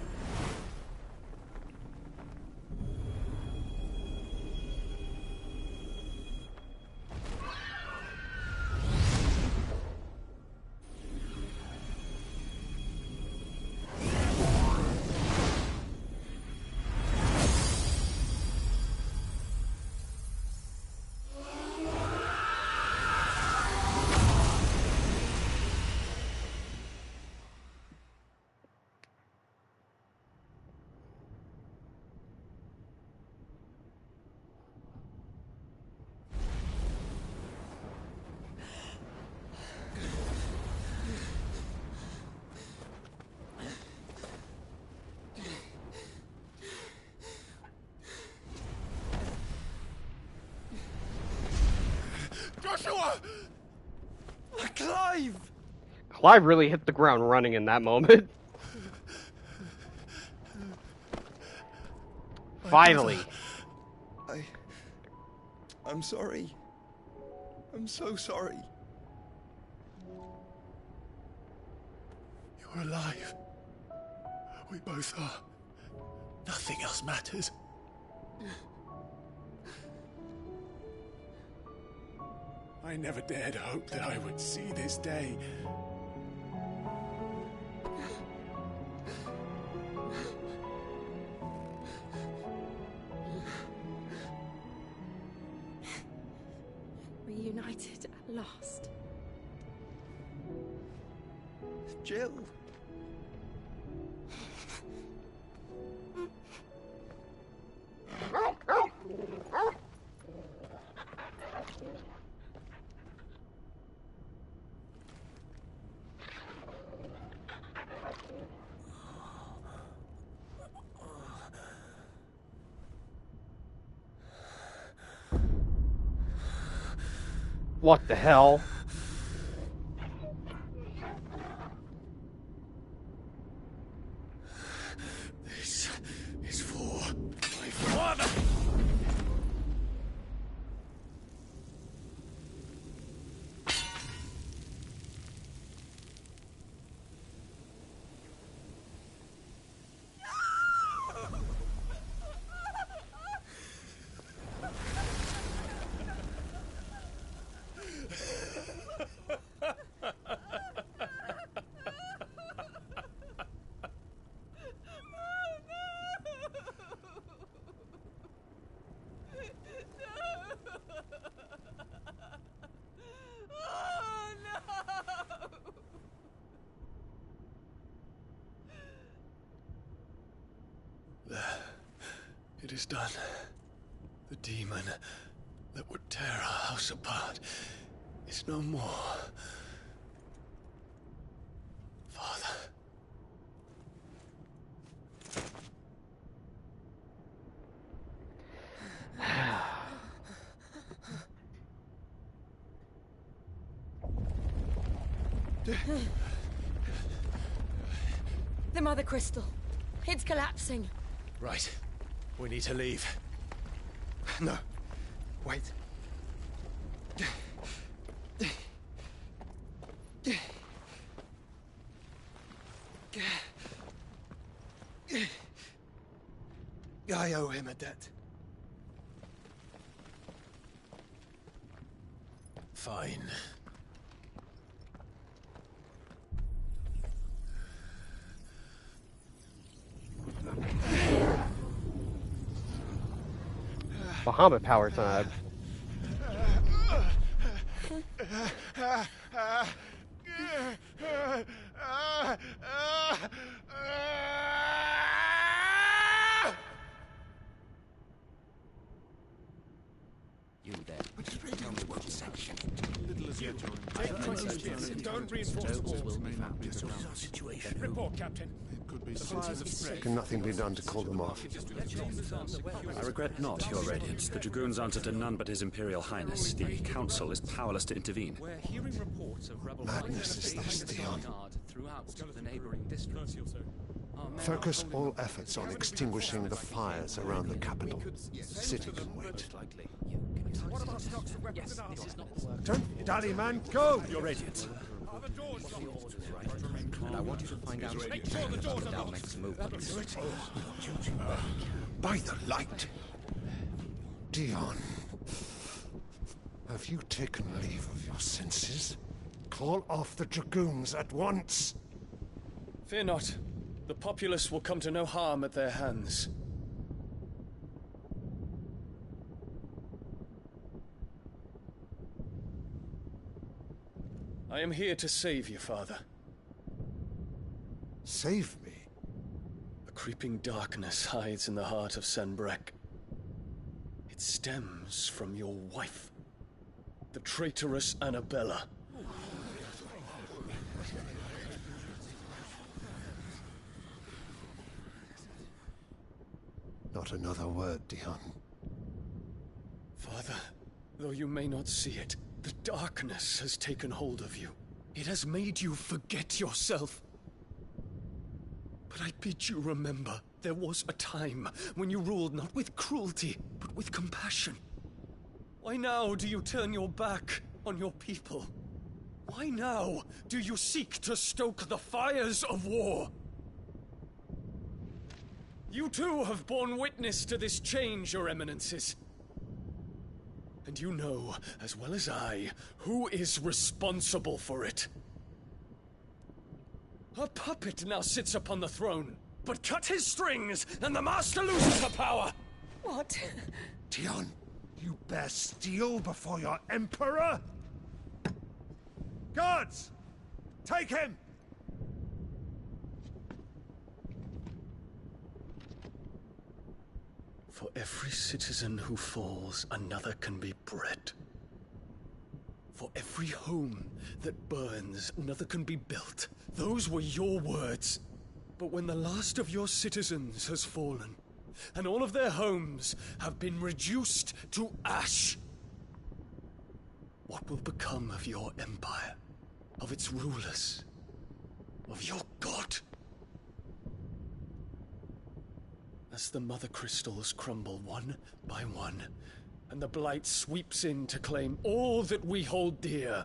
Joshua! Clive! Clive really hit the ground running in that moment. Finally. I'm sorry. I'm so sorry. You're alive. We both are. Nothing else matters. I never dared hope that I would see this day. Reunited at last. Jill. What the hell? This is for my father. It is done. The demon, that would tear our house apart is no more. Father. The Mother Crystal. It's collapsing. Right. We need to leave. No. Wait. I owe him a debt. Fine. Bahamut power time. You there. Tell me what section. Little as yet, don't reinforce walls. Situation. Report, Captain. Can nothing be done to call them off? I regret not, Your Radiance. The Dragoons answer to none but His Imperial Highness. The Council is powerless to intervene. We're hearing reports of rebel Madness is this, Dion. throughout the neighboring districts. Focus all efforts on extinguishing the fires around the capital. The city can wait. Don't dally, man. Go! Your Radiance. And I want you to find out our next movement. By the light! Dion, have you taken leave of your senses? Call off the Dragoons at once! Fear not. The populace will come to no harm at their hands. I am here to save you, Father. Save me? A creeping darkness hides in the heart of Sanbreque. It stems from your wife, the traitorous Annabella. Not another word, Dion. Father, though you may not see it, the darkness has taken hold of you. It has made you forget yourself. But I bid you remember, there was a time when you ruled not with cruelty, but with compassion. Why now do you turn your back on your people? Why now do you seek to stoke the fires of war? You too have borne witness to this change, Your Eminences. And you know, as well as I, who is responsible for it. A puppet now sits upon the throne, but cut his strings, and the Master loses her power! What? Dion, you bear steel before your Emperor? Guards! Take him! For every citizen who falls, another can be bred. For every home that burns, another can be built. Those were your words. But when the last of your citizens has fallen, and all of their homes have been reduced to ash, what will become of your empire, of its rulers, of your god? As the Mother Crystals crumble one by one, and the Blight sweeps in to claim all that we hold dear,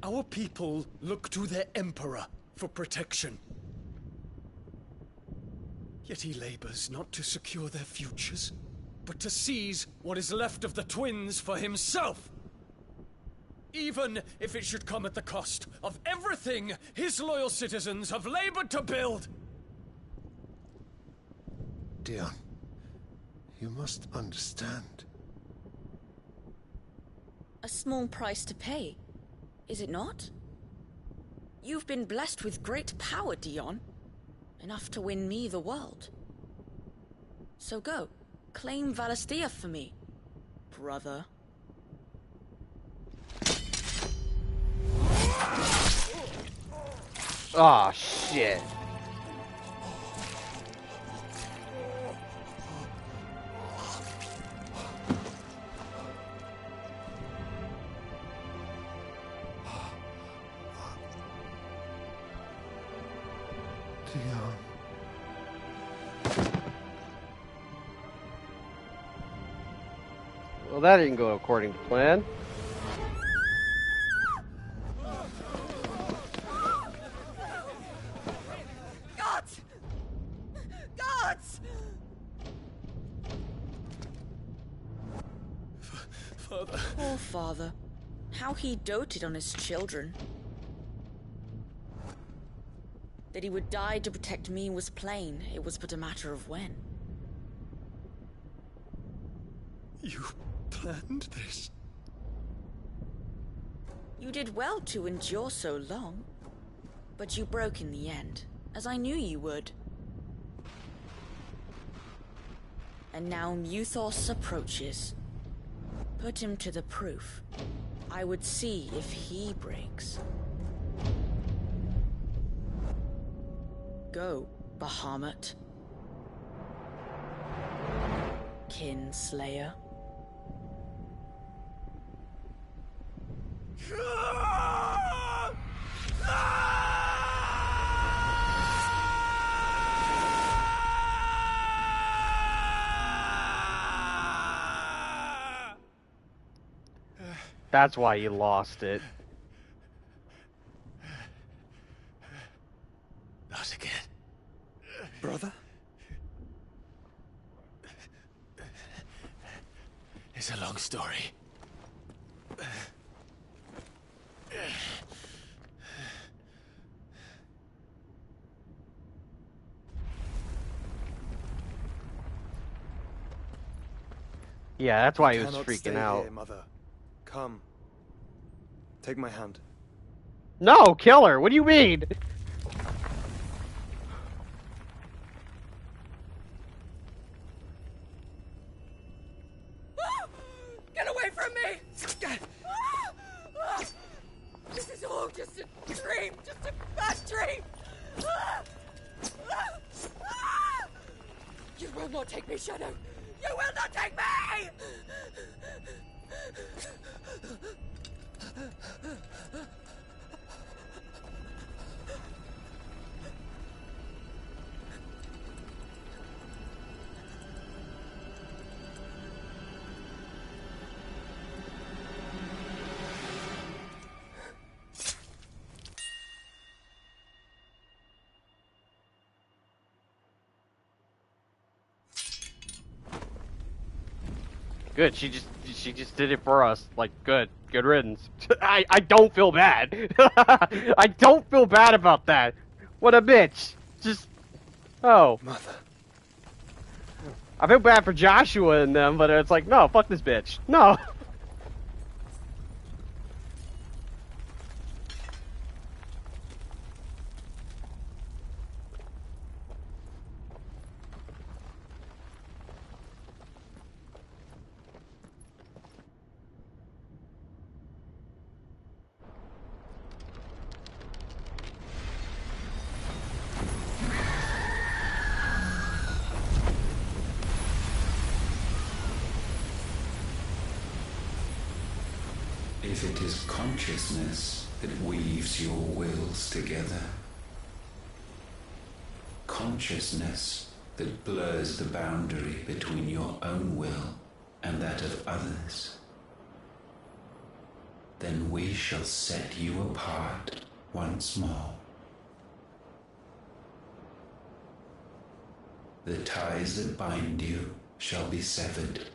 our people look to their Emperor for protection. Yet he labors not to secure their futures, but to seize what is left of the twins for himself. Even if it should come at the cost of everything his loyal citizens have labored to build. Dion, you must understand. A small price to pay, is it not? You've been blessed with great power, Dion. Enough to win me the world. So go, claim Valisthea for me, brother. Oh shit. Dion. Well, that didn't go according to plan. Gods! Gods! Father. Poor father. How he doted on his children. That he would die to protect me was plain. It was but a matter of when. You planned this? You did well to endure so long. But you broke in the end, as I knew you would. And now Muthos approaches. Put him to the proof. I would see if he breaks. Go, Bahamut. Kinslayer. That's why you lost it. Not again. Brother? It's a long story. Yeah, that's why he You was cannot freaking stay out. Here, Mother. Come. Take my hand. No, kill her. What do you mean? Get away from me! This is all just a dream, just a bad dream! You will not take me, Shadow! You will not take me! Good. She just did it for us. Like, good riddance. I don't feel bad. I don't feel bad about that. What a bitch. Just Mother. I feel bad for Joshua and them, but it's like, no, fuck this bitch. No. If it is consciousness that weaves your wills together, consciousness that blurs the boundary between your own will and that of others, then we shall set you apart once more. The ties that bind you shall be severed,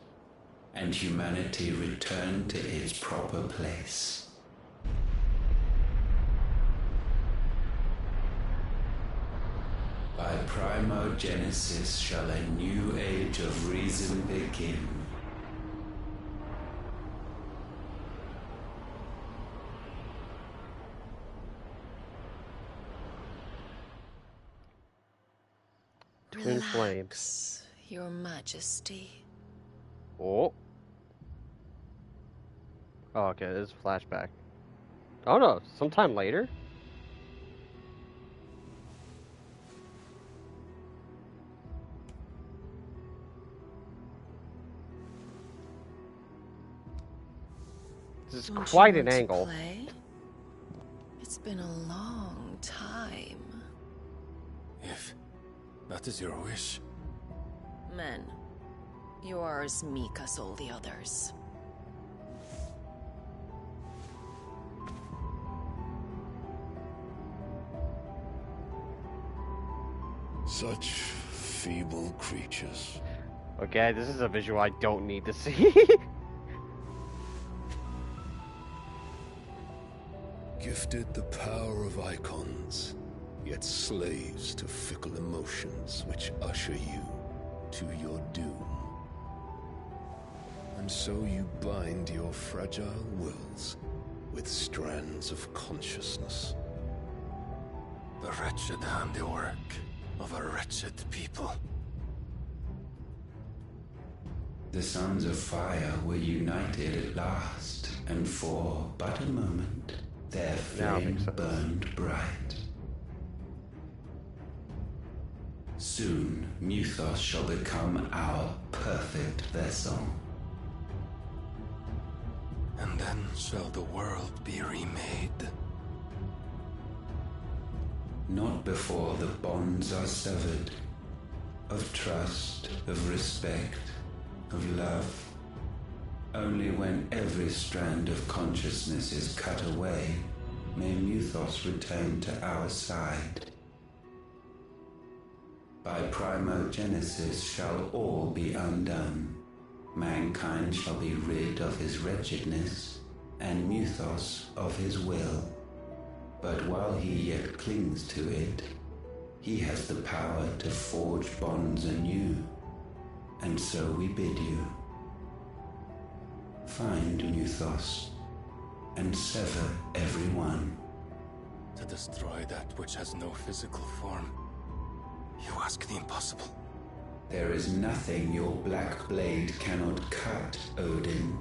and humanity return to its proper place. By primogenesis shall a new age of reason begin. Twin flames. Relax, Your Majesty. Oh. Oh, okay, this is flashback. Oh no, sometime later? is Don't quite you an want to angle. play? It's been a long time. If that is your wish. Men, you are as meek as all the others. Such feeble creatures. Okay, this is a visual I don't need to see. Gifted the power of icons, yet slaves to fickle emotions which usher you to your doom. And so you bind your fragile wills with strands of consciousness. The wretched handiwork of a wretched people. The sons of fire were united at last, and for but a moment, their flame burned bright. Soon, Muthos shall become our perfect vessel. And then shall the world be remade. Not before the bonds are severed, of trust, of respect, of love. Only when every strand of consciousness is cut away, may Muthos return to our side. By primogenesis shall all be undone. Mankind shall be rid of his wretchedness, and Muthos of his will. But while he yet clings to it, he has the power to forge bonds anew. And so we bid you, find Muthos, and sever every one. To destroy that which has no physical form, you ask the impossible. There is nothing your black blade cannot cut, Odin.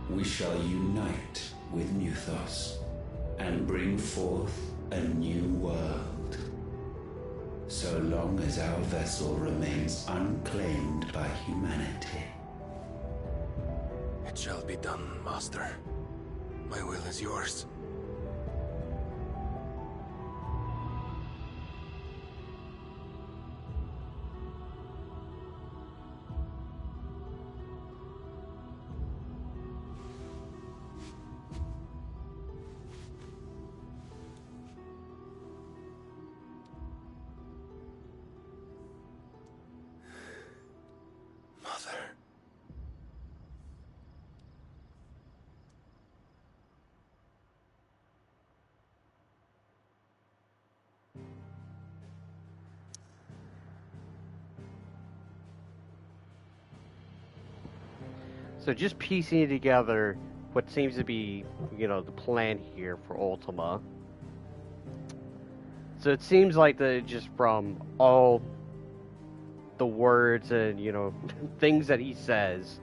We shall unite with Muthos, and bring forth a new world. So long as our vessel remains unclaimed by humanity. It shall be done, Master. My will is yours. So just piecing together what seems to be, the plan here for Ultima. So it seems like just from all the words and, things that he says,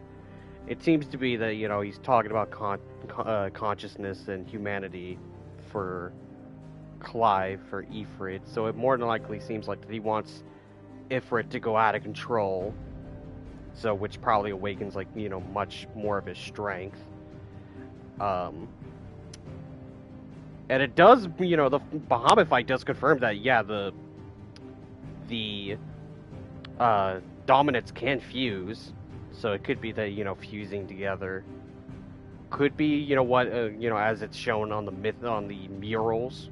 it seems to be that, he's talking about consciousness and humanity for Clive, for Ifrit. So it more than likely seems like that he wants Ifrit to go out of control. So, which probably awakens, much more of his strength. And it does, the Bahamut fight does confirm that, yeah, the dominants can fuse. So it could be that, fusing together. Could be, as it's shown on the murals,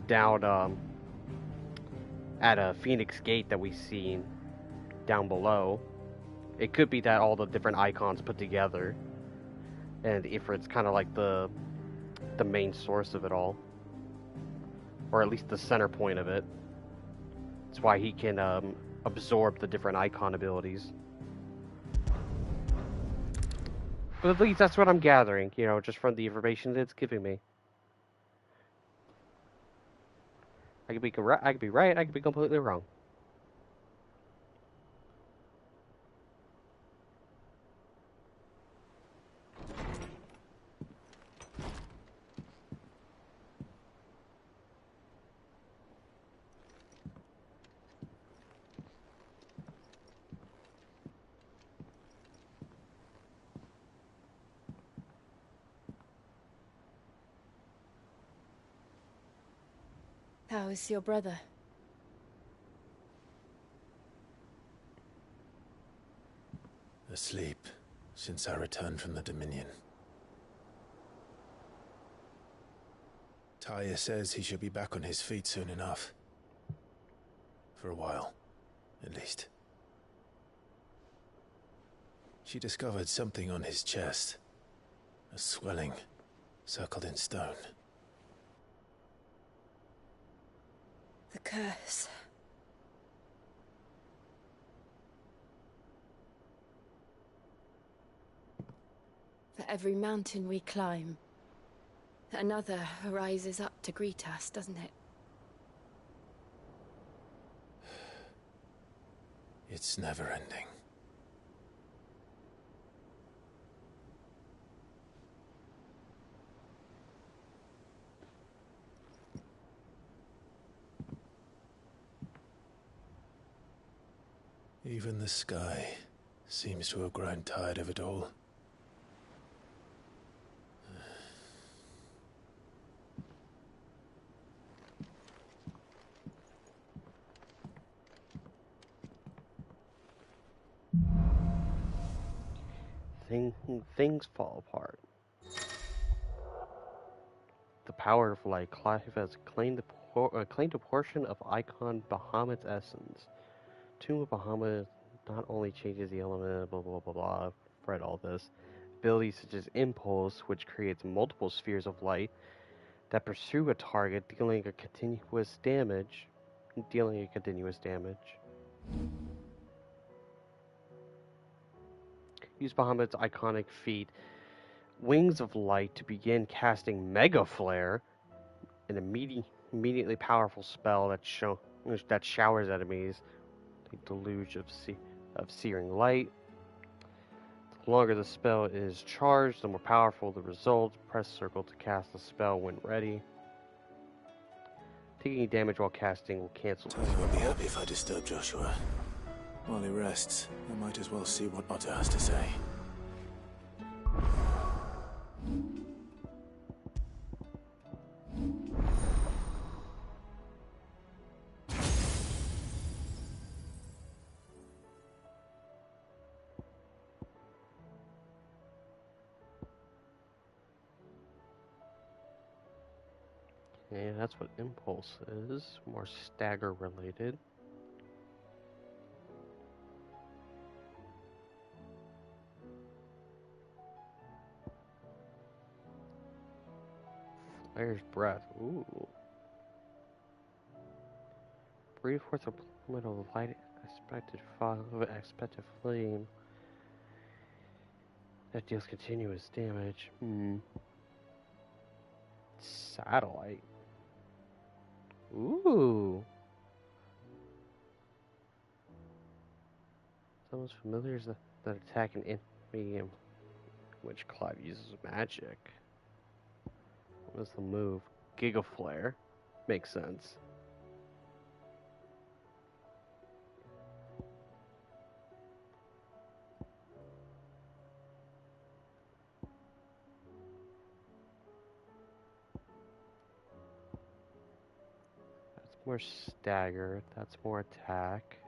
down, at Phoenix Gate that we've seen down below. It could be that all the different icons put together, and Ifrit's kind of like the main source of it all, or at least the center point of it. That's why he can absorb the different icon abilities. But at least that's what I'm gathering, just from the information that it's giving me. I could be right, I could be completely wrong. How is your brother? Asleep since I returned from the Dominion. Taya says he should be back on his feet soon enough. For a while, at least. She discovered something on his chest. A swelling, circled in stone. The curse. For every mountain we climb, another rises up to greet us, doesn't it? It's never ending. Even the sky seems to have grown tired of it all. Things fall apart. The power of light. Clive has claimed a portion of Icon Bahamut's essence. Tomb of Bahamut not only changes the element, blah blah blah blah. I've read all this. Abilities such as Impulse, which creates multiple spheres of light that pursue a target, dealing a continuous damage. Use Bahamut's iconic feat, Wings of Light, to begin casting Mega Flare, an immediately powerful spell that showers enemies a deluge of searing light. The longer the spell is charged, the more powerful the result. Press circle to cast the spell when ready. Taking damage while casting will cancel. Tony won't be happy if I disturb Joshua. While he rests, I might as well see what Otto has to say. Okay, that's what Impulse is. More stagger related. Flare's Breath. Ooh. Breathe forth a plummet of light expected flame that deals continuous damage. Satellite. Ooh. Someone's familiars that attack an enemy in which Clive uses magic. What is the move? Giga Flare. Makes sense. That's more stagger. That's more attack.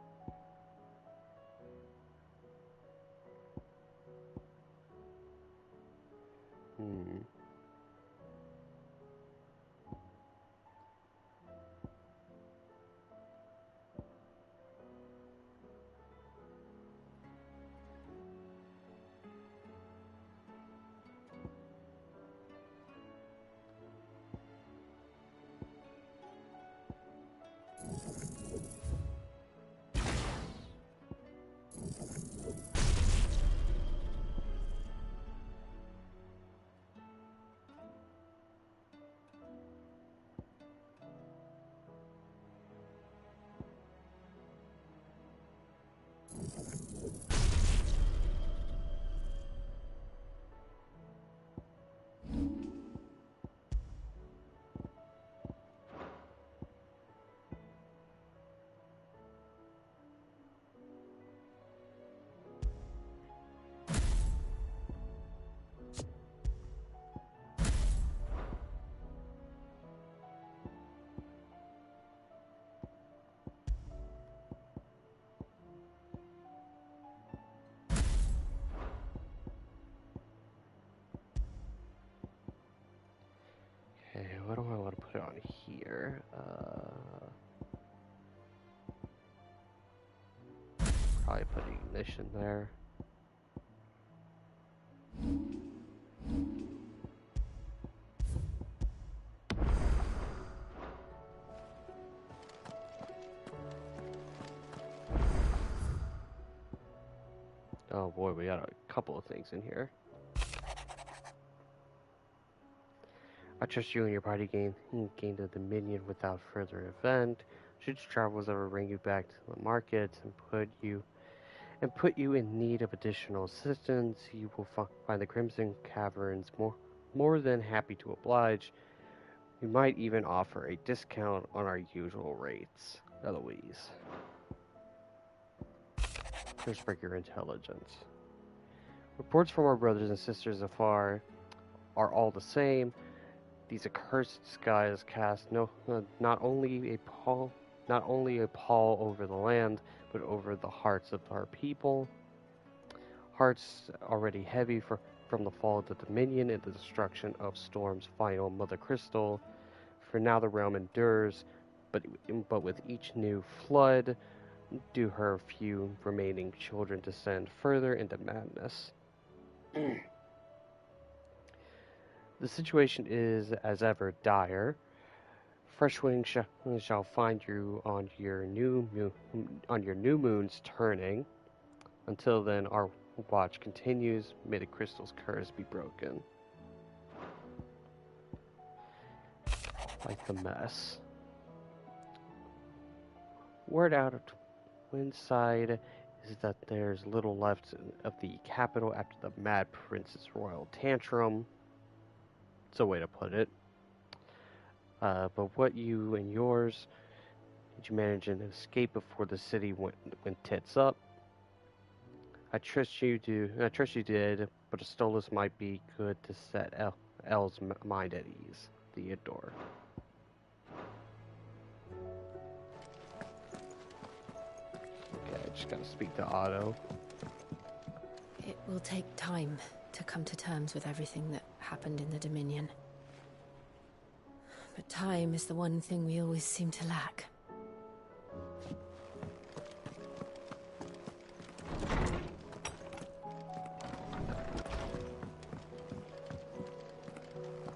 Okay, what do I want to put on here? Probably put ignition there. Oh boy, we got a couple of things in here. I trust you and your party gained the Dominion without further event. Should your travels ever bring you back to the market and put you in need of additional assistance, you will find the Crimson Caverns more than happy to oblige. We might even offer a discount on our usual rates. Eloise. Here's for your intelligence. Reports from our brothers and sisters afar are all the same. These accursed skies cast not only a pall over the land, but over the hearts of our people. Hearts already heavy from the fall of the Dominion and the destruction of Storm's final Mother Crystal. For now the realm endures, but with each new flood, do her few remaining children descend further into madness. The situation is, as ever, dire. Fresh winds shall find you on your new moon's turning. Until then, our watch continues. May the crystal's curse be broken. Like the mess. Word out of Windside is that there's little left of the capital after the Mad Prince's royal tantrum. It's a way to put it. But what you and yours, did you manage an escape before the city went tits up? I trust you did, but a Stolas might be good to set Elle's mind at ease. Theodore. Okay, I just gotta speak to Otto. It will take time to come to terms with everything that happened in the Dominion. But time is the one thing we always seem to lack.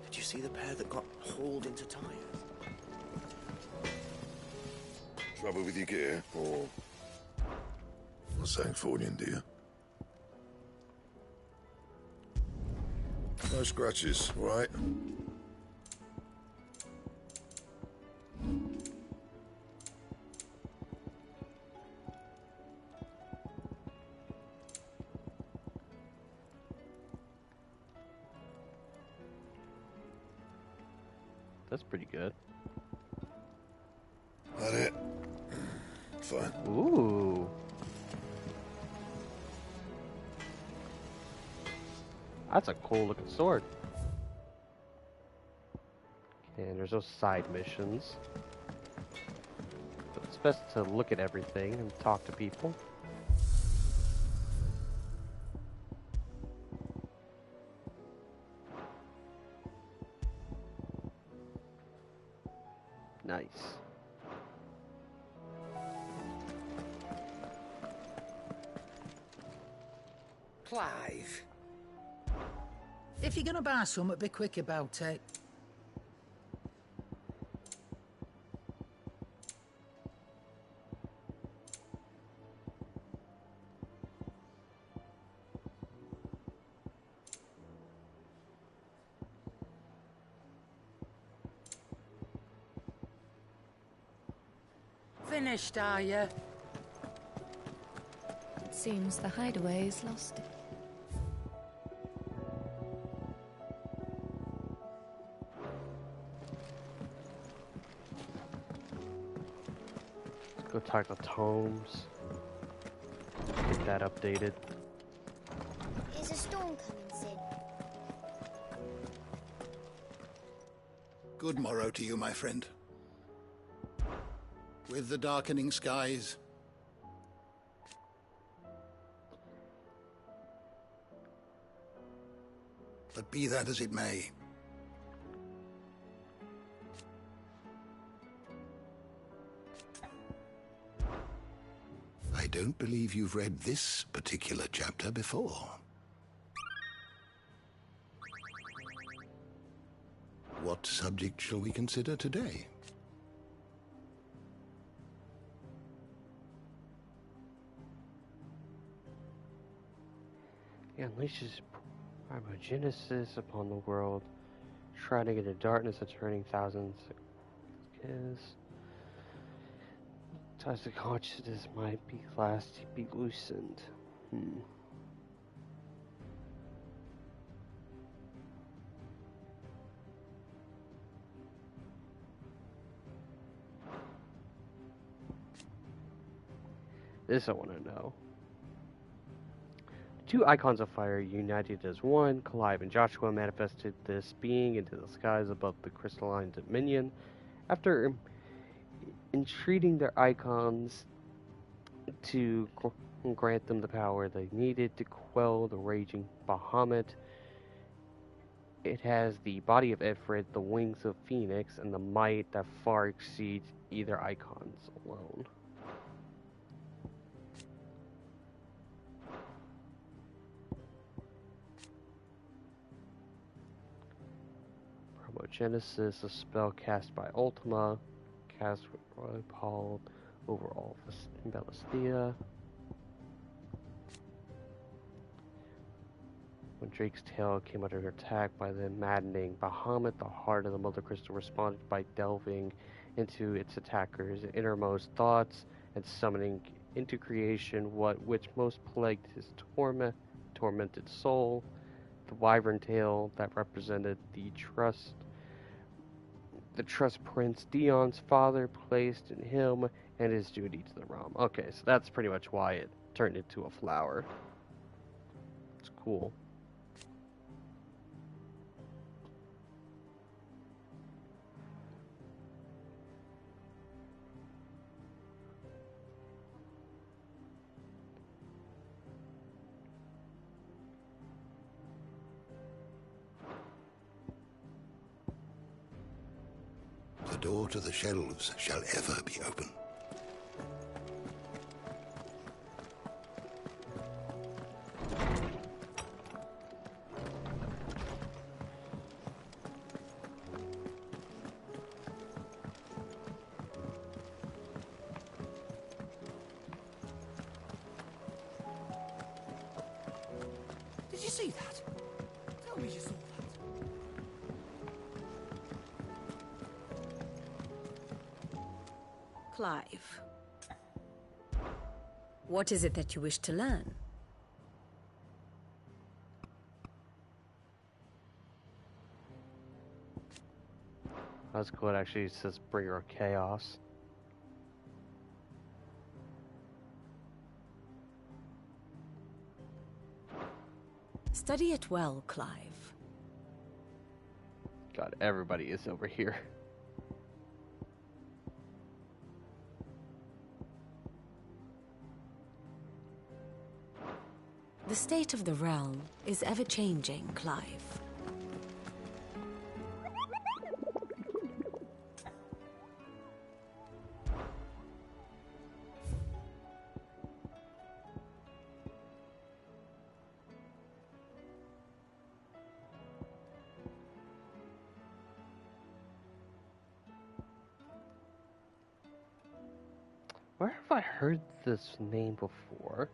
Did you see the pair that got hauled into tires? Trouble with your gear, or something falling, dear? No scratches, all right? That's pretty good. That it? Fine. Ooh. That's a cool looking sword. Okay, and there's no side missions. But it's best to look at everything and talk to people. Nice. Clive. If you're gonna buy something, be quick about it. Finished, are you? It seems the hideaway is lost. Let's go talk to Tomes. Get that updated. Is a storm coming, Sid? Good morrow to you, my friend. With the darkening skies, but be that as it may, I don't believe you've read this particular chapter before. What subject shall we consider today? He unleashes primogenesis upon the world, shrouding into darkness and turning thousands is ties to consciousness might be last to be loosened. This I want to know. Two icons of fire united as one, Clive and Joshua manifested this being into the skies above the crystalline dominion. After entreating their icons to grant them the power they needed to quell the raging Bahamut, it has the body of Ifrit, the wings of Phoenix, and the might that far exceeds either icons alone. Primogenesis, a spell cast by Ultima, cast with Roy Paul over all Bellisthea. When Drake's tail came under attack by the maddening Bahamut, the heart of the Mother Crystal responded by delving into its attackers' innermost thoughts and summoning into creation which most plagued his tormented soul. The wyvern tail that represented the trust Prince Dion's father placed in him and his duty to the realm. Okay, so that's pretty much why it turned into a flower. It's cool. The door to the shelves shall ever be open. Did you see that? Tell me you saw that. Clive. What is it that you wish to learn? That's cool. It actually says Bringer of Chaos. Study it well, Clive. God, everybody is over here. The state of the realm is ever-changing, Clive. Where have I heard this name before?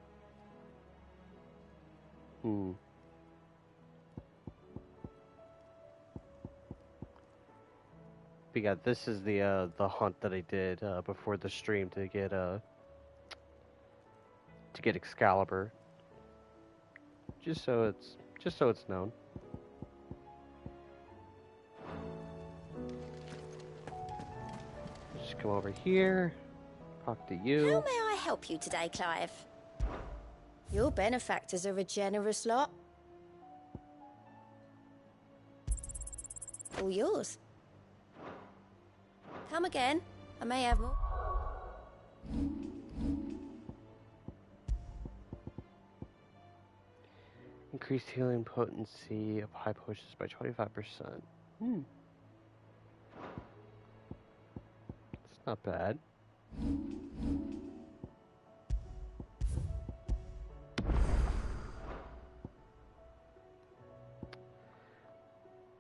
But yeah, this is the hunt that I did before the stream to get Excalibur. Just so it's known. Just come over here, talk to you. How may I help you today, Clive? Your benefactors are a generous lot. All yours. Come again. I may have more. Increased healing potency of high potions by 25%. It's not bad.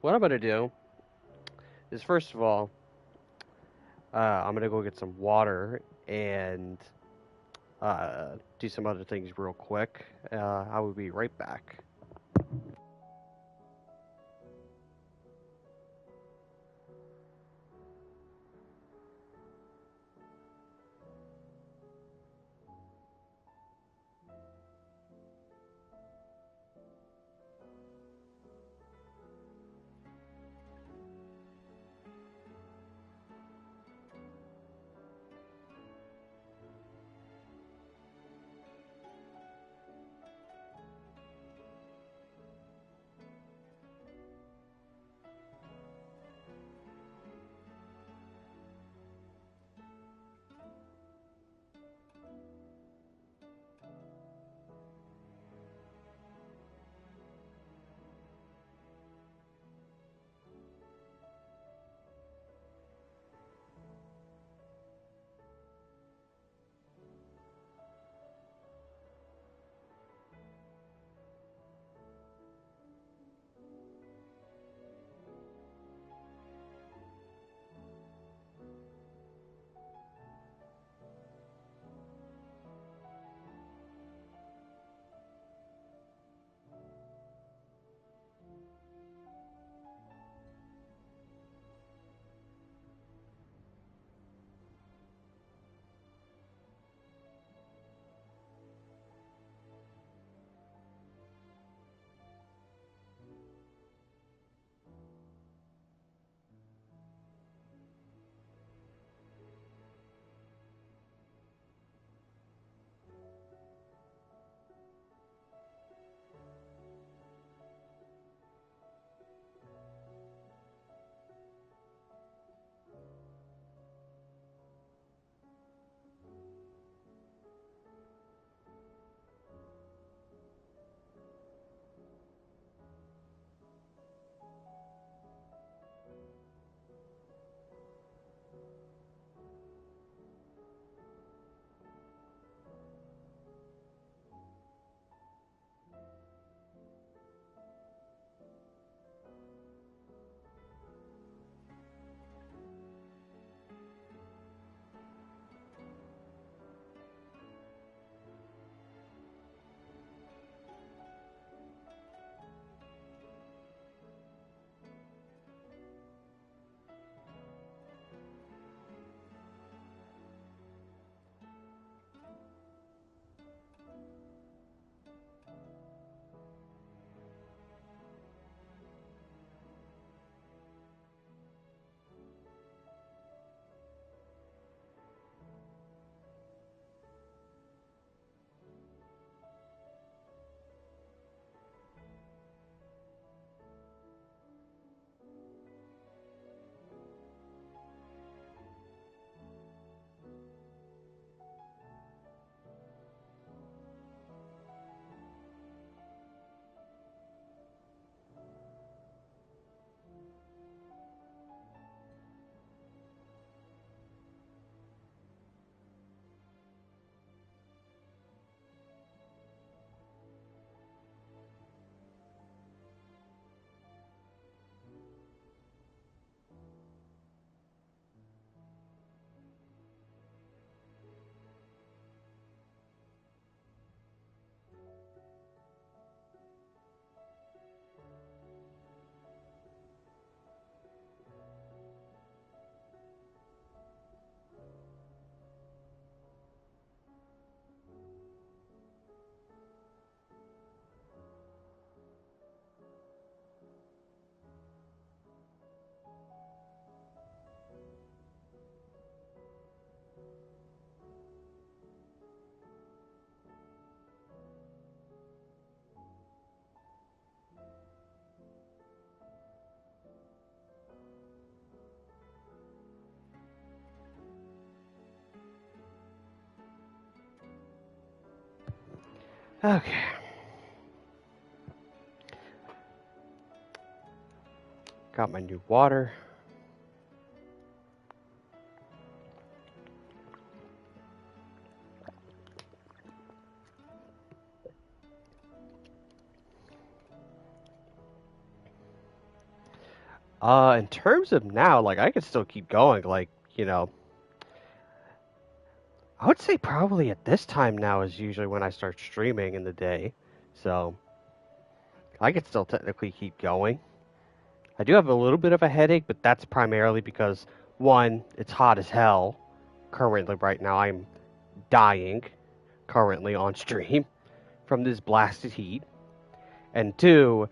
what I'm gonna do is, first of all, I'm gonna go get some water and do some other things real quick. I will be right back. Okay. Got my new water. In terms of now, like, I could still keep going. Like, you know, I would say probably at this time now is usually when I start streaming in the day. So, I could still technically keep going. I do have a little bit of a headache, but that's primarily because, one, it's hot as hell currently right now. I'm dying currently on stream from this blasted heat. And two,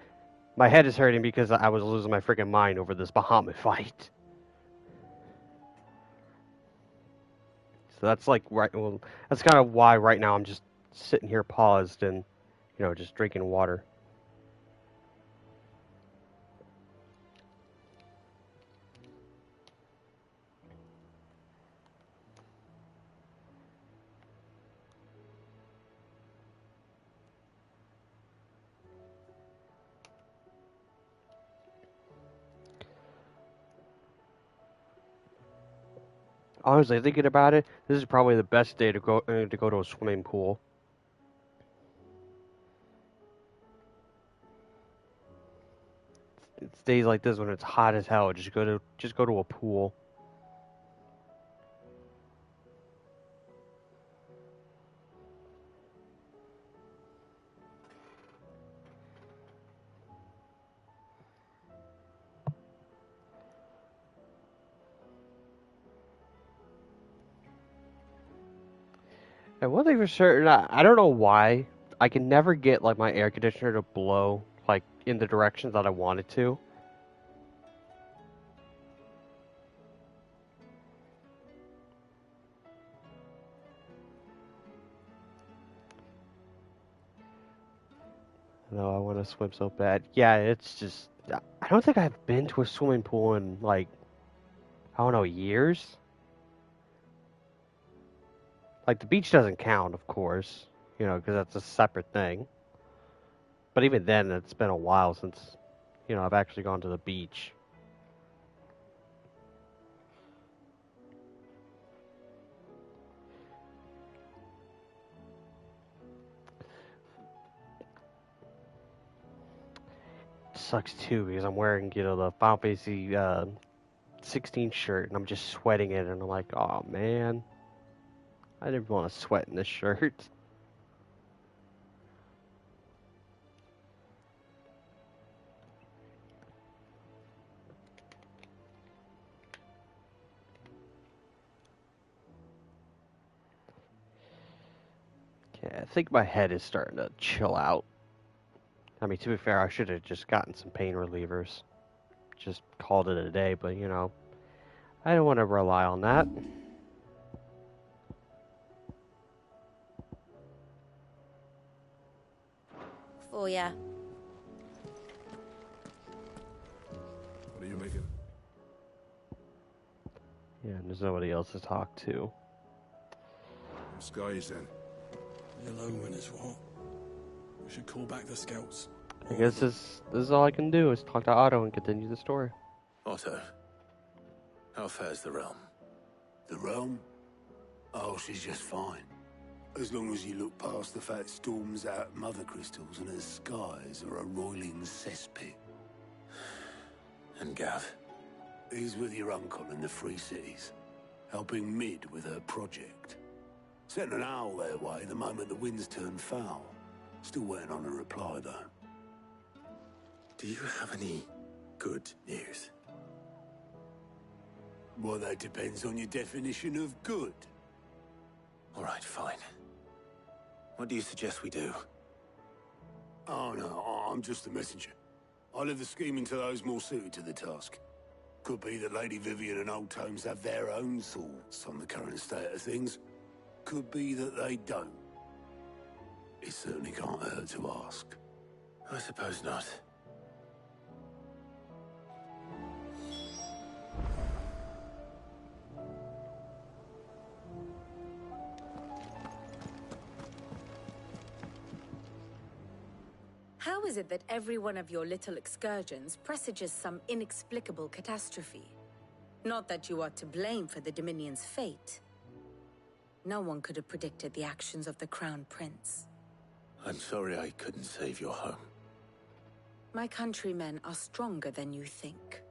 my head is hurting because I was losing my freaking mind over this Bahamut fight. So that's like well, that's kind of why right now I'm just sitting here paused and, you know, just drinking water. Honestly, thinking about it, this is probably the best day to go to a swimming pool. It's days like this when it's hot as hell. Just go to a pool. And one thing for certain, I don't know why I can never get like my air conditioner to blow like in the directions that I want it to. No, I want to swim so bad. Yeah, it's just I don't think I've been to a swimming pool in like I don't know years. Like the beach doesn't count, of course, you know, because that's a separate thing. But even then, it's been a while since, you know, I've actually gone to the beach. Sucks too because I'm wearing, you know, the Final Fantasy 16 shirt and I'm just sweating it and I'm like, oh man, I didn't want to sweat in this shirt. Okay, I think my head is starting to chill out. I mean, to be fair, I should have just gotten some pain relievers. Just called it a day, but you know, I don't want to rely on that. For ya. What are you making? Yeah, and there's nobody else to talk to. Sky is then. The alone winners, what? We should call back the scouts. I guess this is all I can do is talk to Otto and continue the story. Otto, how fares the realm? The realm? Oh, she's just fine. As long as you look past the fat storms out mother crystals and her skies are a roiling cesspit. And Gav? He's with your uncle in the Free Cities, helping Mid with her project. Sent an owl their way the moment the winds turned foul. Still waiting on a reply, though. Do you have any good news? Well, that depends on your definition of good. All right, fine. What do you suggest we do? Oh, no, I'm just a messenger. I'll leave the scheming to those more suited to the task. Could be that Lady Vivian and Old Tomes have their own thoughts on the current state of things. Could be that they don't. It certainly can't hurt to ask. I suppose not. How is it that every one of your little excursions presages some inexplicable catastrophe? Not that you are to blame for the Dominion's fate. No one could have predicted the actions of the Crown Prince. I'm sorry I couldn't save your home. My countrymen are stronger than you think.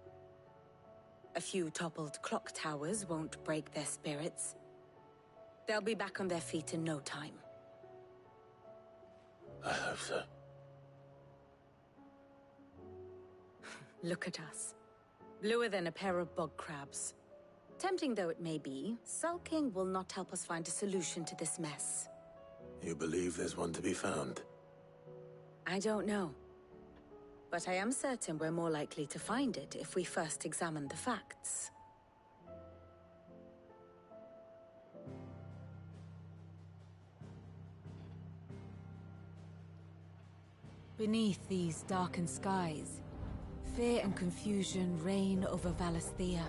A few toppled clock towers won't break their spirits. They'll be back on their feet in no time. I hope so. Look at us. Bluer than a pair of bog crabs. Tempting though it may be, sulking will not help us find a solution to this mess. You believe there's one to be found? I don't know. But I am certain we're more likely to find it if we first examine the facts. Beneath these darkened skies, fear and confusion reign over Valisthea.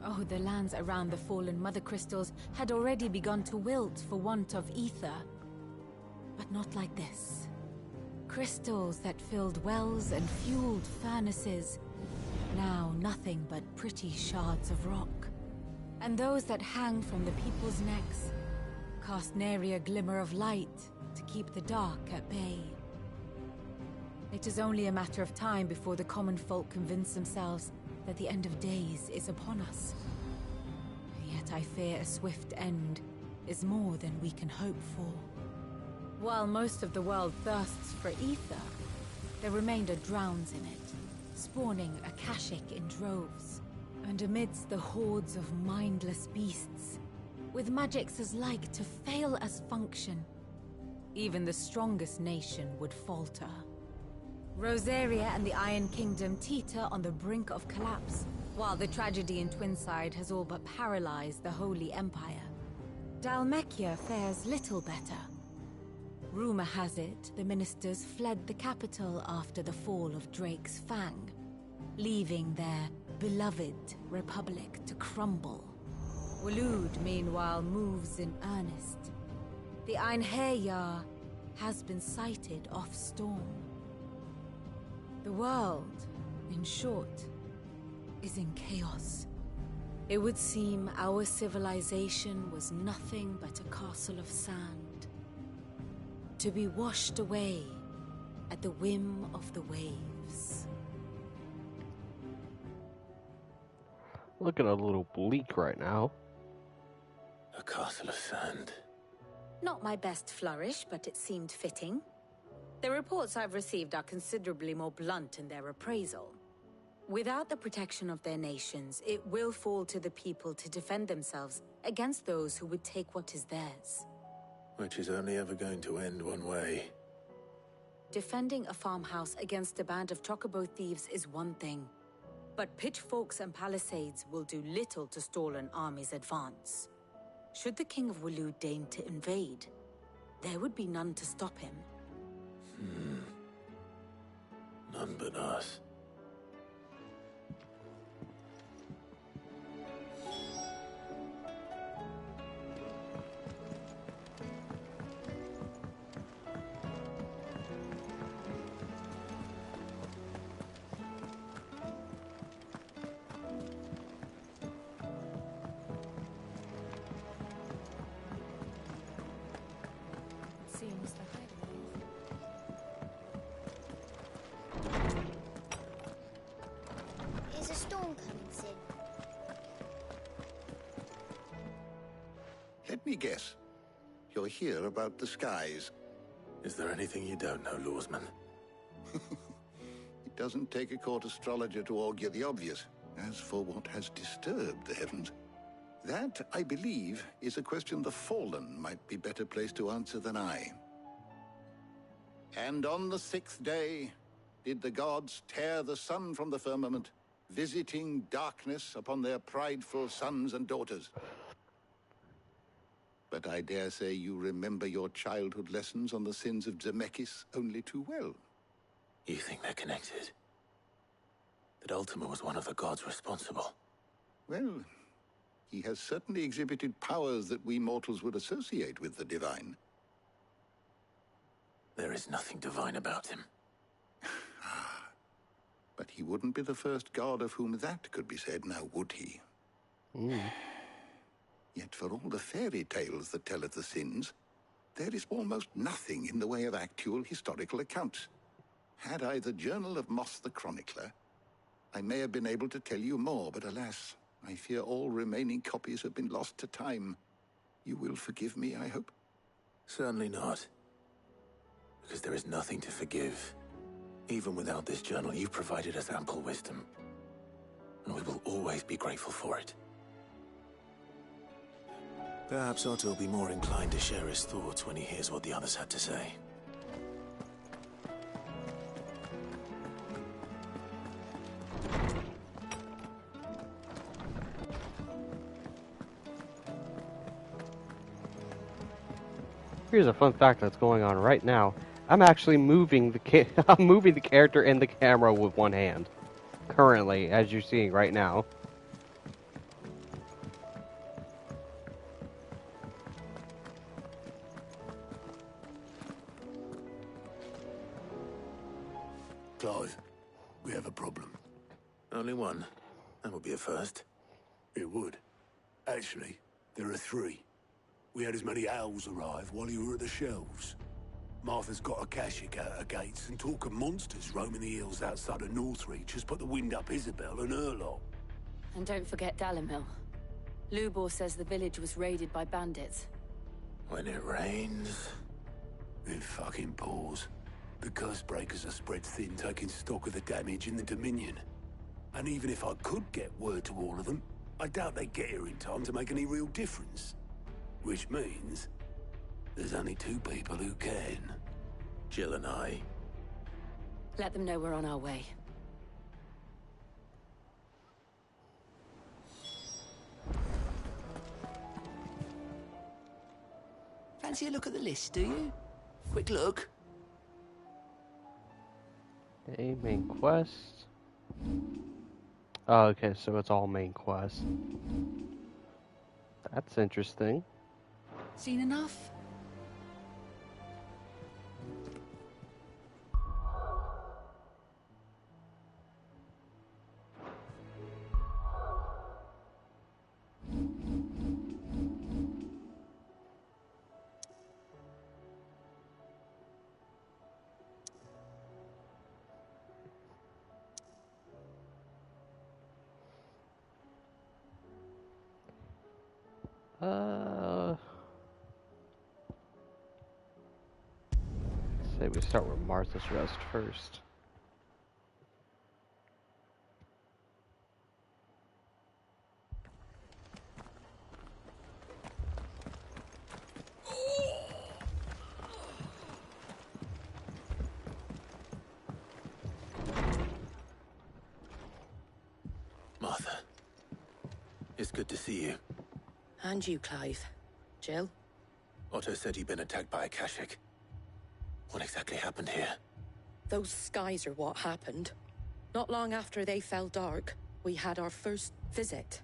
Oh, the lands around the fallen Mother Crystals had already begun to wilt for want of ether. But not like this. Crystals that filled wells and fueled furnaces, now nothing but pretty shards of rock. And those that hang from the people's necks cast nary a glimmer of light to keep the dark at bay. It is only a matter of time before the common folk convince themselves that the end of days is upon us. Yet I fear a swift end is more than we can hope for. While most of the world thirsts for ether, the remainder drowns in it, spawning Akashic in droves. And amidst the hordes of mindless beasts, with magics as like to fail as function, even the strongest nation would falter. Rosaria and the Iron Kingdom teeter on the brink of collapse, while the tragedy in Twinside has all but paralyzed the Holy Empire. Dhalmekia fares little better. Rumor has it the ministers fled the capital after the fall of Drake's Fang, leaving their beloved republic to crumble. Waloed, meanwhile, moves in earnest. The Einherjar has been sighted off-storm. The world, in short, is in chaos. It would seem our civilization was nothing but a castle of sand, to be washed away at the whim of the waves. Looking a little bleak right now. A castle of sand. Not my best flourish, but it seemed fitting. The reports I've received are considerably more blunt in their appraisal. Without the protection of their nations, it will fall to the people to defend themselves against those who would take what is theirs. Which is only ever going to end one way. Defending a farmhouse against a band of chocobo thieves is one thing, but pitchforks and palisades will do little to stall an army's advance. Should the King of Waloed deign to invade, there would be none to stop him. None but us. Seems the Is a storm coming soon? Let me guess. You're here about the skies. Is there anything you don't know, Lawsman? It doesn't take a court astrologer to augur the obvious. As for what has disturbed the heavens, that, I believe, is a question the Fallen might be better placed to answer than I. And on the 6th day, did the gods tear the sun from the firmament, visiting darkness upon their prideful sons and daughters. But I dare say you remember your childhood lessons on the sins of Zemeckis only too well. You think they're connected? That Ultima was one of the gods responsible? Well, he has certainly exhibited powers that we mortals would associate with the divine. There is nothing divine about him. But he wouldn't be the first god of whom that could be said, now would he? Yet for all the fairy tales that tell of the sins, there is almost nothing in the way of actual historical accounts. Had I the Journal of Moss the Chronicler, I may have been able to tell you more, but alas, I fear all remaining copies have been lost to time. You will forgive me, I hope? Certainly not. Because there is nothing to forgive. Even without this journal, you've provided us ample wisdom. And we will always be grateful for it. Perhaps Otto will be more inclined to share his thoughts when he hears what the others had to say. Here's a fun fact that's going on right now. I'm actually moving the I'm moving the character and the camera with one hand. Currently, as you're seeing right now. Clive, we have a problem. Only one? That would be a first. It would. Actually, there are three. We had as many owls arrive while you were at the shelves. Martha's got a Akashic out her gates, and talk of monsters roaming the hills outside of Northreach has put the wind up Isabel and her lot. And don't forget Dalimil. Lubor says the village was raided by bandits. When it rains... It fucking pours. The curse breakers are spread thin, taking stock of the damage in the Dominion. And even if I could get word to all of them, I doubt they'd get here in time to make any real difference. Which means... there's only two people who can. Jill and I. Let them know we're on our way. Fancy a look at the list, do you? Quick look. Okay, main quest. Oh, okay, so it's all main quest. That's interesting. Seen enough? Say we start with Martha's Rest first. Martha. It's good to see you. And you, Clive. Jill? Otto said you'd been attacked by Akashic. What exactly happened here? Those skies are what happened. Not long after they fell dark, we had our first visit.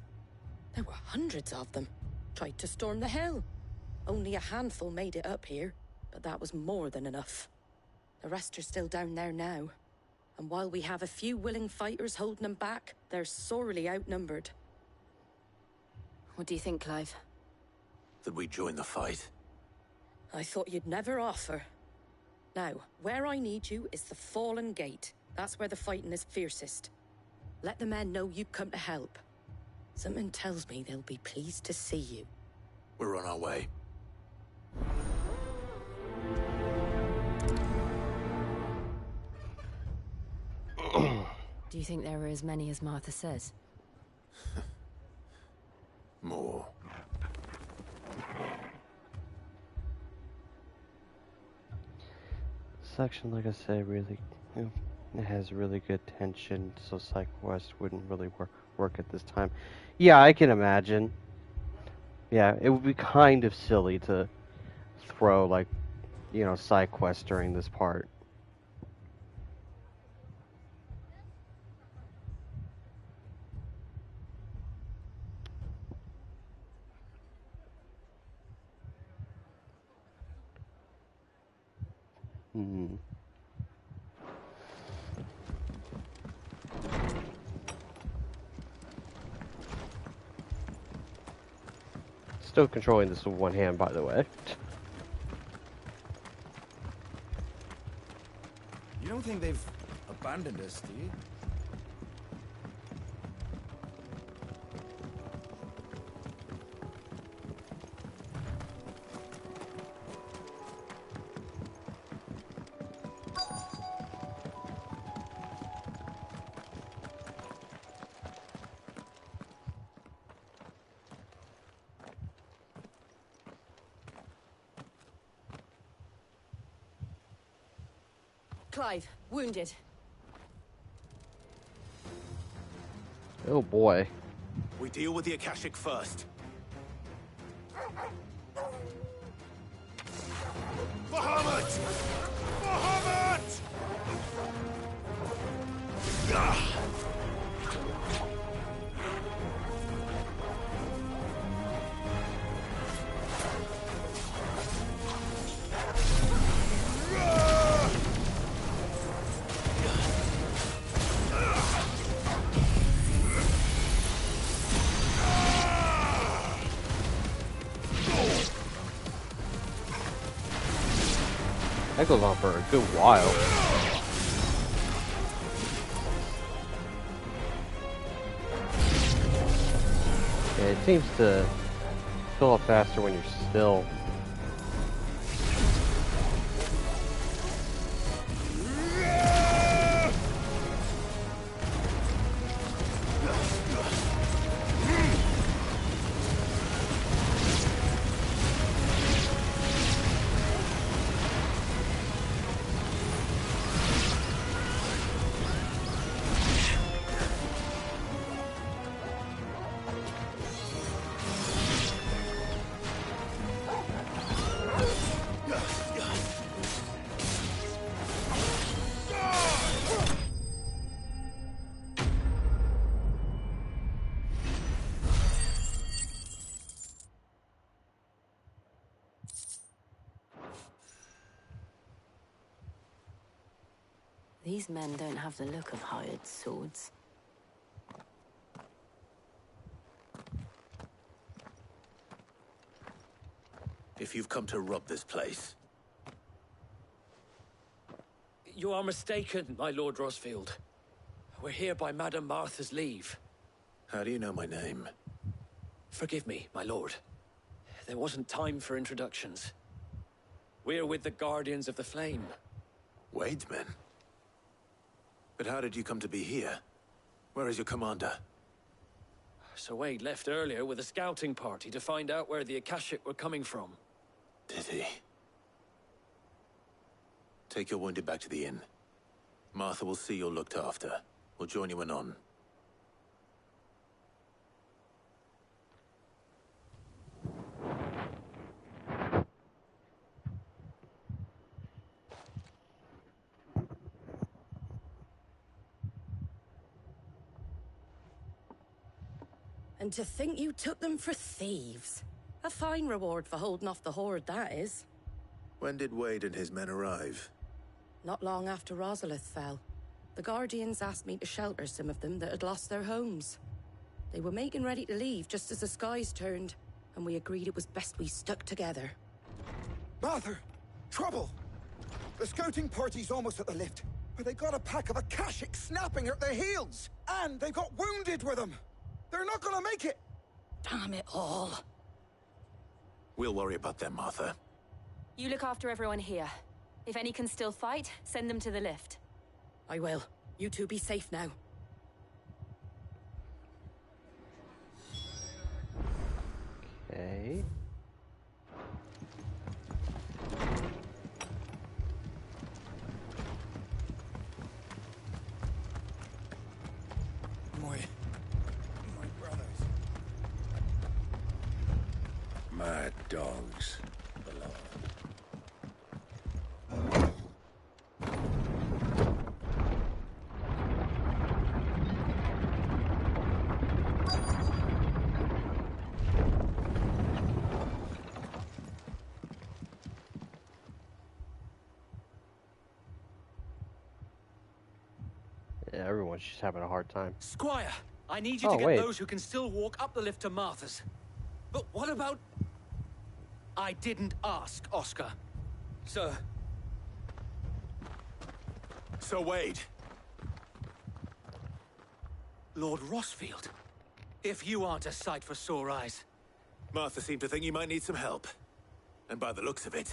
There were hundreds of them. Tried to storm the hill. Only a handful made it up here, but that was more than enough. The rest are still down there now. And while we have a few willing fighters holding them back, they're sorely outnumbered. What do you think, Clive? That we join the fight? I thought you'd never offer. Now, where I need you is the Fallen Gate. That's where the fighting is fiercest. Let the men know you've come to help. Something tells me they'll be pleased to see you. We're on our way. Do you think there are as many as Martha says? More. Section, like I said, really, it has really good tension, so Psych West wouldn't really work at this time. Yeah, I can imagine. Yeah, it would be kind of silly to throw, like, side quests during this part. Still controlling this with one hand, by the way. You don't think they've abandoned us, do you? Clive, wounded. Oh boy. We deal with the Akashic first. Bahamut! Bahamut! That goes on for a good while. Yeah, it seems to fill up faster when you're still. These men don't have the look of hired swords. If you've come to rob this place. You are mistaken, my Lord Rosfield. We're here by Madame Martha's leave. How do you know my name? Forgive me, my lord. There wasn't time for introductions. We're with the Guardians of the Flame. Wade's men? But how did you come to be here? Where is your commander? Sir Wade left earlier with a scouting party to find out where the Akashic were coming from. Did he? Take your wounded back to the inn. Martha will see you're looked after. We'll join you anon. And to think you took them for thieves. A fine reward for holding off the horde, that is. When did Wade and his men arrive? Not long after Rosalith fell. The Guardians asked me to shelter some of them that had lost their homes. They were making ready to leave just as the skies turned, and we agreed it was best we stuck together. Martha! Trouble! The scouting party's almost at the lift, but they got a pack of Akashic snapping at their heels! And they got wounded with them! They're not gonna make it! Damn it all. We'll worry about them, Martha. You look after everyone here. If any can still fight, send them to the lift. I will. You two be safe now. Okay. My brothers. Mad dogs. Yeah, everyone's just having a hard time. Squire, I need you to get those who can still walk up the lift to Martha's. But what about... I didn't ask, Oscar. Sir. Sir Wade. Lord Rosfield. If you aren't a sight for sore eyes. Martha seemed to think you might need some help. And by the looks of it...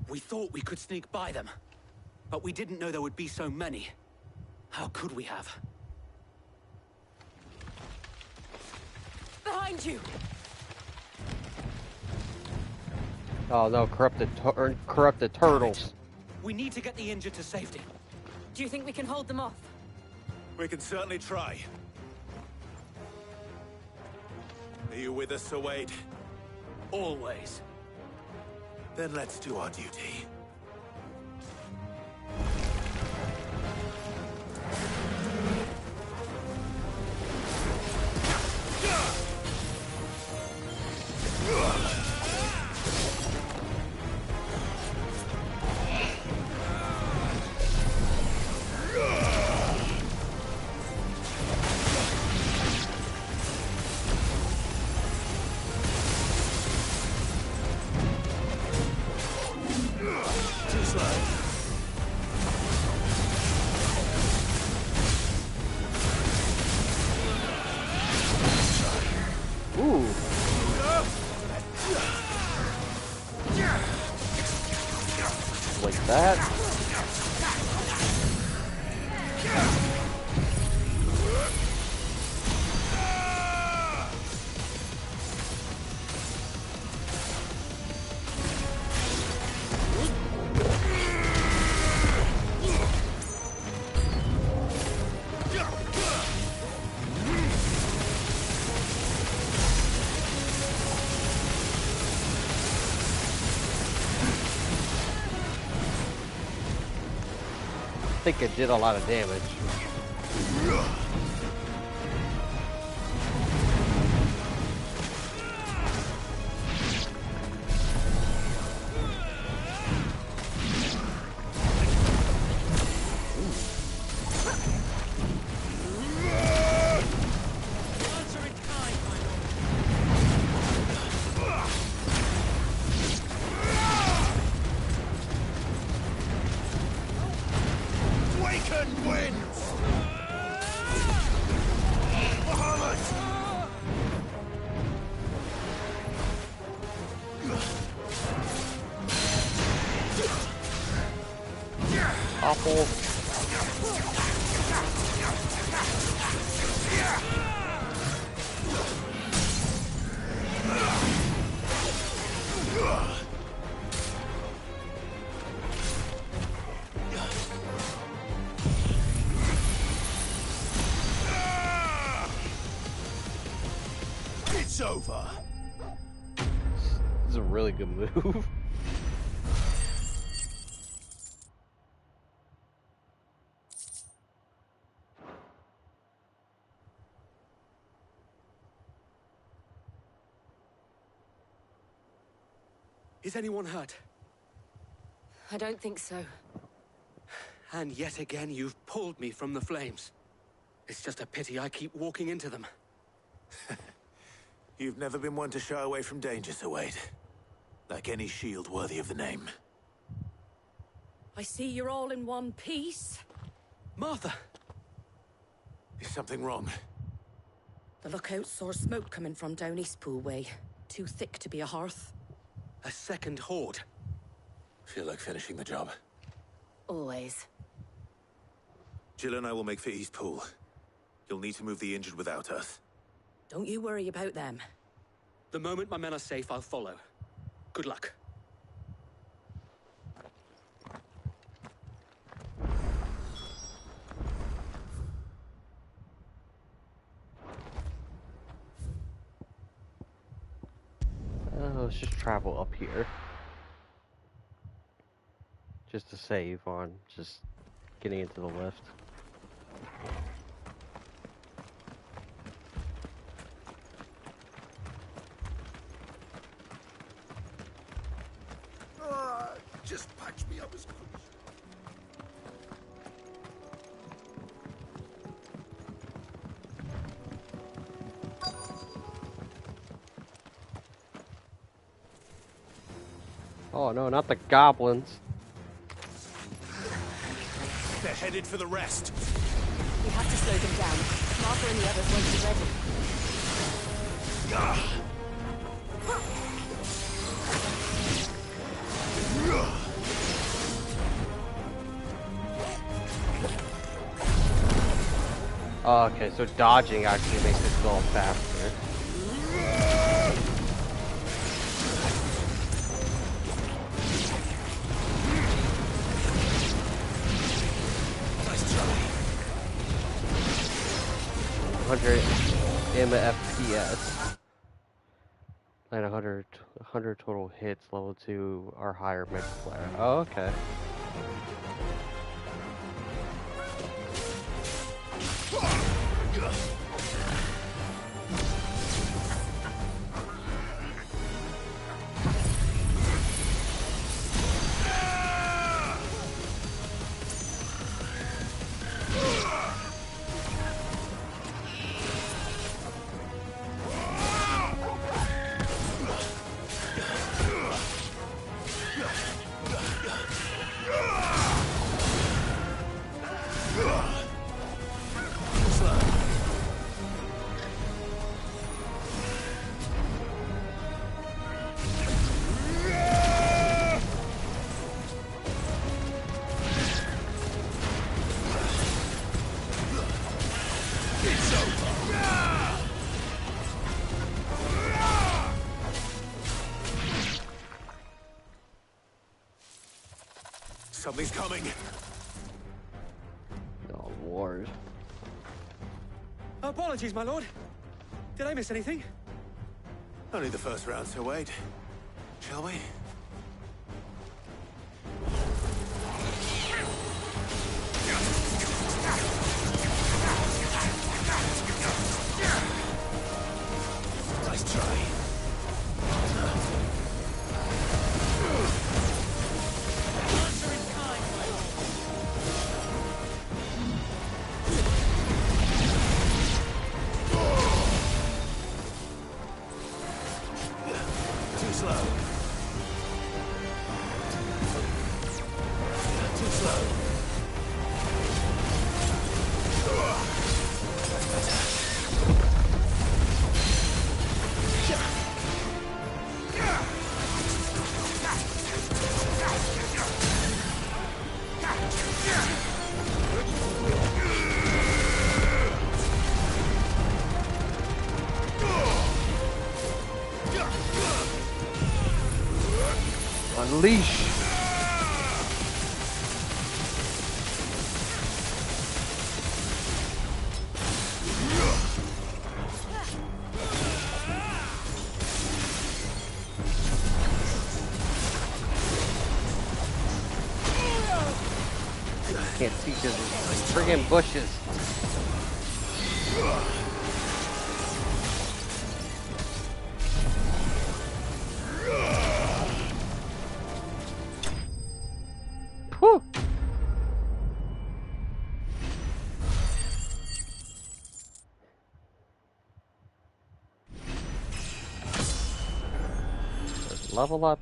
We thought we could sneak by them. But we didn't know there would be so many. How could we have? Behind you! Oh no, corrupted turtles. We need to get the injured to safety. Do you think we can hold them off? We can certainly try. Are you with us, Sir Wade? Always. Then let's do our duty. Like that. I think it did a lot of damage. Awful. It's over. This is a really good move. Is anyone hurt? I don't think so. And yet again, you've pulled me from the flames. It's just a pity I keep walking into them. You've never been one to shy away from danger, Sir Wade. Like any shield worthy of the name. I see you're all in one piece. Martha! Is something wrong? The lookout saw smoke coming from down Eastpool way. Too thick to be a hearth. A second horde. Feel like finishing the job. Always. Jill and I will make for Eastpool. You'll need to move the injured without us. Don't you worry about them. The moment my men are safe, I'll follow. Good luck. Let's just travel up here. Just to save on just getting into the lift. Just patch me up as quick. Oh no, not the goblins. They're headed for the rest. We have to slow them down. Martha and the others won't be ready. Oh, okay, so dodging actually makes it go faster. 100 MFPS. And 100 total hits, level 2 or higher mega player. Oh, okay. Something's coming. Oh, Lord. Apologies, my lord. Did I miss anything? Only the first round, so wait. Shall we? Nice try. Too slow. Too slow. Unleash! Can't see because there's friggin' bushes. Whew. Let's level up.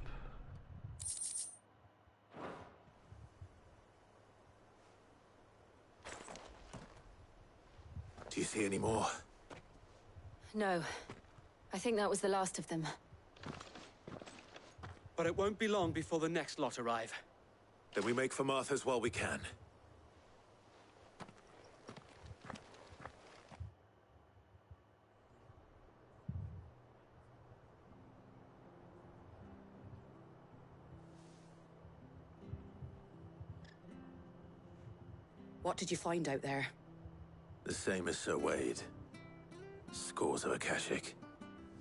Do you see any more? No. I think that was the last of them. But it won't be long before the next lot arrive. Then we make for Martha's while we can. What did you find out there? The same as Sir Wade. Scores of Akashic.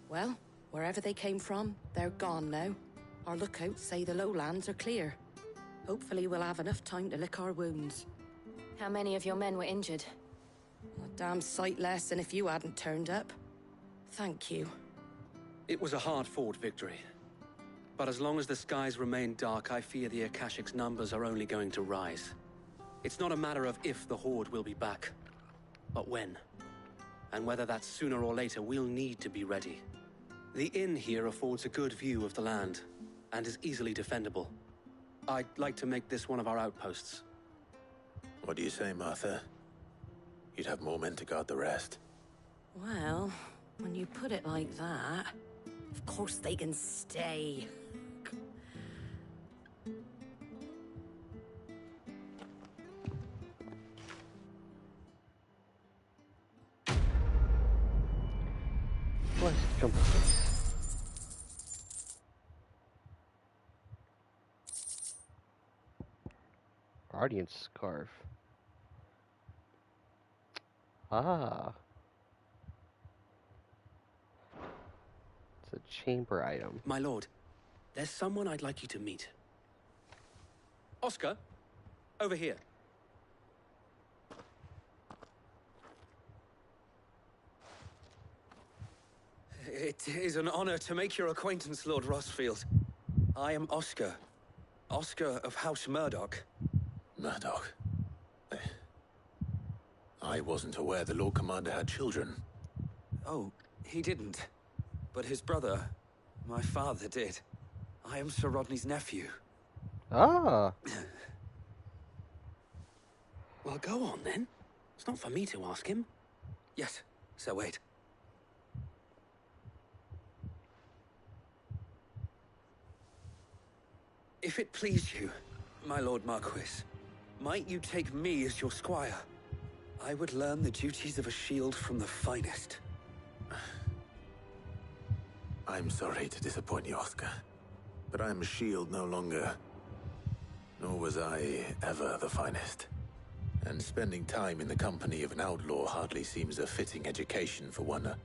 Well, wherever they came from, they're gone now. Our lookouts say the lowlands are clear. Hopefully we'll have enough time to lick our wounds. How many of your men were injured? A damn sight less than if you hadn't turned up. Thank you. It was a hard-fought victory. But as long as the skies remain dark, I fear the Akashic's numbers are only going to rise. It's not a matter of if the Horde will be back, but when. And whether that's sooner or later, we'll need to be ready. The inn here affords a good view of the land, and is easily defendable. I'd like to make this one of our outposts. What do you say, Martha? You'd have more men to guard the rest. Well, when you put it like that, of course they can stay. Let's jump. Guardian Scarf. Ah. It's a chamber item. My lord, there's someone I'd like you to meet. Oscar, over here. It is an honor to make your acquaintance, Lord Rossfield. I am Oscar. Oscar of House Murdoch. Murdoch? I wasn't aware the Lord Commander had children. Oh, he didn't. But his brother, my father, did. I am Sir Rodney's nephew. Ah. Well, go on then. It's not for me to ask him. Yes, Sir Wade. If it please you, my Lord Marquis, might you take me as your squire? I would learn the duties of a shield from the finest. I'm sorry to disappoint you, Oscar, but I'm a shield no longer. Nor was I ever the finest. And spending time in the company of an outlaw hardly seems a fitting education for one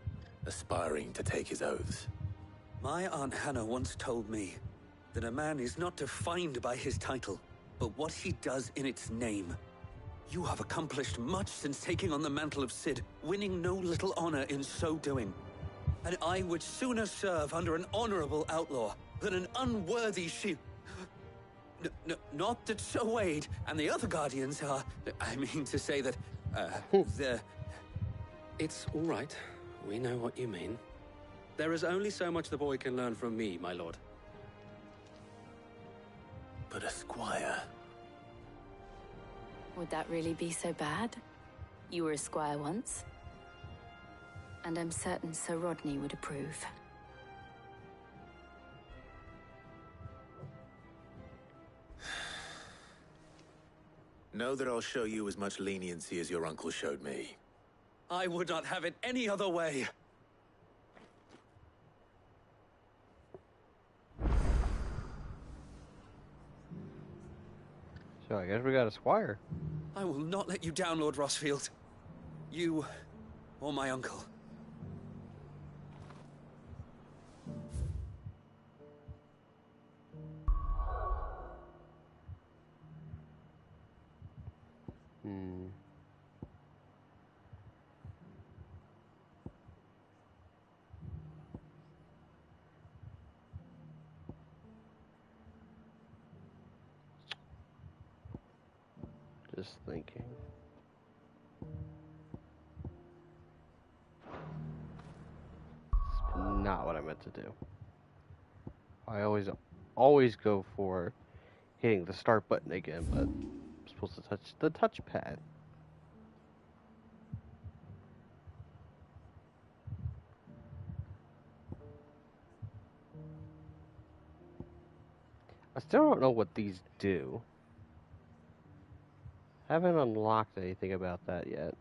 aspiring to take his oaths. My Aunt Hannah once told me that a man is not defined by his title, but what he does in its name. You have accomplished much since taking on the mantle of Cid, winning no little honor in so doing. And I would sooner serve under an honorable outlaw than an unworthy shield. Not that Sir Wade and the other guardians are... I mean to say that, they're... It's all right. We know what you mean. There is only so much the boy can learn from me, my lord. But a squire... Would that really be so bad? You were a squire once. And I'm certain Sir Rodney would approve. Know that I'll show you as much leniency as your uncle showed me. I would not have it any other way. So I guess we got a squire. I will not let you down, Lord Rossfield. You or my uncle. Just thinking. It's not what I meant to do. I always go for hitting the start button again, but I'm supposed to touch the touchpad. I still don't know what these do. Haven't unlocked anything about that yet.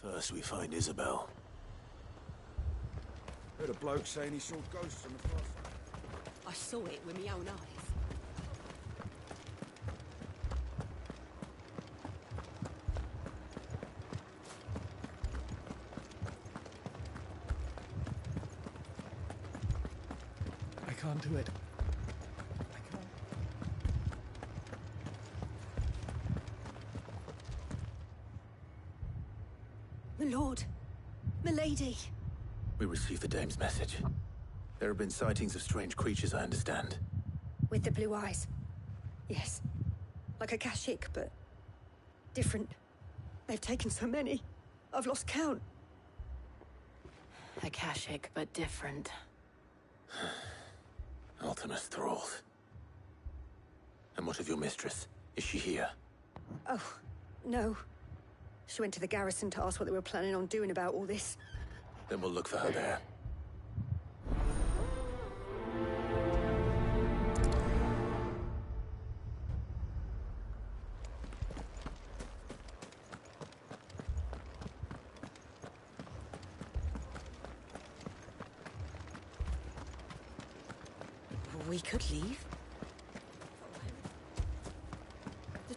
First we find Isabel. Heard a bloke saying he saw ghosts on the far side. I saw it with my own eyes. I can't do it. My lord, milady. We received the dame's message. There have been sightings of strange creatures, I understand. With the blue eyes. Yes. Like a Kashik, but different. They've taken so many. I've lost count. Akashic, but different. Ultimus thralls. And what of your mistress? Is she here? Oh, no. She went to the garrison to ask what they were planning on doing about all this. Then we'll look for her there. We could leave.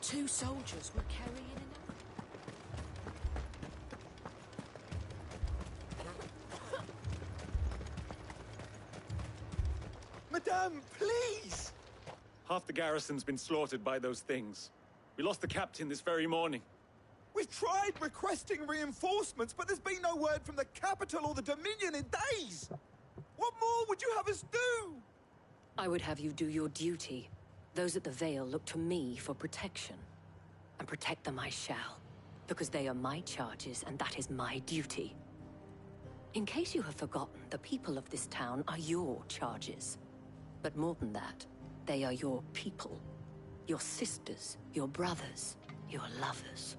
2 soldiers were carrying an... Madame, please! Half the garrison's been slaughtered by those things. We lost the captain this very morning. We've tried requesting reinforcements, but there's been no word from the capital or the Dominion in days! What more would you have us do? I would have you do your duty. Those at the Vale look to me for protection. And protect them I shall. Because they are my charges, and that is my duty. In case you have forgotten, the people of this town are your charges. But more than that, they are your people. Your sisters, your brothers, your lovers.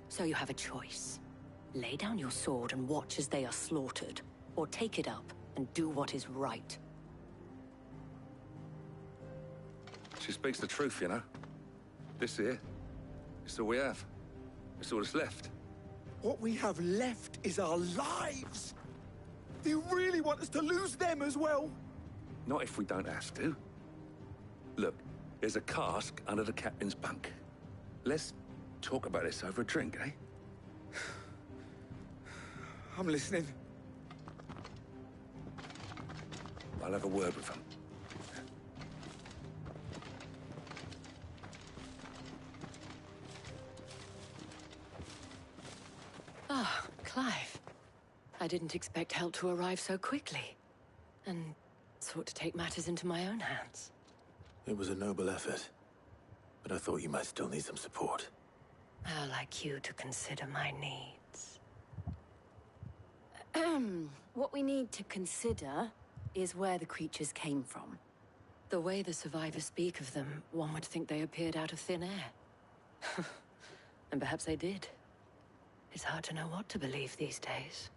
So you have a choice. Lay down your sword and watch as they are slaughtered, or take it up and do what is right. She speaks the truth, you know. This here, it's all we have. It's all that's left. What we have left is our lives! Do you really want us to lose them as well? Not if we don't have to. Look, there's a cask under the captain's bunk. Let's talk about this over a drink, eh? I'm listening. I'll have a word with him. Ah, Clive. I didn't expect help to arrive so quickly. And sought to take matters into my own hands. It was a noble effort, but I thought you might still need some support. How like you to consider my needs. What we need to consider is where the creatures came from. The way the survivors speak of them, one would think they appeared out of thin air. And perhaps they did. It's hard to know what to believe these days.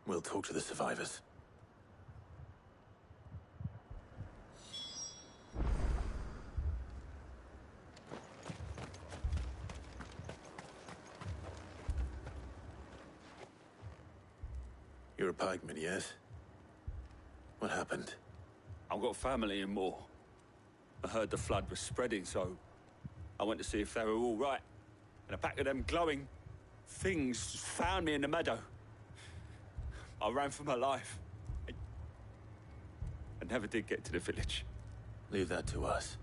We'll talk to the survivors. You're a pikeman, yes? What happened? I've got family in Moor. I heard the flood was spreading, so I went to see if they were all right. And a pack of them glowing things found me in the meadow. I ran for my life. I never did get to the village. Leave that to us.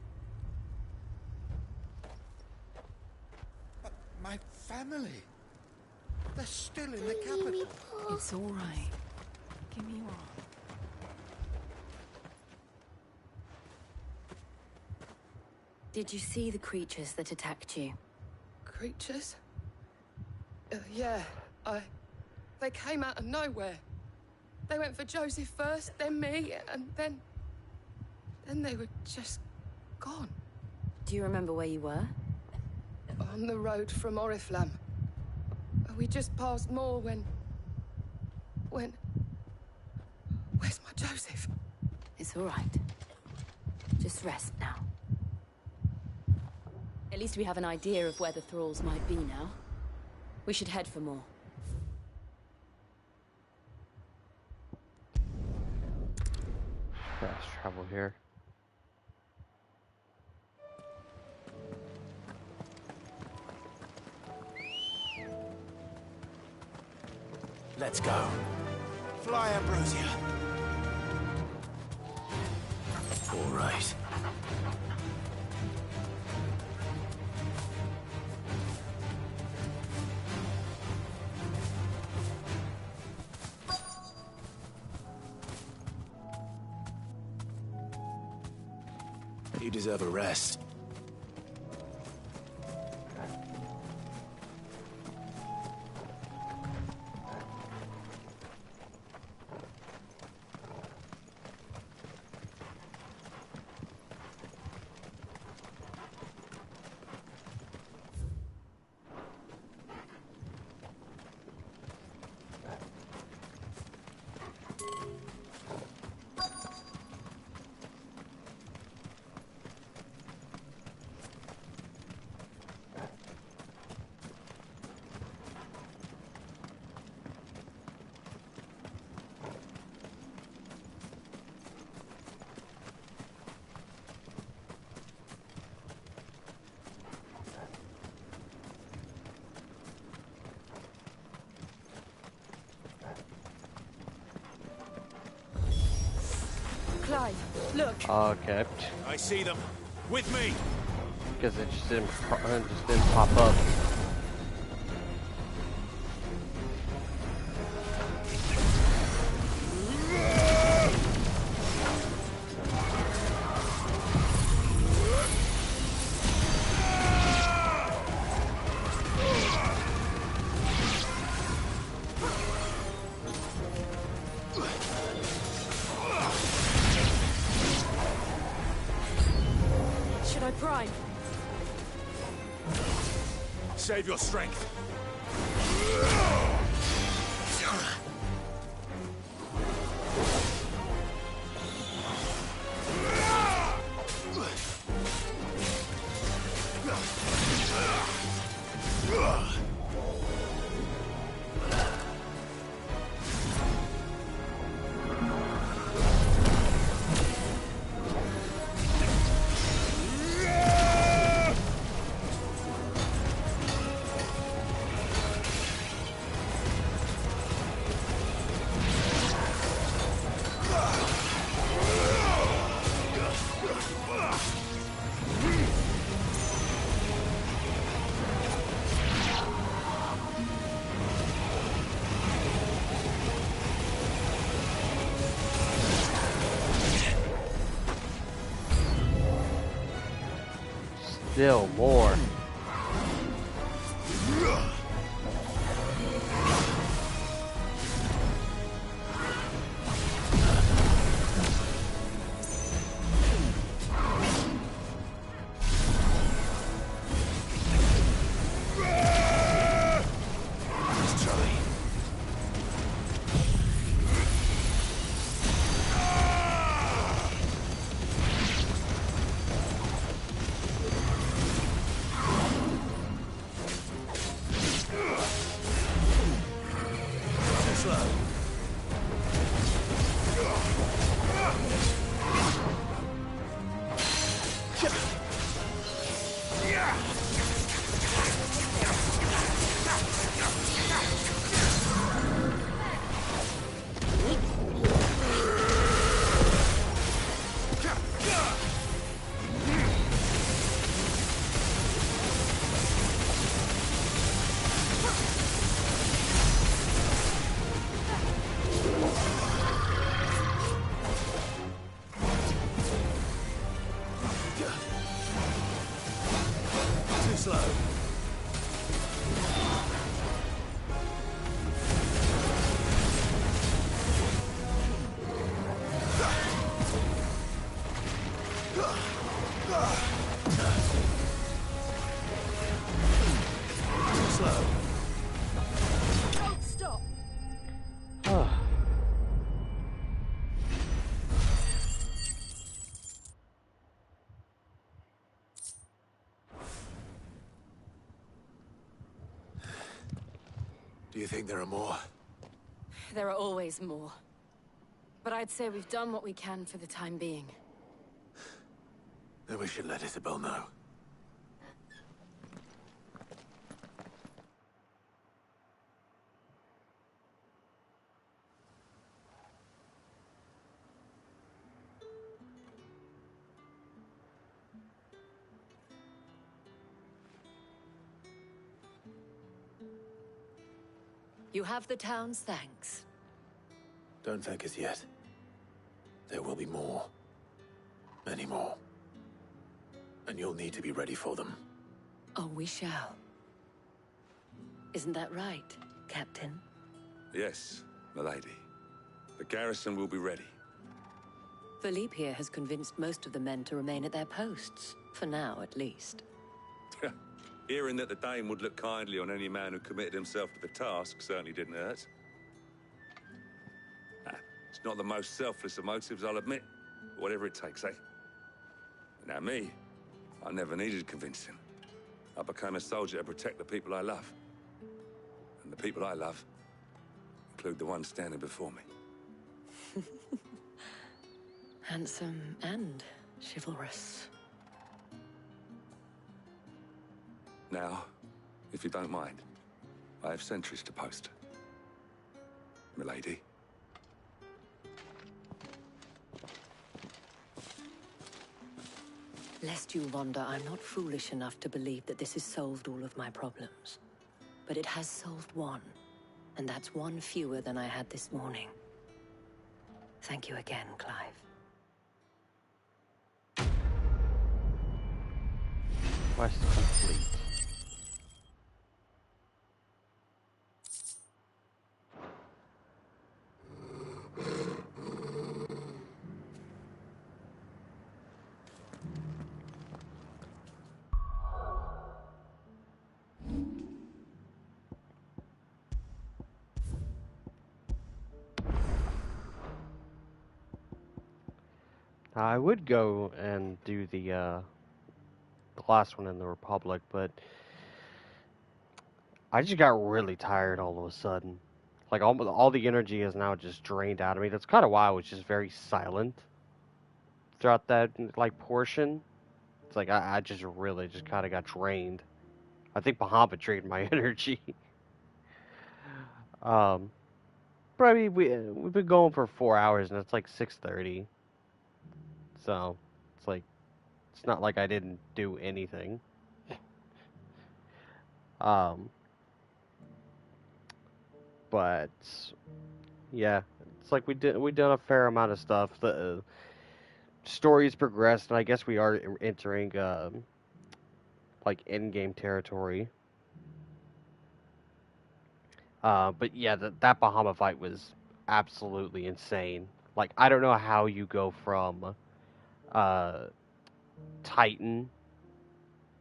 But my family... They're still in the capital. It's all right. Give me one. Did you see the creatures that attacked you? Creatures? Yeah, They came out of nowhere. They went for Joseph first, then me, and then they were just gone. Do you remember where you were? On the road from Oriflamme. We just passed Moor when... Where's my Joseph? It's all right. Just rest now. At least we have an idea of where the thralls might be now. We should head for more. Fast travel here. Let's go. Fly, Ambrosia. All right. You deserve a rest. Clive, look. Okay. I see them. With me. Because it just didn't pop up. Should I prime? Save your strength. Still more. Don't stop. Do you think there are more? There are always more. But I'd say we've done what we can for the time being. Then we should let Isabel know. You have the town's thanks. Don't thank us yet. There will be more. Many more. And you'll need to be ready for them. Oh, we shall. Isn't that right, Captain? Yes, milady. The garrison will be ready. Philippe here has convinced most of the men to remain at their posts. For now, at least. Hearing that the Dane would look kindly on any man who committed himself to the task certainly didn't hurt. It's not the most selfless of motives, I'll admit. Whatever it takes, eh? Now me, I never needed convincing. I became a soldier to protect the people I love. And the people I love include the one standing before me. Handsome and chivalrous. Now, if you don't mind, I have sentries to post. Milady. Lest you wonder, I'm not foolish enough to believe that this has solved all of my problems. But it has solved one, and that's one fewer than I had this morning. Thank you again, Clive. Quest complete. I would go and do the last one in the Republic, but I just got really tired all of a sudden. Like, all the energy is now just drained out of me. That's kind of why I was just very silent throughout that, like, portion. It's like, I just really just kind of got drained. I think Bahamut drained my energy. But I mean, we've been going for 4 hours, and it's like 6:30. So, it's like, it's not like I didn't do anything. But yeah, it's like we done a fair amount of stuff. The story's progressed, and I guess we are entering like end game territory. But yeah, that Bahamut fight was absolutely insane. Like, I don't know how you go from Titan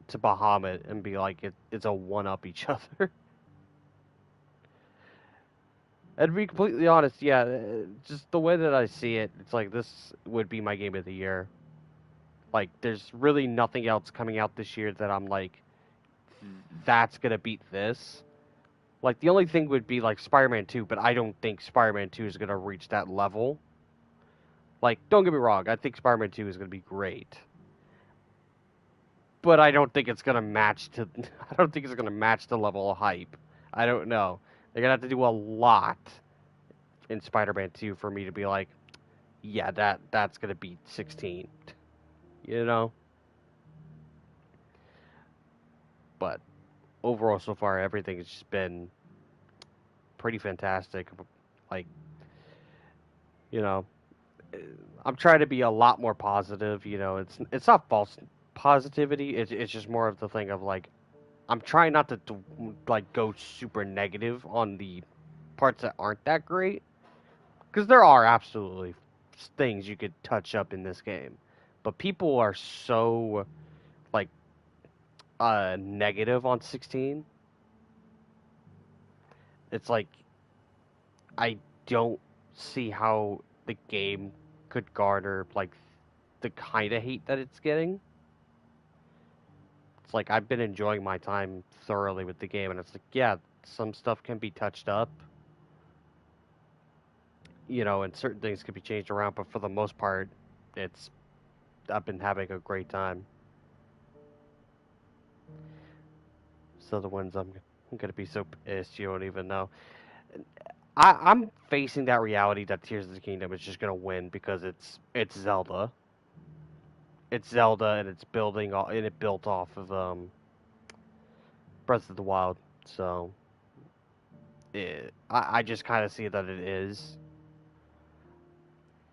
to Bahamut and be like it's a one up each other. And to be completely honest, yeah, just the way that I see it, it's like this would be my game of the year. Like, there's really nothing else coming out this year that I'm like, that's gonna beat this. Like, the only thing would be like Spider-Man 2, but I don't think Spider-Man 2 is gonna reach that level. Like, don't get me wrong, I think Spider-Man 2 is gonna be great. But I don't think it's gonna match to I don't think it's gonna match the level of hype. I don't know. They're gonna have to do a lot in Spider-Man 2 for me to be like, yeah, that's gonna beat 16. You know? But overall so far everything has just been pretty fantastic. Like, you know, I'm trying to be a lot more positive, you know. It's not false positivity. It's just more of the thing of like I'm trying not to like go super negative on the parts that aren't that great, because there are absolutely things you could touch up in this game, but people are so like negative on 16. It's like I don't see how the game could garner like the kind of hate that it's getting. It's like I've been enjoying my time thoroughly with the game, and it's like, yeah, some stuff can be touched up, you know, and certain things can be changed around, but for the most part, I've been having a great time. So the ones I'm gonna be so pissed you don't even know. I'm facing that reality that Tears of the Kingdom is just gonna win because it's Zelda. It's Zelda, and it's building and it built off of Breath of the Wild. So I just kind of see that it is.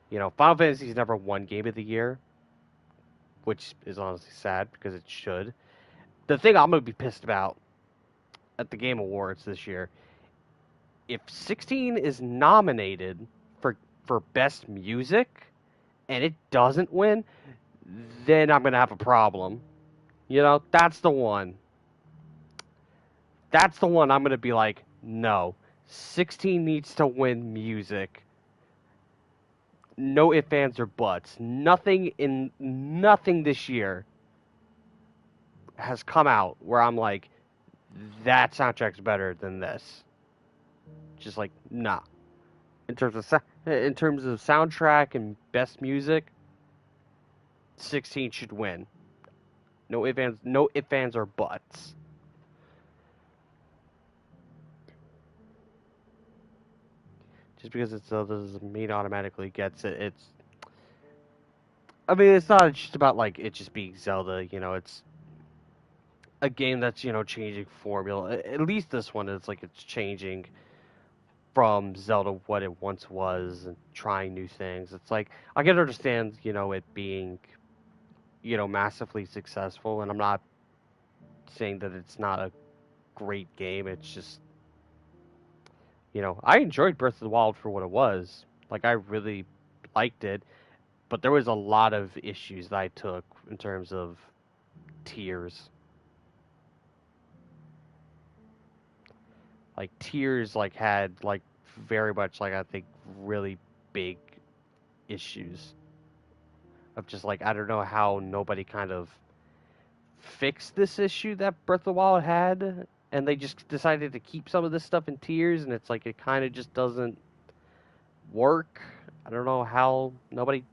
You know, Final Fantasy's never won Game of the Year, which is honestly sad because it should. The thing I'm gonna be pissed about at the Game Awards this year, if 16 is nominated for Best Music and it doesn't win, then I'm gonna have a problem. You know, that's the one. That's the one I'm gonna be like, no. 16 needs to win music. No ifs, ands, or buts. Nothing this year has come out where I'm like, that soundtrack's better than this. Just like, nah. In terms of soundtrack and best music, 16 should win. No ifs, ands, or buts. Just because it's Zelda doesn't mean automatically gets it. I mean, it's not just about like it just being Zelda. You know, it's a game that's changing formula. At least this one is like it's changing from Zelda what it once was and trying new things. It's like I can understand it being massively successful, and I'm not saying that it's not a great game. It's just I enjoyed Breath of the Wild for what it was. Like I really liked it, but there was a lot of issues that I took in terms of tiers. Like tiers like had like very much like I think really big issues of just like I don't know how nobody kind of fixed this issue that Breath of the Wild had, and they just decided to keep some of this stuff in tiers, and it's like it kind of just doesn't work. I don't know how nobody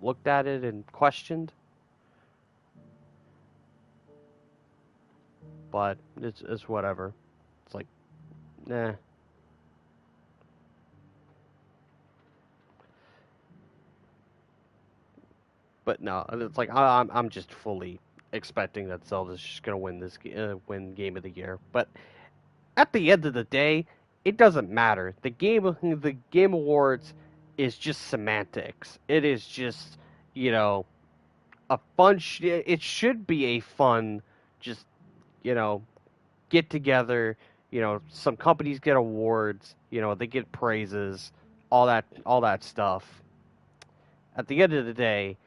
looked at it and questioned, but it's whatever. It's like, nah. But no, it's like I'm just fully expecting that Zelda's just gonna win win Game of the Year. But at the end of the day, it doesn't matter. The Game Awards is just semantics. It is just a fun. It should be a fun, just you know get together. Some companies get awards. They get praises, all that stuff. At the end of the day,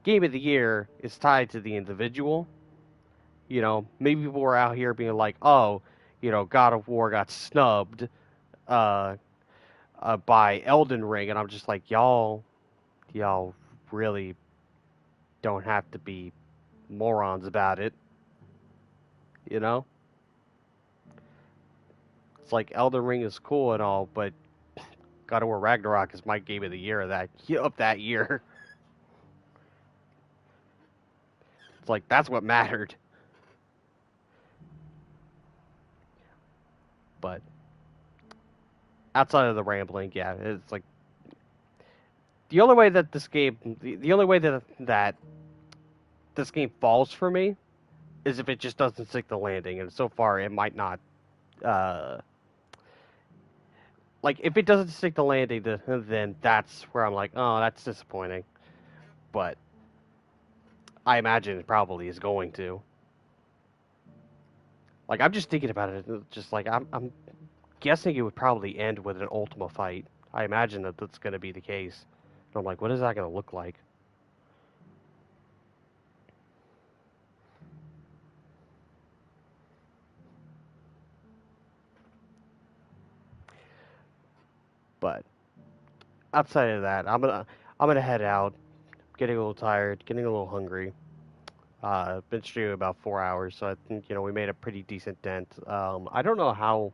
Game of the Year is tied to the individual. Maybe people were out here being like, oh, God of War got snubbed uh, by Elden Ring, and I'm just like, y'all really don't have to be morons about it. You know, it's like Elden Ring is cool and all, but God of War Ragnarok is my Game of the Year of that year. It's like that's what mattered. But outside of the rambling, yeah, it's like the only way that the only way that this game falls for me is if it just doesn't stick the landing, and so far it might not. Like if it doesn't stick the landing, then that's where I'm like, oh, that's disappointing. But I imagine it probably is going to. Like I'm just thinking about it, just like I'm guessing it would probably end with an Ultima fight. I imagine that that's going to be the case. And I'm like, what is that going to look like? But outside of that, I'm gonna head out. Getting a little tired, getting a little hungry. Been streaming about 4 hours, so I think we made a pretty decent dent. I don't know how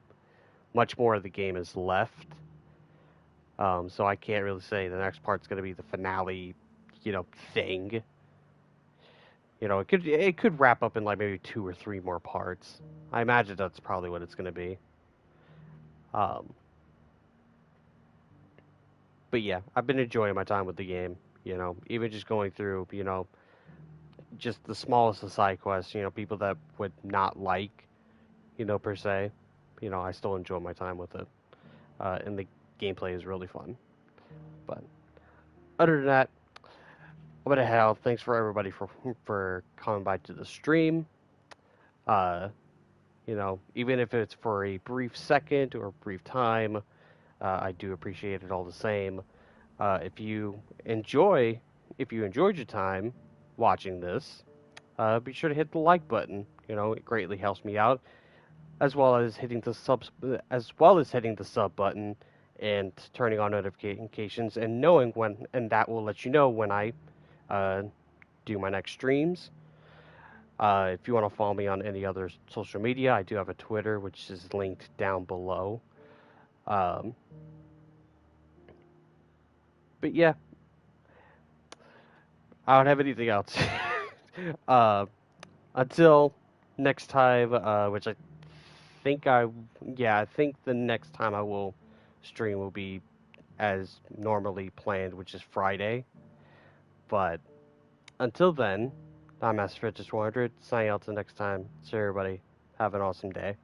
much more of the game is left, so I can't really say the next part's gonna be the finale, thing. It could wrap up in like maybe 2 or 3 more parts. I imagine that's probably what it's gonna be. Um, but yeah, I've been enjoying my time with the game. Even just going through, just the smallest of side quests. People that would not like, per se. I still enjoy my time with it, and the gameplay is really fun. But other than that, I'm gonna head out. Thanks for everybody for coming by to the stream. Uh, even if it's for a brief second or a brief time, I do appreciate it all the same. If you enjoyed your time watching this, be sure to hit the like button. It greatly helps me out, as well as hitting the sub button and turning on notifications and knowing when, and that will let you know when I do my next streams. If you want to follow me on any other social media, I do have a Twitter, which is linked down below. But yeah, I don't have anything else. Until next time, which I think the next time I will stream will be as normally planned, which is Friday. But until then, I'm Master Fitch 100. Signing out till next time. See everybody. Have an awesome day.